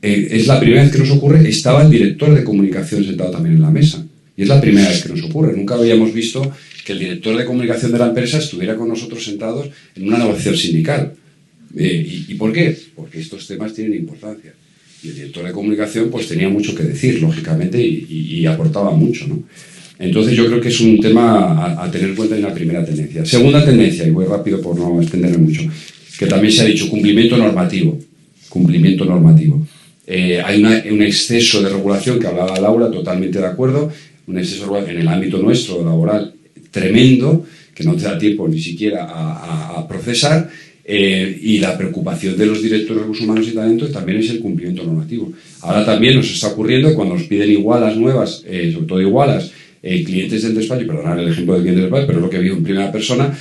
es la primera vez que nos ocurre. Estaba el director de comunicación sentado también en la mesa, y es la primera vez que nos ocurre. Nunca habíamos visto que el director de comunicación de la empresa estuviera con nosotros sentados en una negociación sindical. ¿Y por qué? Porque estos temas tienen importancia. Y el director de comunicación pues tenía mucho que decir, lógicamente, y aportaba mucho, ¿no? Entonces yo creo que es un tema a tener en cuenta en la primera tendencia. Segunda tendencia, y voy rápido por no extenderme mucho, que también se ha dicho, cumplimiento normativo. Hay un exceso de regulación, que hablaba Laura, totalmente de acuerdo, un exceso en el ámbito nuestro laboral tremendo, que no te da tiempo ni siquiera a procesar, y la preocupación de los directores de recursos humanos y talento también es el cumplimiento normativo. Ahora también nos está ocurriendo que cuando nos piden igualas nuevas, sobre todo igualas, clientes del despacho, perdonad el ejemplo del cliente del despacho, pero es lo que vi en primera persona,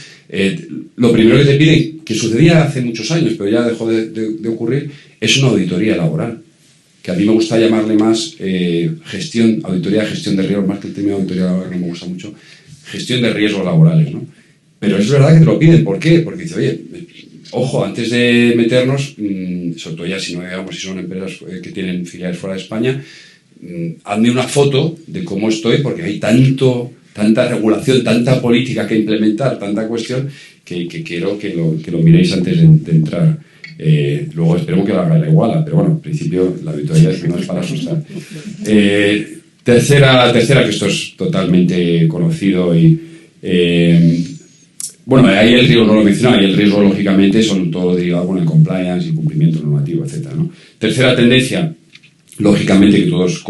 lo primero que te piden, que sucedía hace muchos años, pero ya dejó de ocurrir, es una auditoría laboral, que a mí me gusta llamarle más auditoría de gestión de riesgos, más que el término auditoría laboral, que no me gusta mucho, gestión de riesgos laborales, ¿no? Pero es verdad que te lo piden. ¿Por qué? Porque dice, oye, ojo, antes de meternos, sobre todo ya si son empresas que tienen filiales fuera de España, hazme una foto de cómo estoy, porque hay tanta regulación, tanta política que implementar, tanta cuestión, que quiero que lo miréis antes de entrar. Luego esperemos que lo haga la iguala, pero bueno, en principio la auditoría no es para asustar. Tercera, que esto es totalmente conocido y... ahí el riesgo no lo mencionaba, y el riesgo lógicamente son todo derivado con el compliance y cumplimiento normativo, etc., ¿no? Tercera tendencia, lógicamente, que todos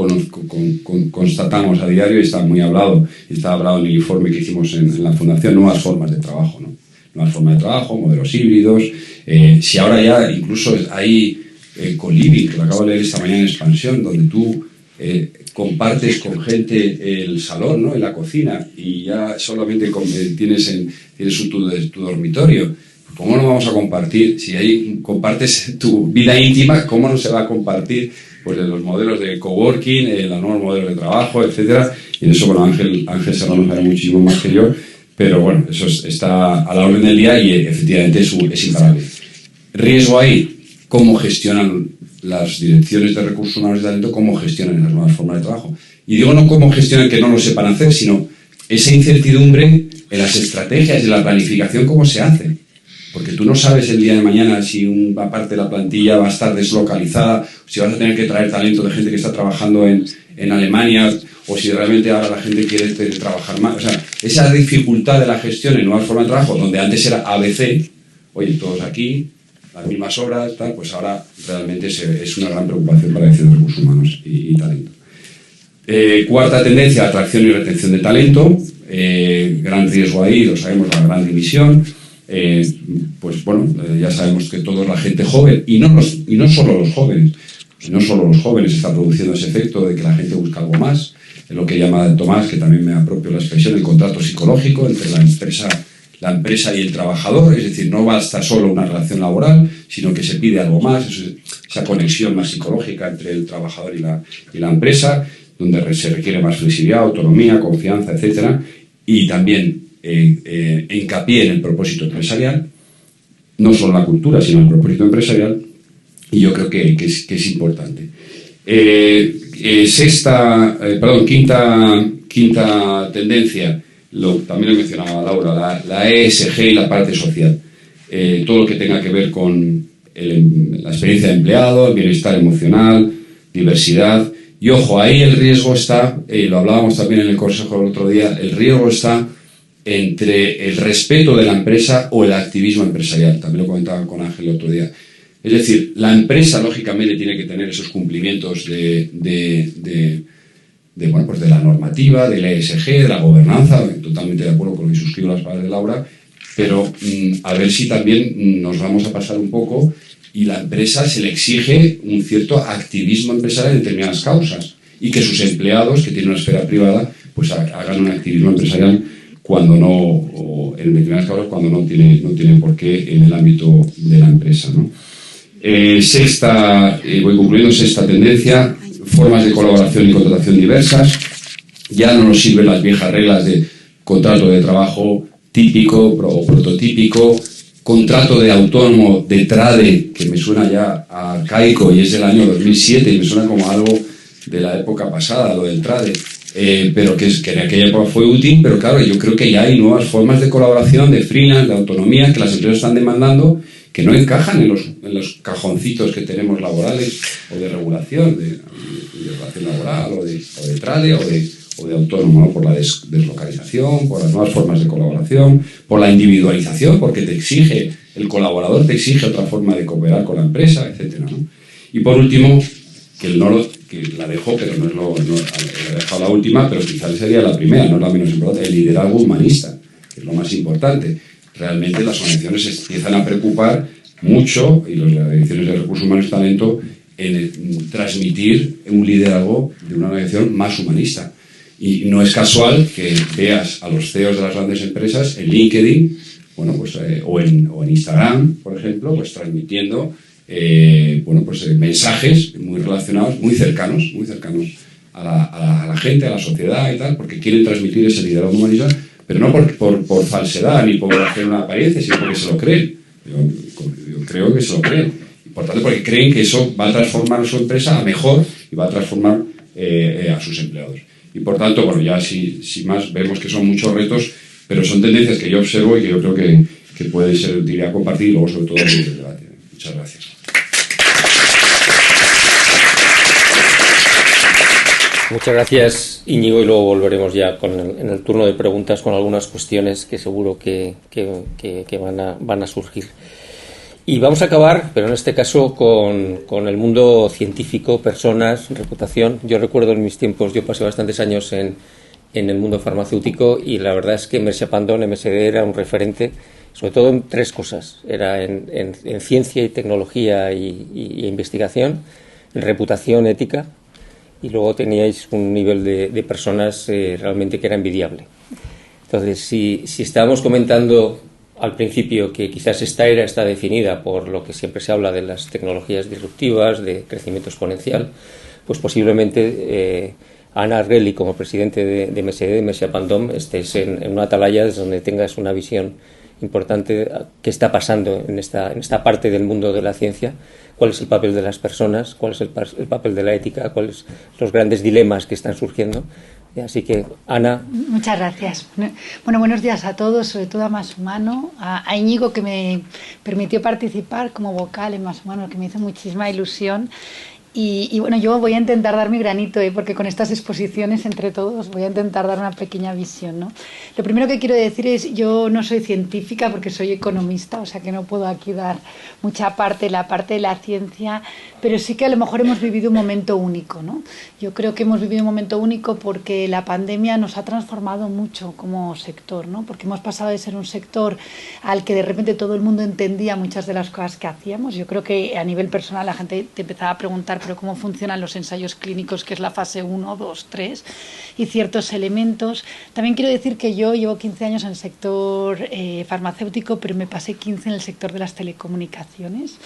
constatamos a diario, y está muy hablado, está hablado en el informe que hicimos en la Fundación, nuevas formas de trabajo, ¿no? Nuevas formas de trabajo, modelos híbridos. Si ahora ya incluso hay co-living, que lo acabo de leer esta mañana en Expansión, donde tú compartes con gente el salón, ¿no?, en la cocina, y ya solamente tienes tu dormitorio. ¿Cómo no vamos a compartir? Si ahí compartes tu vida íntima, ¿cómo no se va a compartir pues los modelos de coworking, los nuevos modelos de trabajo, etcétera? Y en eso, bueno, Ángel Serrano sabe muchísimo más que yo, pero bueno, eso está a la orden del día y efectivamente es imparable. Riesgo ahí, cómo gestionan las direcciones de recursos humanos y talento, cómo gestionan las nuevas formas de trabajo. Y digo no cómo gestionan que no lo sepan hacer, sino esa incertidumbre en las estrategias y la planificación, cómo se hace. Porque tú no sabes el día de mañana si una parte de la plantilla va a estar deslocalizada, si vas a tener que traer talento de gente que está trabajando en Alemania, o si realmente ahora la gente quiere trabajar más. O sea, esa dificultad de la gestión en nuevas formas de trabajo, donde antes era ABC, oye, todos aquí, las mismas obras, tal, pues ahora realmente es una gran preocupación para la Dirección de Recursos Humanos y Talento. Cuarta tendencia, atracción y retención de talento. Gran riesgo ahí, lo sabemos, la gran división. Pues bueno, ya sabemos que toda la gente joven, y no solo los jóvenes, está produciendo ese efecto de que la gente busca algo más, en lo que llama Tomás, que también me apropio la expresión, el contrato psicológico entre la empresa y el trabajador. Es decir, no basta solo una relación laboral, sino que se pide algo más, esa conexión más psicológica entre el trabajador y la empresa, donde se requiere más flexibilidad, autonomía, confianza, etcétera, y también hincapié en el propósito empresarial, no solo la cultura, sino el propósito empresarial, y yo creo que es importante. Quinta tendencia, también lo mencionaba Laura, la ESG y la parte social. Todo lo que tenga que ver con la experiencia de empleado, el bienestar emocional, diversidad. Y ojo, ahí el riesgo está, lo hablábamos también en el consejo el otro día, el riesgo está entre el respeto de la empresa o el activismo empresarial. También lo comentaba con Ángel el otro día. Es decir, la empresa lógicamente tiene que tener esos cumplimientos de la normativa, de la ESG, de la gobernanza. Totalmente de acuerdo con lo que suscribo las palabras de Laura, pero a ver si también nos vamos a pasar un poco y la empresa se le exige un cierto activismo empresarial en determinadas causas, y que sus empleados, que tienen una esfera privada, pues hagan un activismo empresarial cuando no, o en determinadas causas cuando no tiene por qué en el ámbito de la empresa, ¿no? Voy concluyendo, sexta tendencia, formas de colaboración y contratación diversas. Ya no nos sirven las viejas reglas de contrato de trabajo típico o prototípico, contrato de autónomo, de trade, que me suena ya arcaico y es del año 2007 y me suena como algo de la época pasada, lo del trade, pero que en aquella época fue útil. Pero claro, yo creo que ya hay nuevas formas de colaboración, de freelance, de autonomía, que las empresas están demandando, que no encajan en los cajoncitos que tenemos laborales o de regulación, de relación laboral o de trade o de autónomo, ¿no? Por la deslocalización, por las nuevas formas de colaboración, por la individualización, porque el colaborador te exige otra forma de cooperar con la empresa, etcétera, ¿no? Y por último, que la dejó, pero la he dejado la última, pero quizás sería la primera, no es la menos importante, el liderazgo humanista, que es lo más importante. Realmente las organizaciones se empiezan a preocupar mucho, y las direcciones de recursos humanos y talento, en transmitir un liderazgo de una organización más humanista. Y no es casual que veas a los CEOs de las grandes empresas en LinkedIn, bueno, pues, o en Instagram, por ejemplo, pues transmitiendo mensajes muy relacionados, muy cercanos a la gente, a la sociedad y tal, porque quieren transmitir ese liderazgo humanista, pero no por falsedad ni por hacer una apariencia, sino porque se lo creen. Yo creo que se lo creen. Por tanto, porque creen que eso va a transformar a su empresa a mejor y va a transformar a sus empleados. Y por tanto, bueno, ya sin más, vemos que son muchos retos, pero son tendencias que yo observo y que yo creo que puede ser utilidad compartir y luego sobre todo abrir el debate. Muchas gracias. Muchas gracias, Íñigo, y luego volveremos ya en el turno de preguntas con algunas cuestiones que seguro que van a surgir. Y vamos a acabar, pero en este caso, con el mundo científico, personas, reputación. Yo recuerdo en mis tiempos, yo pasé bastantes años en el mundo farmacéutico y la verdad es que Mercia Pandón, MSD, era un referente, sobre todo en tres cosas. Era en ciencia y tecnología y investigación, en reputación ética, y luego teníais un nivel de personas realmente que era envidiable. Entonces, si estábamos comentando al principio que quizás esta era está definida por lo que siempre se habla de las tecnologías disruptivas, de crecimiento exponencial, pues posiblemente Ana Argeli, como presidente de MSD, de Mercia Pandón, estés en una atalaya desde donde tengas una visión importante qué está pasando en esta parte del mundo de la ciencia, cuál es el papel de las personas, cuál es el papel de la ética, cuáles son los grandes dilemas que están surgiendo. Así que, Ana. Muchas gracias. Bueno, buenos días a todos, sobre todo a Más Humano, a Íñigo, que me permitió participar como vocal en Más Humano, que me hizo muchísima ilusión. Y bueno, yo voy a intentar dar mi granito, porque con estas exposiciones entre todos voy a intentar dar una pequeña visión, ¿no? Lo primero que quiero decir es, yo no soy científica porque soy economista, o sea que no puedo aquí dar mucha parte, la parte de la ciencia, pero sí que a lo mejor hemos vivido un momento único, ¿no? Yo creo que hemos vivido un momento único porque la pandemia nos ha transformado mucho como sector, ¿no? Porque hemos pasado de ser un sector al que de repente todo el mundo entendía muchas de las cosas que hacíamos. Yo creo que a nivel personal la gente te empezaba a preguntar pero cómo funcionan los ensayos clínicos, que es la fase 1, 2, 3, y ciertos elementos. También quiero decir que yo llevo 15 años en el sector farmacéutico, pero me pasé 15 en el sector de las telecomunicaciones.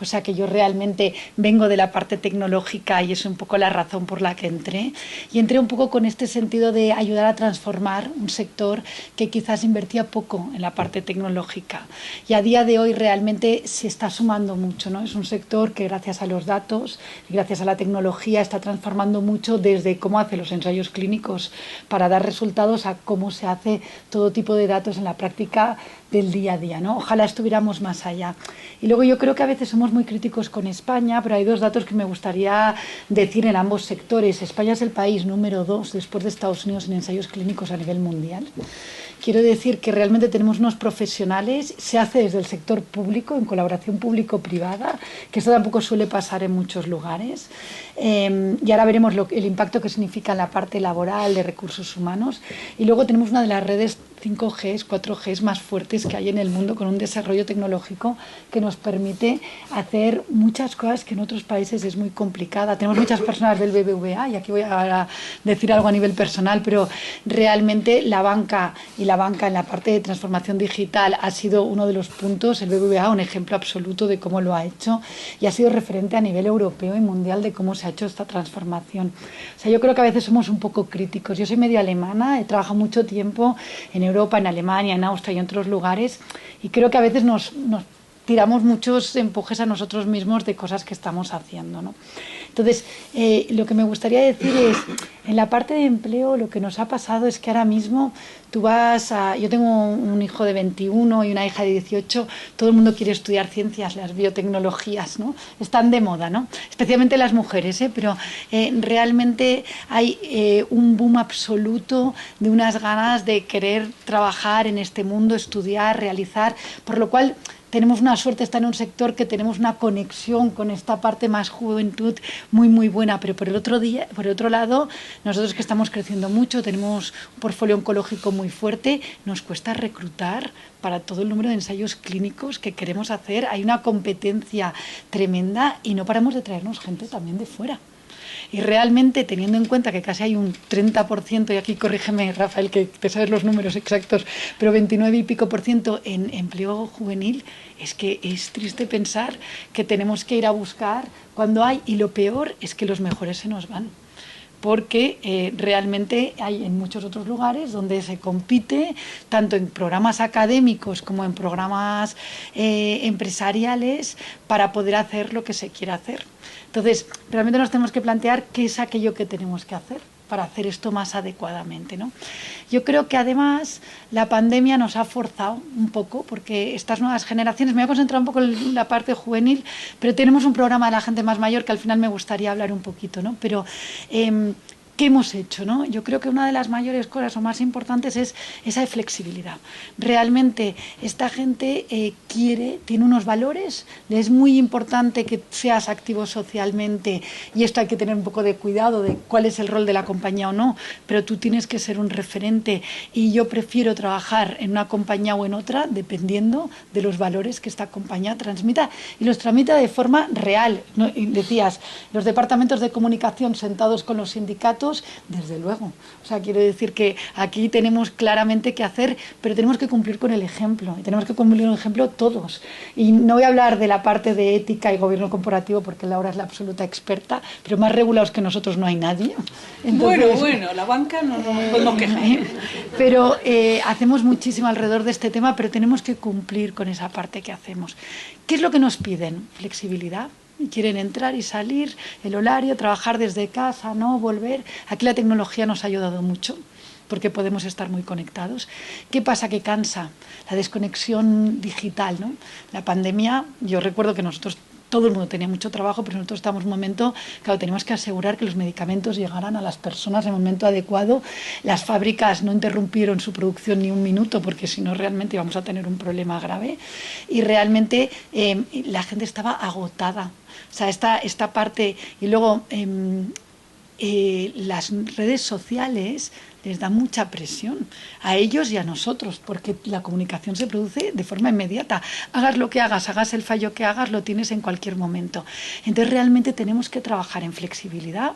O sea que yo realmente vengo de la parte tecnológica y es un poco la razón por la que entré. Y entré un poco con este sentido de ayudar a transformar un sector que quizás invertía poco en la parte tecnológica. Y a día de hoy realmente se está sumando mucho, ¿no? Es un sector que gracias a los datos y gracias a la tecnología está transformando mucho desde cómo hace los ensayos clínicos para dar resultados a cómo se hace todo tipo de datos en la práctica del día a día, ¿no? Ojalá estuviéramos más allá. Y luego yo creo que a veces somos muy críticos con España, pero hay dos datos que me gustaría decir en ambos sectores. España es el país número 2 después de Estados Unidos en ensayos clínicos a nivel mundial. Quiero decir que realmente tenemos unos profesionales, se hace desde el sector público, en colaboración público-privada, que esto tampoco suele pasar en muchos lugares. Y ahora veremos el impacto que significa en la parte laboral de recursos humanos. Y luego tenemos una de las redes 5G, 4G más fuertes que hay en el mundo, con un desarrollo tecnológico que nos permite hacer muchas cosas que en otros países es muy complicada. Tenemos muchas personas del BBVA, y aquí voy a decir algo a nivel personal, pero realmente la banca en la parte de transformación digital ha sido uno de los puntos, el BBVA, un ejemplo absoluto de cómo lo ha hecho, y ha sido referente a nivel europeo y mundial de cómo se ha hecho esta transformación. O sea, yo creo que a veces somos un poco críticos. Yo soy medio alemana, he trabajado mucho tiempo en Europa, en Alemania, en Austria y en otros lugares, y creo que a veces nos tiramos muchos empujes a nosotros mismos de cosas que estamos haciendo, ¿no? Entonces, lo que me gustaría decir es, en la parte de empleo, lo que nos ha pasado es que ahora mismo tú yo tengo un hijo de 21 y una hija de 18, todo el mundo quiere estudiar ciencias, las biotecnologías, ¿no? Están de moda, ¿no? Especialmente las mujeres, pero realmente hay un boom absoluto de unas ganas de querer trabajar en este mundo, estudiar, realizar, por lo cual tenemos una suerte, está en un sector que tenemos una conexión con esta parte más juventud muy, muy buena, pero por el otro lado, nosotros que estamos creciendo mucho, tenemos un portfolio oncológico muy fuerte, nos cuesta reclutar para todo el número de ensayos clínicos que queremos hacer, hay una competencia tremenda y no paramos de traernos gente también de fuera. Y realmente, teniendo en cuenta que casi hay un 30%, y aquí corrígeme, Rafael, que te sabes los números exactos, pero 29 y pico % en empleo juvenil, es que es triste pensar que tenemos que ir a buscar cuando hay, y lo peor es que los mejores se nos van. Porque realmente hay en muchos otros lugares donde se compite, tanto en programas académicos como en programas empresariales, para poder hacer lo que se quiera hacer. Entonces, realmente nos tenemos que plantear qué es aquello que tenemos que hacer para hacer esto más adecuadamente, ¿no? Yo creo que además la pandemia nos ha forzado un poco, porque estas nuevas generaciones, me voy a concentrar un poco en la parte juvenil, pero tenemos un programa de la gente más mayor que al final me gustaría hablar un poquito, ¿no? Pero ¿Qué hemos hecho, ¿no? Yo creo que una de las mayores cosas o más importantes es esa flexibilidad. Realmente esta gente tiene unos valores, le es muy importante que seas activo socialmente, y esto hay que tener un poco de cuidado de cuál es el rol de la compañía o no, pero tú tienes que ser un referente, y yo prefiero trabajar en una compañía o en otra dependiendo de los valores que esta compañía transmita, y los transmita de forma real, ¿no? Y decías, los departamentos de comunicación sentados con los sindicatos, desde luego. O sea, quiero decir que aquí tenemos claramente que hacer, pero tenemos que cumplir con el ejemplo, y tenemos que cumplir con el ejemplo todos. Y no voy a hablar de la parte de ética y gobierno corporativo, porque Laura es la absoluta experta, pero más regulados que nosotros no hay nadie. Entonces, bueno, la banca no nos podemos quejar. Pero hacemos muchísimo alrededor de este tema, pero tenemos que cumplir con esa parte que hacemos. ¿Qué es lo que nos piden? Flexibilidad. Quieren entrar y salir, el horario, trabajar desde casa, no volver. Aquí la tecnología nos ha ayudado mucho, porque podemos estar muy conectados. ¿Qué pasa? Que cansa la desconexión digital, ¿no? La pandemia, yo recuerdo que nosotros, todo el mundo tenía mucho trabajo, pero nosotros estamos en un momento, claro, tenemos que asegurar que los medicamentos llegaran a las personas en el momento adecuado. Las fábricas no interrumpieron su producción ni un minuto, porque si no realmente íbamos a tener un problema grave, y realmente la gente estaba agotada. O sea, esta parte, y luego las redes sociales les da mucha presión a ellos y a nosotros, porque la comunicación se produce de forma inmediata. Hagas lo que hagas, hagas el fallo que hagas, lo tienes en cualquier momento. Entonces realmente tenemos que trabajar en flexibilidad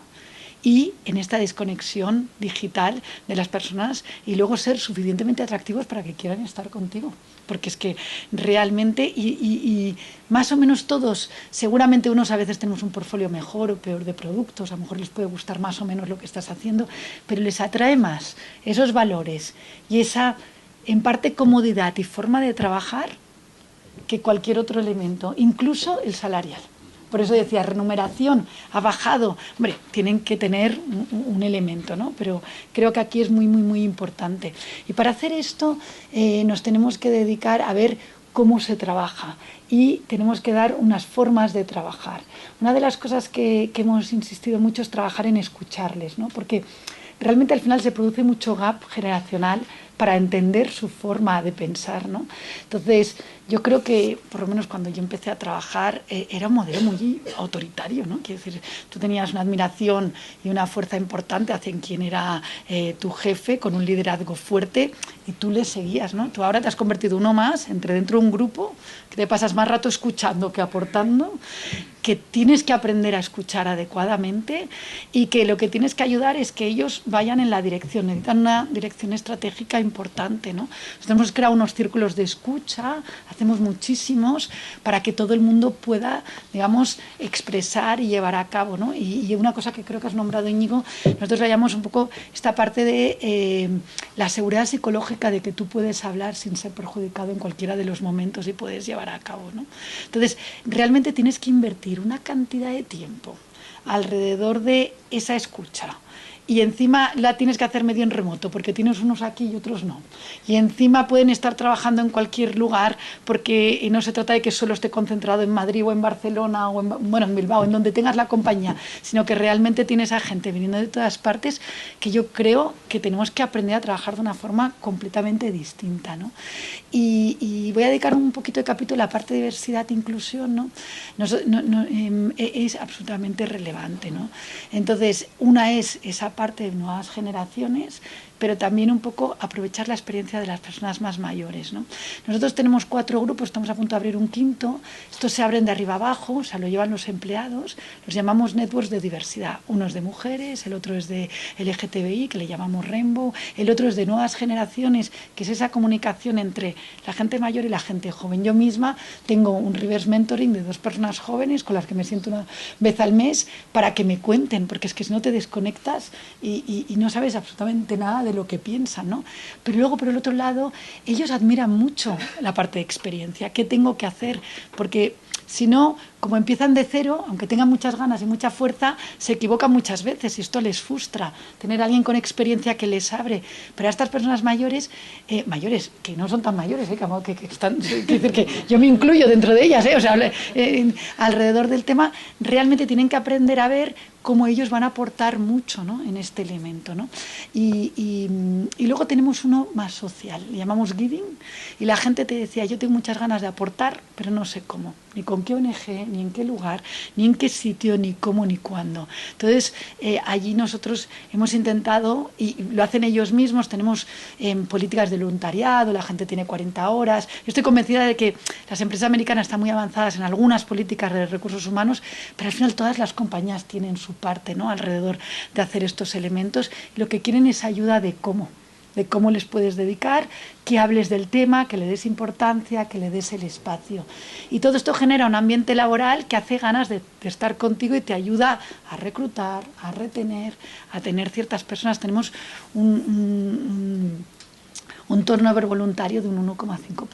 y en esta desconexión digital de las personas, y luego ser suficientemente atractivos para que quieran estar contigo. Porque es que realmente, y más o menos todos, seguramente unos a veces tenemos un portfolio mejor o peor de productos, a lo mejor les puede gustar más o menos lo que estás haciendo, pero les atrae más esos valores y esa, en parte, comodidad y forma de trabajar que cualquier otro elemento, incluso el salarial. Por eso decía, remuneración ha bajado. Hombre, tienen que tener un elemento, ¿no? Pero creo que aquí es muy, muy, muy importante. Y para hacer esto nos tenemos que dedicar a ver cómo se trabaja, y tenemos que dar unas formas de trabajar. Una de las cosas que hemos insistido mucho es trabajar en escucharles, ¿no? Porque realmente al final se produce mucho gap generacional para entender su forma de pensar, ¿no? Entonces, yo creo que, por lo menos cuando yo empecé a trabajar, era un modelo muy autoritario, ¿no? Quiero decir, tú tenías una admiración y una fuerza importante hacia quien era tu jefe, con un liderazgo fuerte, y tú le seguías, ¿no? Tú ahora te has convertido uno más, entre dentro de un grupo, que te pasas más rato escuchando que aportando, que tienes que aprender a escuchar adecuadamente, y que lo que tienes que ayudar es que ellos vayan en la dirección, necesitan una dirección estratégica importante, ¿no? Nosotros hemos creado unos círculos de escucha, hacemos muchísimos, para que todo el mundo pueda, digamos, expresar y llevar a cabo, ¿no? Y una cosa que creo que has nombrado, Íñigo, nosotros la llamamos un poco esta parte de la seguridad psicológica, de que tú puedes hablar sin ser perjudicado en cualquiera de los momentos y puedes llevar a cabo, ¿no? Entonces, realmente tienes que invertir una cantidad de tiempo alrededor de esa escucha. Y encima la tienes que hacer medio en remoto, porque tienes unos aquí y otros no. Y encima pueden estar trabajando en cualquier lugar, porque no se trata de que solo esté concentrado en Madrid o en Barcelona o en Bilbao, en donde tengas la compañía, sino que realmente tienes a gente viniendo de todas partes, que yo creo que tenemos que aprender a trabajar de una forma completamente distinta, ¿no? Y voy a dedicar un poquito de capítulo a la parte de diversidad e inclusión, ¿no? Es absolutamente relevante, ¿no? Entonces, una es esa parte de nuevas generaciones, pero también un poco aprovechar la experiencia de las personas más mayores, ¿no? Nosotros tenemos 4 grupos, estamos a punto de abrir un 5º, estos se abren de arriba abajo, o sea, lo llevan los empleados, los llamamos networks de diversidad, uno es de mujeres, el otro es de LGTBI, que le llamamos Rainbow, el otro es de nuevas generaciones, que es esa comunicación entre la gente mayor y la gente joven. Yo misma tengo un reverse mentoring de 2 personas jóvenes con las que me siento una vez al mes para que me cuenten, porque es que si no te desconectas y no sabes absolutamente nada de lo que piensan, ¿no? Pero luego, por el otro lado, ellos admiran mucho la parte de experiencia. ¿Qué tengo que hacer? Porque Si no, como empiezan de cero, aunque tengan muchas ganas y mucha fuerza, se equivocan muchas veces y esto les frustra. Tener a alguien con experiencia que les abre. Pero a estas personas mayores, que no son tan mayores, que están, decir que yo me incluyo dentro de ellas, o sea, alrededor del tema, realmente tienen que aprender a ver cómo ellos van a aportar mucho, ¿no?, en este elemento, ¿no? Y luego tenemos uno más social, le llamamos giving, y la gente te decía, yo tengo muchas ganas de aportar, pero no sé cómo, ni con qué ONG, ni en qué lugar, ni en qué sitio, ni cómo, ni cuándo. Entonces, allí nosotros hemos intentado, y lo hacen ellos mismos, tenemos políticas de voluntariado, la gente tiene 40 horas. Yo estoy convencida de que las empresas americanas están muy avanzadas en algunas políticas de recursos humanos, pero al final todas las compañías tienen su parte, ¿no?, alrededor de hacer estos elementos. Y lo que quieren es ayuda de cómo les puedes dedicar, que hables del tema, que le des importancia, que le des el espacio. Y todo esto genera un ambiente laboral que hace ganas de estar contigo y te ayuda a reclutar, a retener, a tener ciertas personas. Tenemos un turnover voluntario de un 1,5%.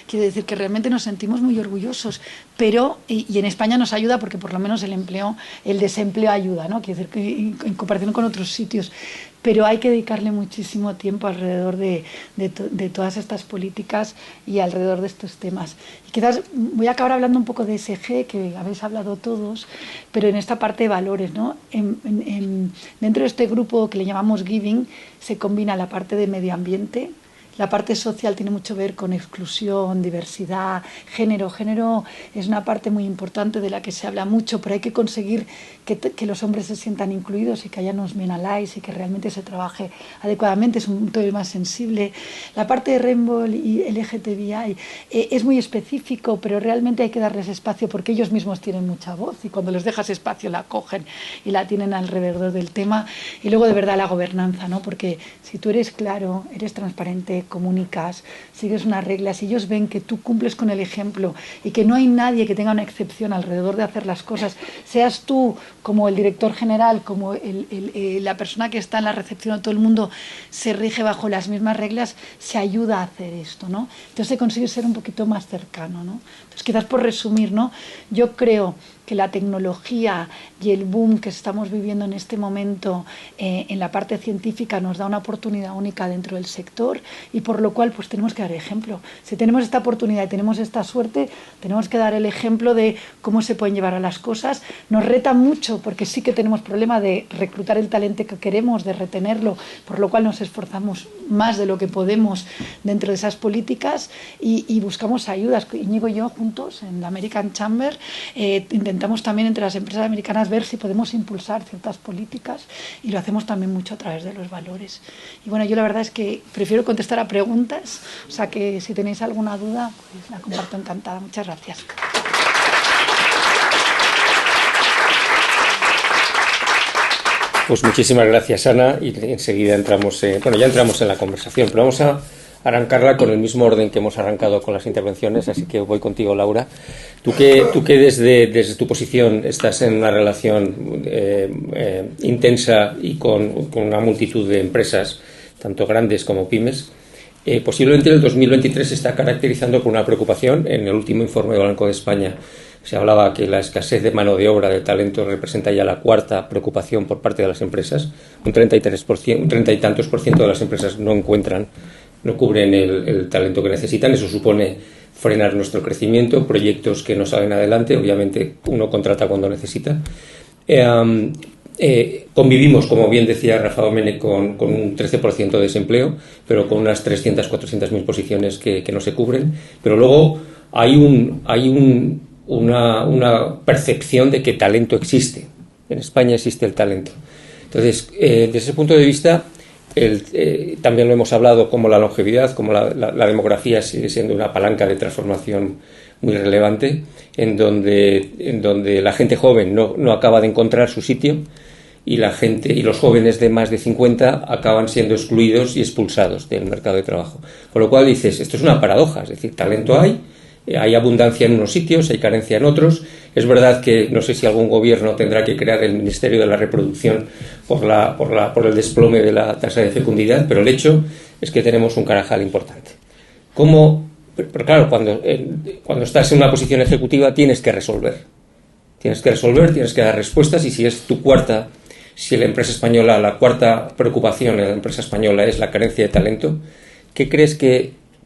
Quiere decir que realmente nos sentimos muy orgullosos, pero, y en España nos ayuda porque por lo menos el desempleo ayuda, ¿no? Quiere decir que en comparación con otros sitios, pero hay que dedicarle muchísimo tiempo alrededor de todas estas políticas y alrededor de estos temas. Y quizás voy a acabar hablando un poco de ESG, que habéis hablado todos, pero en esta parte de valores, ¿no? Dentro de este grupo que le llamamos Giving se combina la parte de medio ambiente. La parte social tiene mucho que ver con exclusión, diversidad, género. Género es una parte muy importante de la que se habla mucho, pero hay que conseguir que los hombres se sientan incluidos y que haya unos men allies y que realmente se trabaje adecuadamente. Es un punto más sensible. La parte de Rainbow y LGTBI es muy específico, pero realmente hay que darles espacio porque ellos mismos tienen mucha voz y cuando les dejas espacio la cogen y la tienen alrededor del tema. Y luego, de verdad, la gobernanza, ¿no? Porque si tú eres claro, eres transparente, comunicas, sigues unas reglas y ellos ven que tú cumples con el ejemplo y que no hay nadie que tenga una excepción alrededor de hacer las cosas, seas tú como el director general, como la persona que está en la recepción, o todo el mundo se rige bajo las mismas reglas, se ayuda a hacer esto, ¿no? Entonces se consigue ser un poquito más cercano, ¿no? Entonces, quizás por resumir, ¿no?, yo creo que la tecnología y el boom que estamos viviendo en este momento en la parte científica nos da una oportunidad única dentro del sector y por lo cual pues tenemos que dar ejemplo. Si tenemos esta oportunidad y tenemos esta suerte, tenemos que dar el ejemplo de cómo se pueden llevar a las cosas. Nos reta mucho porque sí que tenemos problema de reclutar el talento que queremos, de retenerlo, por lo cual nos esforzamos más de lo que podemos dentro de esas políticas y buscamos ayudas. Íñigo y yo juntos en la American Chamber intentamos también entre las empresas americanas ver si podemos impulsar ciertas políticas y lo hacemos también mucho a través de los valores. Y bueno, yo la verdad es que prefiero contestar a preguntas, o sea que si tenéis alguna duda, pues la comparto encantada. Muchas gracias. Pues muchísimas gracias, Ana, y enseguida entramos en la conversación, pero vamos a arrancarla con el mismo orden que hemos arrancado con las intervenciones, así que voy contigo, Laura. Tú que desde tu posición estás en una relación intensa y con una multitud de empresas, tanto grandes como pymes, posiblemente el 2023 se está caracterizando por una preocupación. En el último informe del Banco de España se hablaba que la escasez de mano de obra, de talento, representa ya la cuarta preocupación por parte de las empresas. Un 30 y tantos por ciento de las empresas no cubren el talento que necesitan. Eso supone frenar nuestro crecimiento, proyectos que no salen adelante. Obviamente uno contrata cuando necesita. Convivimos, como bien decía Rafa Domene, con un 13% de desempleo, pero con unas 300, 400.000 posiciones que no se cubren. Pero luego hay una percepción de que talento existe. En España existe el talento. Entonces, desde ese punto de vista, también lo hemos hablado, como la longevidad, como la demografía sigue siendo una palanca de transformación muy relevante, en donde la gente joven no acaba de encontrar su sitio y los jóvenes de más de 50 acaban siendo excluidos y expulsados del mercado de trabajo. Con lo cual dices, esto es una paradoja, es decir, talento hay abundancia en unos sitios, hay carencia en otros. Es verdad que no sé si algún gobierno tendrá que crear el Ministerio de la Reproducción por el desplome de la tasa de fecundidad, pero el hecho es que tenemos un carajal importante. ¿Cómo pero claro, cuando estás en una posición ejecutiva tienes que resolver, tienes que dar respuestas, y si es si la empresa española, la cuarta preocupación en la empresa española es la carencia de talento,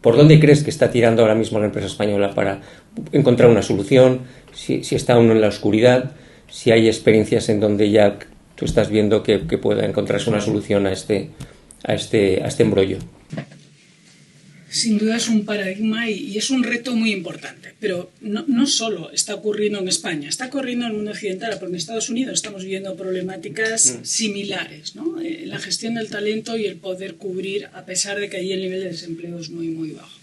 ¿por dónde crees que está tirando ahora mismo la empresa española para encontrar una solución? Si está aún en la oscuridad, si hay experiencias en donde ya tú estás viendo que pueda encontrarse una solución a este embrollo. Sin duda es un paradigma y es un reto muy importante, pero no solo está ocurriendo en España, está ocurriendo en el mundo occidental, porque en Estados Unidos estamos viviendo problemáticas similares, ¿no? La gestión del talento y el poder cubrir, a pesar de que allí el nivel de desempleo es muy, muy bajo.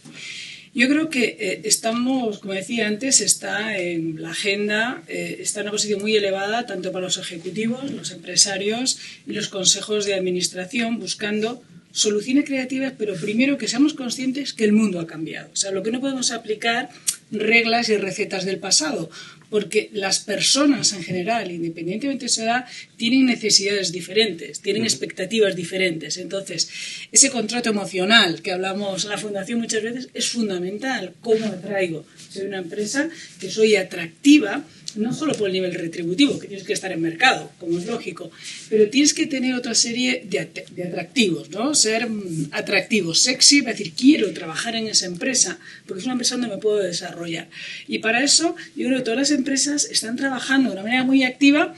Yo creo que estamos, como decía antes, está en la agenda, está en una posición muy elevada, tanto para los ejecutivos, los empresarios y los consejos de administración, buscando soluciones creativas, pero primero que seamos conscientes que el mundo ha cambiado. O sea, lo que no podemos aplicar reglas y recetas del pasado, porque las personas en general, independientemente de su edad, tienen necesidades diferentes, tienen expectativas diferentes. Entonces, ese contrato emocional que hablamos en la Fundación muchas veces es fundamental. ¿Cómo atraigo? Soy una empresa que soy atractiva, no solo por el nivel retributivo, que tienes que estar en mercado, como es lógico, pero tienes que tener otra serie de atractivos, ¿no? Ser atractivo, sexy, es decir, quiero trabajar en esa empresa, porque es una empresa donde me puedo desarrollar. Y para eso, yo creo que todas las empresas están trabajando de una manera muy activa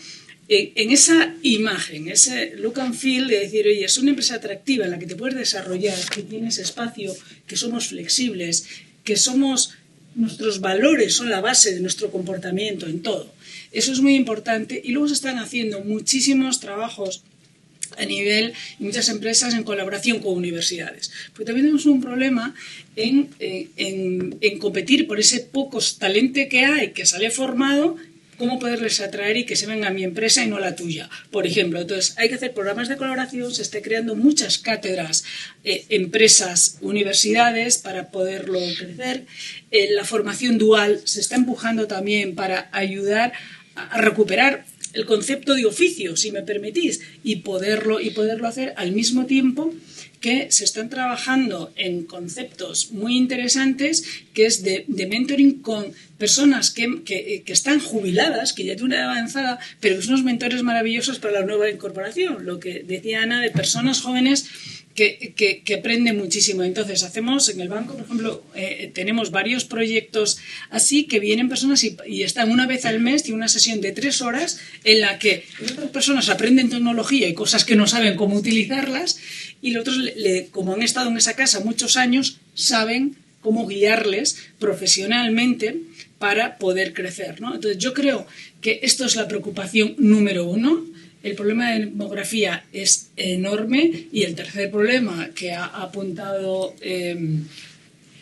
en esa imagen, ese look and feel de decir, oye, es una empresa atractiva en la que te puedes desarrollar, que tienes espacio, que somos flexibles, que nuestros valores son la base de nuestro comportamiento en todo. Eso es muy importante, y luego se están haciendo muchísimos trabajos a nivel, y muchas empresas en colaboración con universidades. Porque también tenemos un problema en competir por ese poco talento que hay, que sale formado, cómo poderles atraer y que se venga a mi empresa y no a la tuya, por ejemplo. Entonces, hay que hacer programas de colaboración, se está creando muchas cátedras, empresas, universidades para poderlo crecer. La formación dual se está empujando también para ayudar a recuperar el concepto de oficio, si me permitís, y poderlo hacer al mismo tiempo que se están trabajando en conceptos muy interesantes, que es de mentoring con personas que están jubiladas, que ya tienen una edad avanzada, pero que son unos mentores maravillosos para la nueva incorporación. Lo que decía Ana, de personas jóvenes que aprenden muchísimo. Entonces, hacemos en el banco, por ejemplo, tenemos varios proyectos así, que vienen personas y están una vez al mes, tiene una sesión de 3 horas en la que otras personas aprenden tecnología y cosas que no saben cómo utilizarlas, y los otros, como han estado en esa casa muchos años, saben cómo guiarles profesionalmente para poder crecer, ¿no? Entonces, yo creo que esto es la preocupación número 1. El problema de demografía es enorme, y el tercer problema que ha apuntado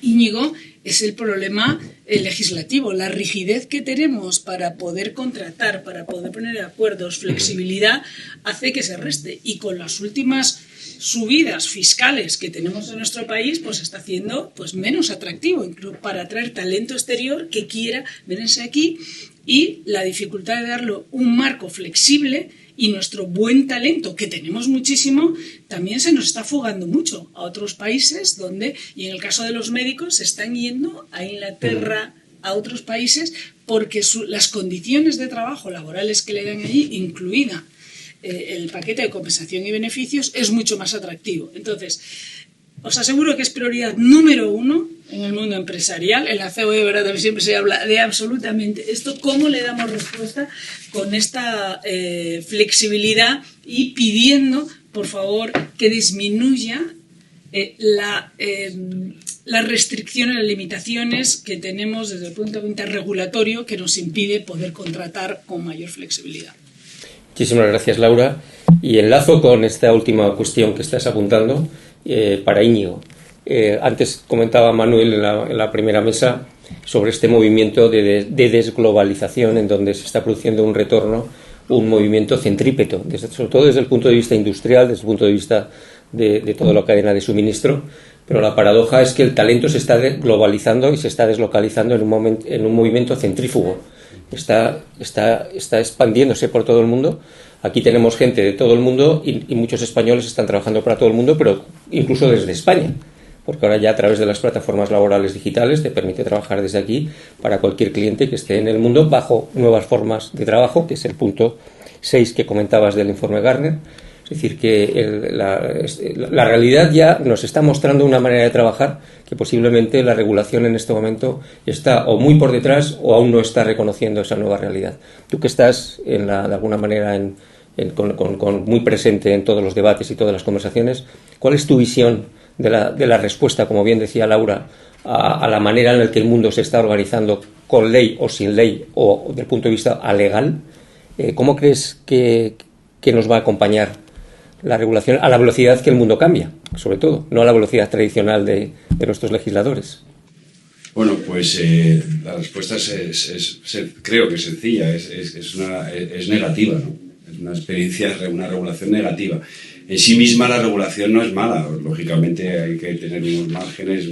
Íñigo es el problema legislativo. La rigidez que tenemos para poder contratar, para poder poner acuerdos, flexibilidad, hace que se reste. Y con las últimas subidas fiscales que tenemos en nuestro país, pues está haciendo menos atractivo, incluso para atraer talento exterior que quiera venirse aquí, y la dificultad de darle un marco flexible. Y nuestro buen talento, que tenemos muchísimo, también se nos está fugando mucho a otros países donde, y en el caso de los médicos, se están yendo a Inglaterra, a otros países, porque las condiciones de trabajo laborales que le dan allí, incluida el paquete de compensación y beneficios, es mucho más atractivo. Entonces, os aseguro que es prioridad número 1 en el mundo empresarial. En la COE, ¿verdad?, siempre se habla de absolutamente esto, cómo le damos respuesta con esta flexibilidad, y pidiendo, por favor, que disminuya las restricciones, las limitaciones que tenemos desde el punto de vista regulatorio, que nos impide poder contratar con mayor flexibilidad. Muchísimas gracias, Laura. Y enlazo con esta última cuestión que estás apuntando para Íñigo. Antes comentaba Manuel en la primera mesa sobre este movimiento de desglobalización, en donde se está produciendo un retorno, un movimiento centrípeto, sobre todo desde el punto de vista industrial, desde el punto de vista de toda la cadena de suministro. Pero la paradoja es que el talento se está globalizando y se está deslocalizando en un movimiento centrífugo. Está expandiéndose por todo el mundo. Aquí tenemos gente de todo el mundo, y muchos españoles están trabajando para todo el mundo, pero incluso desde España. porque ahora ya a través de las plataformas laborales digitales te permite trabajar desde aquí para cualquier cliente que esté en el mundo bajo nuevas formas de trabajo, que es el punto 6 que comentabas del informe Gartner. Es decir, que la realidad ya nos está mostrando una manera de trabajar que posiblemente la regulación en este momento está o muy por detrás o aún no está reconociendo esa nueva realidad. Tú que estás de alguna manera muy presente en todos los debates y todas las conversaciones, ¿cuál es tu visión de la respuesta, como bien decía Laura, a la manera en la que el mundo se está organizando con ley o sin ley o desde el punto de vista alegal? ¿Cómo crees que nos va a acompañar la regulación a la velocidad que el mundo cambia, sobre todo, no a la velocidad tradicional de nuestros legisladores? Bueno, pues la respuesta creo que es sencilla, es negativa, ¿no? Es una experiencia, una regulación negativa. En sí misma la regulación no es mala, lógicamente hay que tener unos márgenes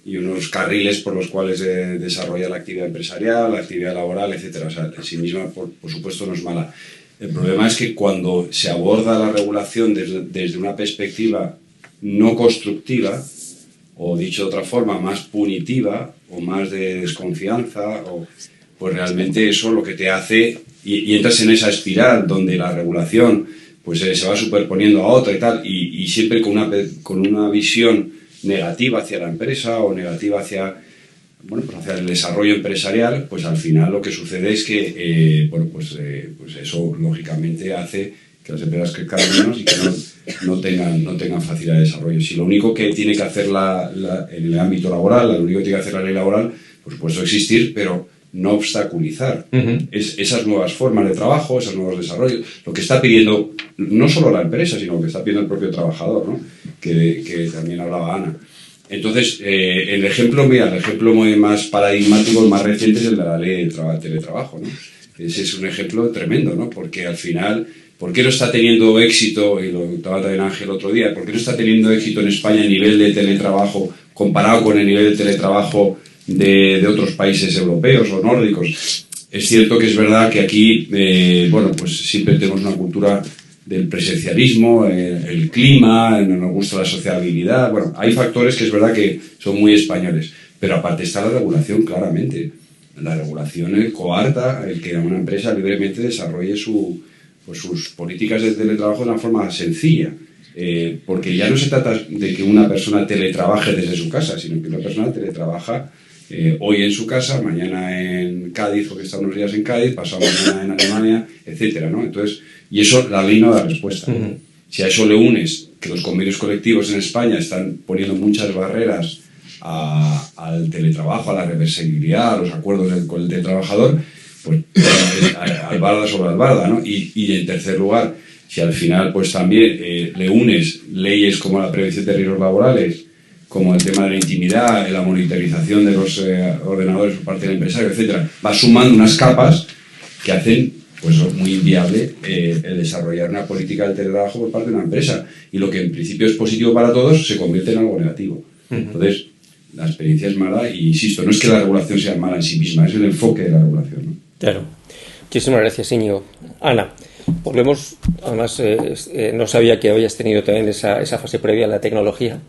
y unos carriles por los cuales desarrolla la actividad empresarial, la actividad laboral, etcétera. O sea, en sí misma, por supuesto, no es mala. El problema es que cuando se aborda la regulación desde una perspectiva no constructiva, o dicho de otra forma, más punitiva, o más de desconfianza, pues realmente eso lo que te hace, y entras en esa espiral donde la regulación pues se va superponiendo a otra y tal, y siempre con una visión negativa hacia la empresa o negativa hacia el desarrollo empresarial, pues al final lo que sucede es que pues eso lógicamente hace que las empresas crezcan menos y que no tengan facilidad de desarrollo. Si lo único que tiene que hacer en el ámbito laboral, lo único que tiene que hacer la ley laboral, por supuesto existir, pero no obstaculizar esas nuevas formas de trabajo, esos nuevos desarrollos, lo que está pidiendo no solo la empresa, sino lo que está pidiendo el propio trabajador, ¿no? que también hablaba Ana. Entonces, el ejemplo muy más paradigmático, el más reciente, es el de la ley de teletrabajo, ¿no? Ese es un ejemplo tremendo, ¿no? Porque al final, ¿por qué no está teniendo éxito, y lo comentaba también Ángel otro día, por qué no está teniendo éxito en España el nivel de teletrabajo comparado con el nivel de teletrabajo de otros países europeos o nórdicos? Es cierto que es verdad que aquí, pues siempre tenemos una cultura del presencialismo, el clima, no nos gusta la sociabilidad. Bueno, hay factores que es verdad que son muy españoles, pero aparte está la regulación, claramente. La regulación coarta el que una empresa libremente desarrolle sus políticas de teletrabajo de una forma sencilla. Porque ya no se trata de que una persona teletrabaje desde su casa, sino que una persona teletrabaja hoy en su casa, mañana en Cádiz, porque está unos días en Cádiz, pasado mañana en Alemania, etcétera, ¿no? Entonces, y eso la ley no da respuesta. Si a eso le unes que los convenios colectivos en España están poniendo muchas barreras al teletrabajo, a la reversibilidad, a los acuerdos con el teletrabajador, pues albarda sobre albarda, ¿no? Y en tercer lugar, si al final pues también le unes leyes como la prevención de riesgos laborales, como el tema de la intimidad, la monitorización de los ordenadores por parte del empresario, etcétera, va sumando unas capas que hacen pues muy inviable el desarrollar una política del teletrabajo por parte de una empresa. Y lo que en principio es positivo para todos se convierte en algo negativo. Entonces, la experiencia es mala y, insisto, no es que la regulación sea mala en sí misma, es el enfoque de la regulación, ¿no? Claro. Muchísimas gracias, Íñigo. Ana, volvemos, además no sabía que habías tenido también esa fase previa en la tecnología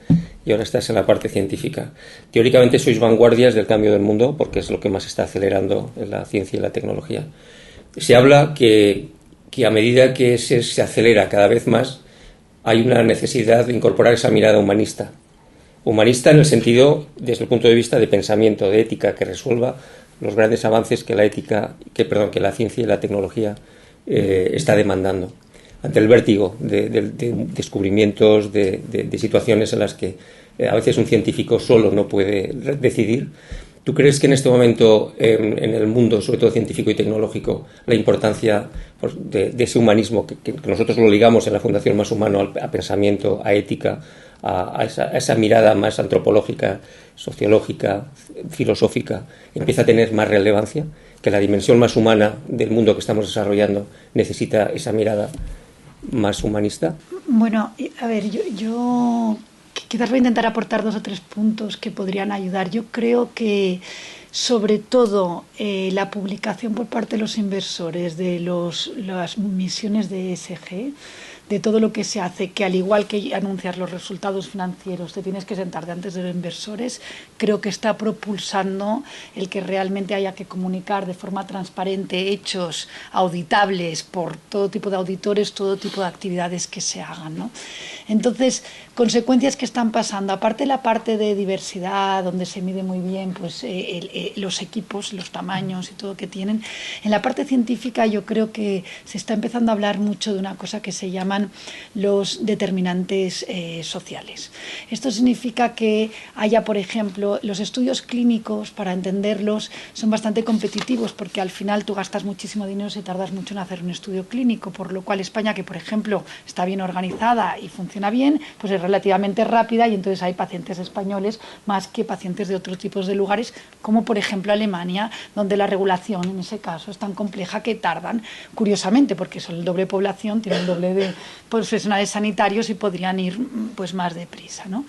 y ahora estás en la parte científica. Teóricamente sois vanguardias del cambio del mundo porque es lo que más está acelerando en la ciencia y la tecnología. Se habla que a medida que se acelera cada vez más hay una necesidad de incorporar esa mirada humanista. Humanista en el sentido, desde el punto de vista de pensamiento, de ética, que resuelva los grandes avances que la ciencia y la tecnología está demandando. Ante el vértigo de descubrimientos, de situaciones en las que a veces un científico solo no puede decidir, ¿tú crees que en este momento en el mundo, sobre todo científico y tecnológico, la importancia de ese humanismo que nosotros lo ligamos en la Fundación Más Humano a pensamiento, a ética, a esa mirada más antropológica, sociológica, filosófica, empieza a tener más relevancia? ¿Que la dimensión más humana del mundo que estamos desarrollando necesita esa mirada más humanista? Bueno, a ver, yo quizás voy a intentar aportar 2 o 3 puntos que podrían ayudar. Yo creo que, sobre todo, la publicación por parte de los inversores de las misiones de ESG, de todo lo que se hace, que al igual que anunciar los resultados financieros, te tienes que sentar delante de los inversores, creo que está propulsando el que realmente haya que comunicar de forma transparente hechos auditables por todo tipo de auditores, todo tipo de actividades que se hagan, ¿no? Entonces, consecuencias que están pasando, aparte de la parte de diversidad, donde se mide muy bien pues, los equipos, los tamaños y todo que tienen, en la parte científica yo creo que se está empezando a hablar mucho de una cosa que se llaman los determinantes sociales. Esto significa que haya, por ejemplo, los estudios clínicos, para entenderlos, son bastante competitivos, porque al final tú gastas muchísimo dinero si tardas mucho en hacer un estudio clínico, por lo cual España, que por ejemplo está bien organizada y funciona bien, pues es relativamente rápida, y entonces hay pacientes españoles más que pacientes de otros tipos de lugares, como por ejemplo Alemania, donde la regulación en ese caso es tan compleja que tardan, curiosamente, porque son el doble de población, tienen el doble de profesionales sanitarios y podrían ir pues más deprisa, ¿no?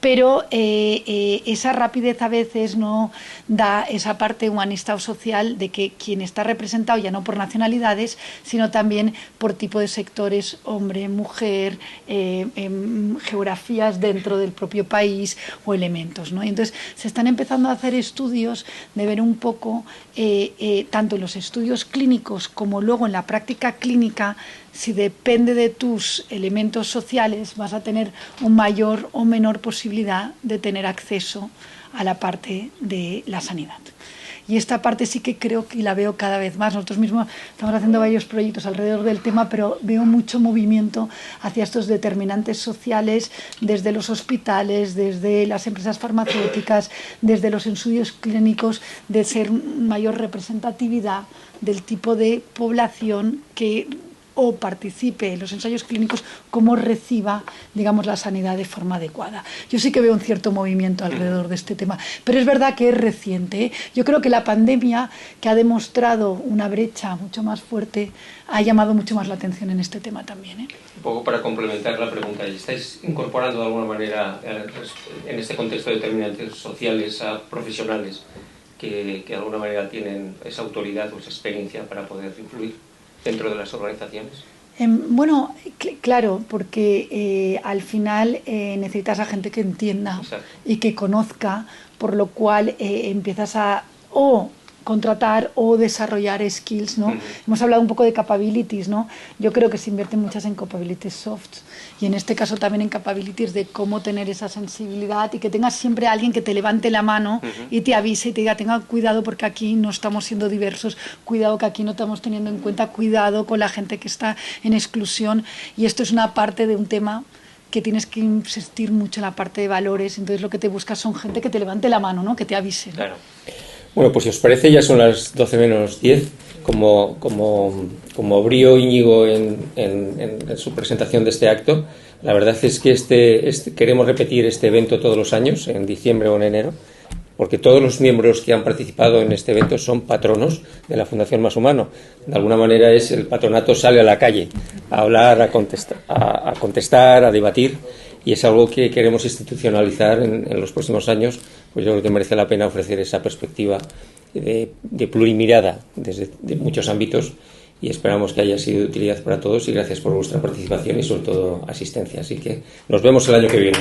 Pero esa rapidez a veces no da esa parte humanista o social de que quien está representado ya no por nacionalidades, sino también por tipo de sectores, hombre, mujer, geografías dentro del propio país o elementos, ¿no? Y entonces se están empezando a hacer estudios de ver un poco, tanto en los estudios clínicos como luego en la práctica clínica, si depende de tus elementos sociales vas a tener una mayor o menor posibilidad de tener acceso a la parte de la sanidad. Y esta parte sí que creo que la veo cada vez más. Nosotros mismos estamos haciendo varios proyectos alrededor del tema, pero veo mucho movimiento hacia estos determinantes sociales desde los hospitales, desde las empresas farmacéuticas, desde los estudios clínicos, de ser mayor representatividad del tipo de población que o participe en los ensayos clínicos, como reciba, digamos, la sanidad de forma adecuada. Yo sí que veo un cierto movimiento alrededor de este tema, pero es verdad que es reciente, ¿eh? Yo creo que la pandemia, que ha demostrado una brecha mucho más fuerte, ha llamado mucho más la atención en este tema también, ¿eh? Un poco para complementar la pregunta, ¿estáis incorporando de alguna manera en este contexto de determinantes sociales a profesionales que de alguna manera tienen esa autoridad o esa experiencia para poder influir dentro de las organizaciones? Bueno, claro, porque al final necesitas a gente que entienda. Exacto. Y que conozca, por lo cual empiezas a contratar o desarrollar skills, ¿no? Hemos hablado un poco de capabilities, ¿no? Yo creo que se invierten muchas en capabilities soft, y en este caso también en capabilities de cómo tener esa sensibilidad, y que tengas siempre a alguien que te levante la mano y te avise y te diga: tenga cuidado porque aquí no estamos siendo diversos, cuidado que aquí no estamos teniendo en cuenta, cuidado con la gente que está en exclusión. Y esto es una parte de un tema que tienes que insistir mucho en la parte de valores. Entonces lo que te buscas son gente que te levante la mano, ¿no? Que te avise, ¿no? Claro. Bueno, pues si os parece, ya son las 12 menos 10. Como abrió Íñigo en su presentación de este acto, la verdad es que queremos repetir este evento todos los años, en diciembre o en enero, porque todos los miembros que han participado en este evento son patronos de la Fundación Más Humano. De alguna manera el patronato sale a la calle a hablar, a contestar, a debatir, y es algo que queremos institucionalizar en los próximos años. Pues yo creo que merece la pena ofrecer esa perspectiva de plurimirada desde muchos ámbitos, y esperamos que haya sido de utilidad para todos, y gracias por vuestra participación y sobre todo asistencia. Así que nos vemos el año que viene.